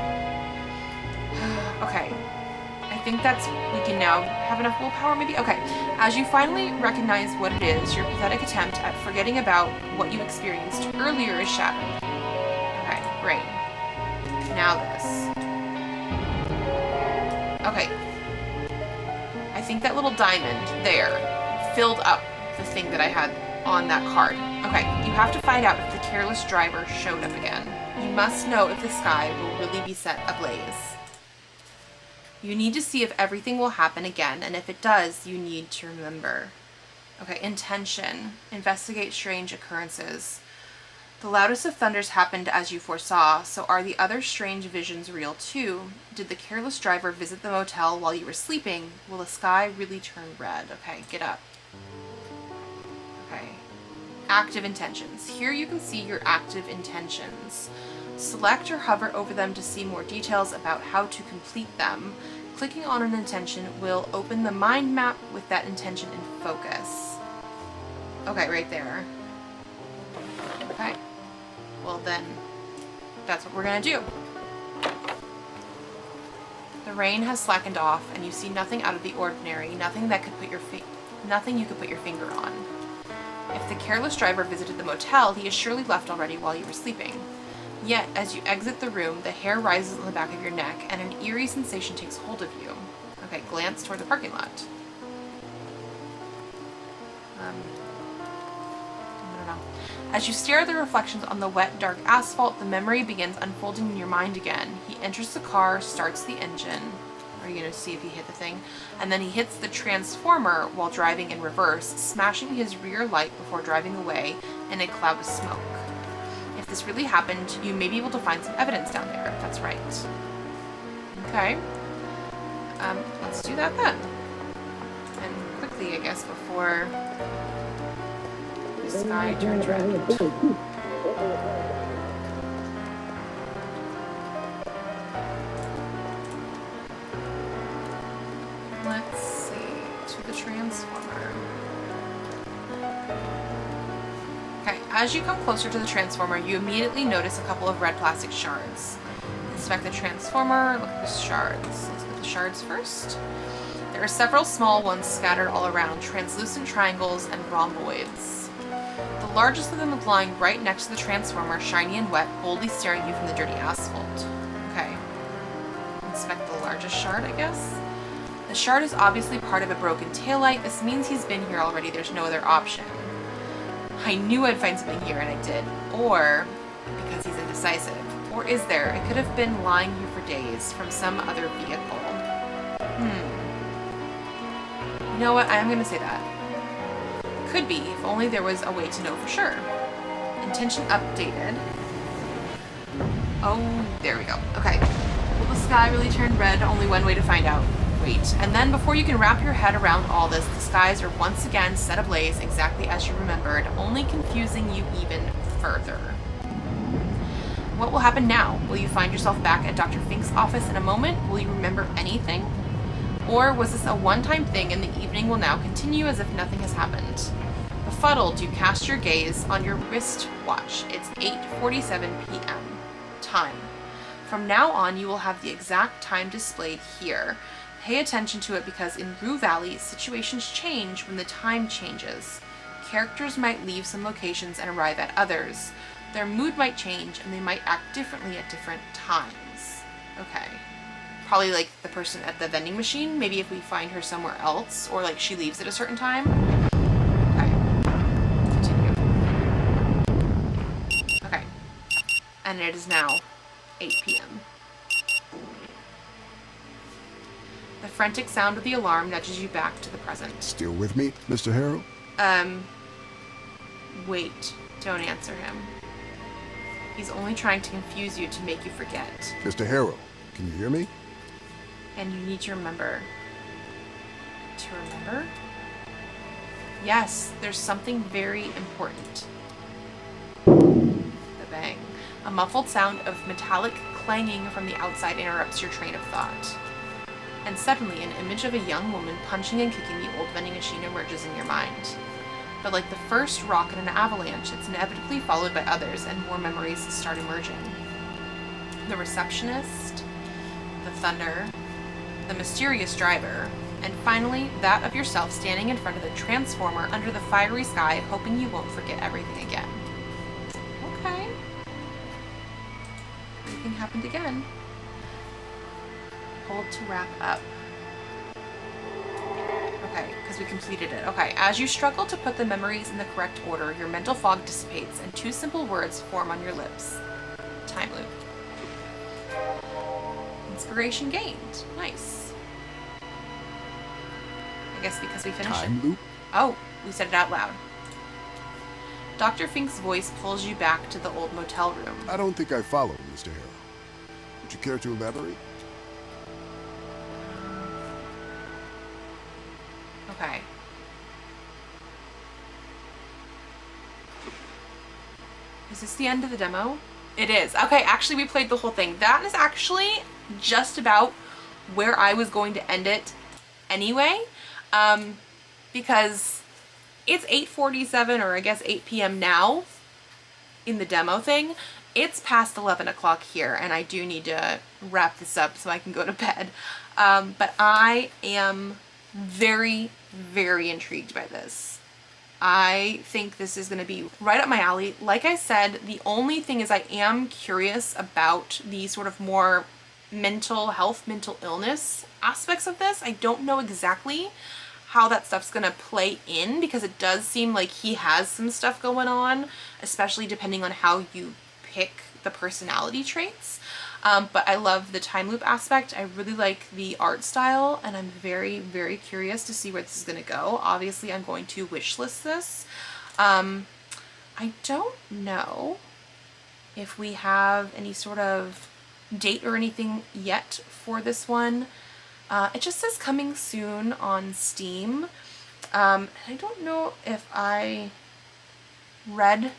Okay. I think that's, we can now have enough willpower maybe? Okay. As you finally recognize what it is, your pathetic attempt at forgetting about what you experienced earlier is shattered. Great. Now this. Okay. I think that little diamond there filled up the thing that I had on that card. Okay, you have to find out if the careless driver showed up again. You must know if the sky will really be set ablaze. You need to see if everything will happen again, and if it does, you need to remember. Okay, intention. Investigate strange occurrences. The loudest of thunders happened as you foresaw, so are the other strange visions real too? Did the careless driver visit the motel while you were sleeping? Will the sky really turn red? Okay, get up. Okay. Active intentions. Here you can see your active intentions. Select or hover over them to see more details about how to complete them. Clicking on an intention will open the mind map with that intention in focus. Okay, right there. Okay. Well then, that's what we're gonna do. The rain has slackened off, and you see nothing out of the ordinary, nothing you could put your finger on. If the careless driver visited the motel, he has surely left already while you were sleeping. Yet, as you exit the room, the hair rises on the back of your neck, and an eerie sensation takes hold of you. Okay, glance toward the parking lot. I don't know. As you stare at the reflections on the wet, dark asphalt, the memory begins unfolding in your mind again. He enters the car, starts the engine. Are you gonna see if he hit the thing? And then he hits the transformer while driving in reverse, smashing his rear light before driving away in a cloud of smoke. If this really happened, you may be able to find some evidence down there. That's right. Okay. Let's do that then. And quickly, I guess, before the sky turns red. Let's see, to the transformer. Okay, as you come closer to the transformer, you immediately notice a couple of red plastic shards. Inspect the transformer, look at the shards. Let's look at the shards first. There are several small ones scattered all around, translucent triangles and rhomboids. The largest of them is lying right next to the transformer, shiny and wet, boldly staring at you from the dirty asphalt. Okay. Inspect the largest shard, I guess. The shard is obviously part of a broken taillight. This means he's been here already. There's no other option. I knew I'd find something here, and I did. Or because he's indecisive. Or is there? It could have been lying here for days from some other vehicle. You know what? I am going to say that. Could be, if only there was a way to know for sure. Intention updated. Oh, there we go. Okay. Will the sky really turn red? Only one way to find out. Wait. And then before you can wrap your head around all this, the skies are once again set ablaze exactly as you remembered, only confusing you even further. What will happen now? Will you find yourself back at Dr. Fink's office in a moment? Will you remember anything? Or was this a one-time thing and the evening will now continue as if nothing has happened? Befuddled, you cast your gaze on your wristwatch. It's 8:47 p.m. Time. From now on, you will have the exact time displayed here. Pay attention to it because in Rue Valley, situations change when the time changes. Characters might leave some locations and arrive at others. Their mood might change and they might act differently at different times. Okay. Probably like the person at the vending machine. Maybe if we find her somewhere else or like she leaves at a certain time. Okay. Continue. Okay. And it is now 8 p.m. The frantic sound of the alarm nudges you back to the present. Still with me, Mr. Harrow? Wait. Don't answer him. He's only trying to confuse you to make you forget. Mr. Harrow, can you hear me? And you need to remember. To remember? Yes, there's something very important. The bang. A muffled sound of metallic clanging from the outside interrupts your train of thought. And suddenly, an image of a young woman punching and kicking the old vending machine emerges in your mind. But like the first rock in an avalanche, it's inevitably followed by others, and more memories start emerging. The receptionist, the thunder, the mysterious driver, and finally, that of yourself standing in front of the transformer under the fiery sky, hoping you won't forget everything again. Okay. Everything happened again. Hold to wrap up. Okay, because we completed it. Okay, as you struggle to put the memories in the correct order, your mental fog dissipates and two simple words form on your lips. Time loop. Inspiration gained. Nice. I guess because we finished Time it. loop? Oh, we said it out loud. Dr. Fink's voice pulls you back to the old motel room. I don't think I follow, Mr. Harrow. Would you care to elaborate? Okay. Is this the end of the demo? It is. Okay, actually we played the whole thing. That is actually just about where I was going to end it anyway. Because it's 8:47 or I guess 8 p.m. now in the demo thing. It's past 11 o'clock here and I do need to wrap this up so I can go to bed. But I am very, very intrigued by this. I think this is going to be right up my alley. Like I said, the only thing is I am curious about the sort of more mental health, mental illness aspects of this. I don't know exactly how that stuff's gonna play in, because it does seem like he has some stuff going on, especially depending on how you pick the personality traits. But I love the time loop aspect. I really like the art style, and I'm very, very curious to see where this is gonna go. Obviously, I'm going to wishlist this. I don't know if we have any sort of date or anything yet for this one. It just says coming soon on Steam. I don't know if I read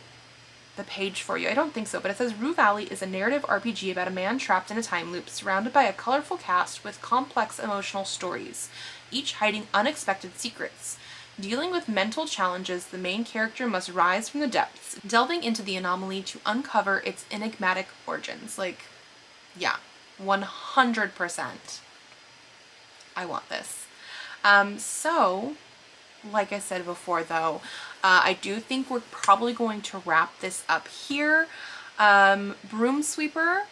the page for you. I don't think so, but it says Rue Valley is a narrative RPG about a man trapped in a time loop surrounded by a colorful cast with complex emotional stories, each hiding unexpected secrets. Dealing with mental challenges, the main character must rise from the depths, delving into the anomaly to uncover its enigmatic origins. Like, yeah, 100%. I want this. So, like I said before though, I do think we're probably going to wrap this up here. BroomSweeper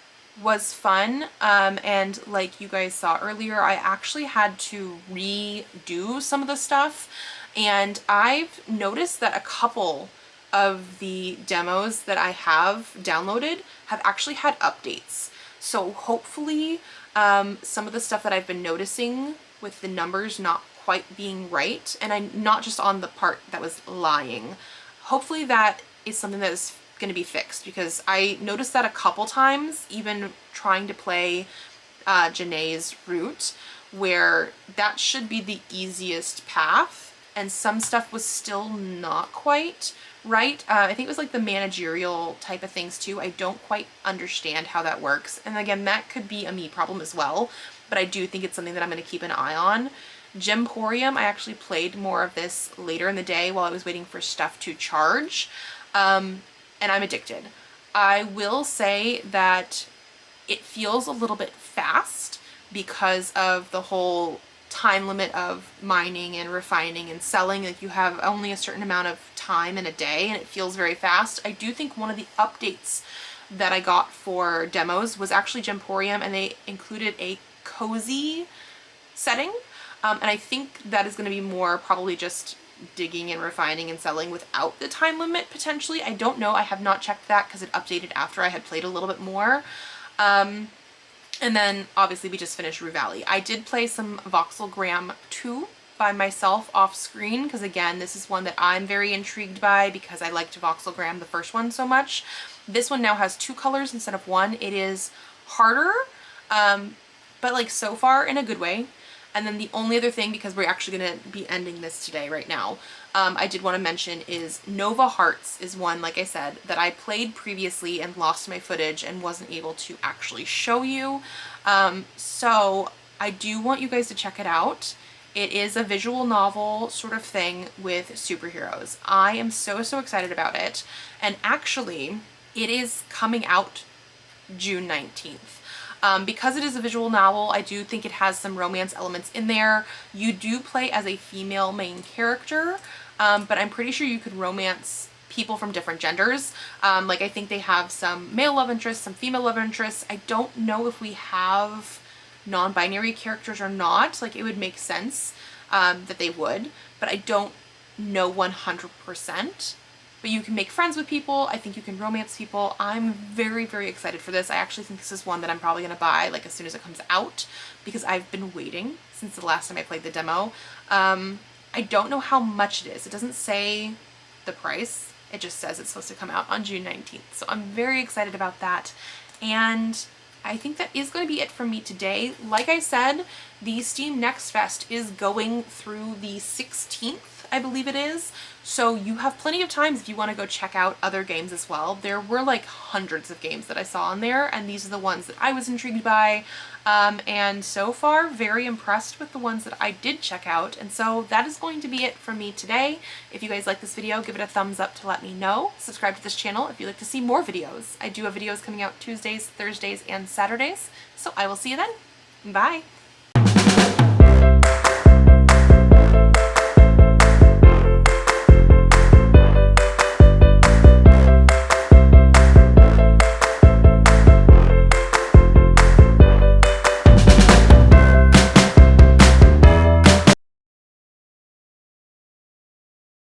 was fun, and like you guys saw earlier, I actually had to redo some of the stuff, and I've noticed that a couple of the demos that I have downloaded have actually had updates. So hopefully some of the stuff that I've been noticing with the numbers not quite being right, and I'm not just on the part that was lying, hopefully that is something that is going to be fixed, because I noticed that a couple times, even trying to play Janae's route, where that should be the easiest path, and some stuff was still not quite right. I think it was like the managerial type of things too. I don't quite understand how that works, and again, that could be a me problem as well, but I do think it's something that I'm going to keep an eye on. Gemporium, I actually played more of this later in the day while I was waiting for stuff to charge, and I'm addicted. I will say that it feels a little bit fast because of the whole time limit of mining and refining and selling. Like, you have only a certain amount of time in a day, and it feels very fast. I do think one of the updates that I got for demos was actually Gemporium, and they included a cozy setting. And I think that is going to be more probably just digging and refining and selling without the time limit, potentially. I don't know. I have not checked that because it updated after I had played a little bit more. And then obviously we just finished Rue Valley. I did play some Voxelgram 2 by myself off screen, because again, this is one that I'm very intrigued by because I liked Voxelgram, the first one, so much. This one now has 2 colors instead of 1. It is harder, but like so far in a good way. And then the only other thing, because we're actually going to be ending this today right now, I did want to mention is Nova Hearts is one, like I said, that I played previously and lost my footage and wasn't able to actually show you. So I do want you guys to check it out. It is a visual novel sort of thing with superheroes. I am so, so excited about it. And actually, it is coming out June 19th. Because it is a visual novel, I do think it has some romance elements in there. You do play as a female main character, but I'm pretty sure you could romance people from different genders. Like, I think they have some male love interests, some female love interests. I don't know if we have non-binary characters or not. Like, it would make sense that they would, but I don't know 100%. But you can make friends with people. I think you can romance people. I'm very, very excited for this. I actually think this is one that I'm probably going to buy like as soon as it comes out, because I've been waiting since the last time I played the demo. I don't know how much it is. It doesn't say the price. It just says it's supposed to come out on June 19th. So I'm very excited about that. And I think that is going to be it from me today. Like I said, the Steam Next Fest is going through the 16th, I believe it is. So you have plenty of times if you want to go check out other games as well. There were like hundreds of games that I saw on there, and these are the ones that I was intrigued by. And so far, very impressed with the ones that I did check out. And so that is going to be it from me today. If you guys like this video, give it a thumbs up to let me know. Subscribe to this channel if you'd like to see more videos. I do have videos coming out Tuesdays, Thursdays, and Saturdays. So I will see you then. Bye.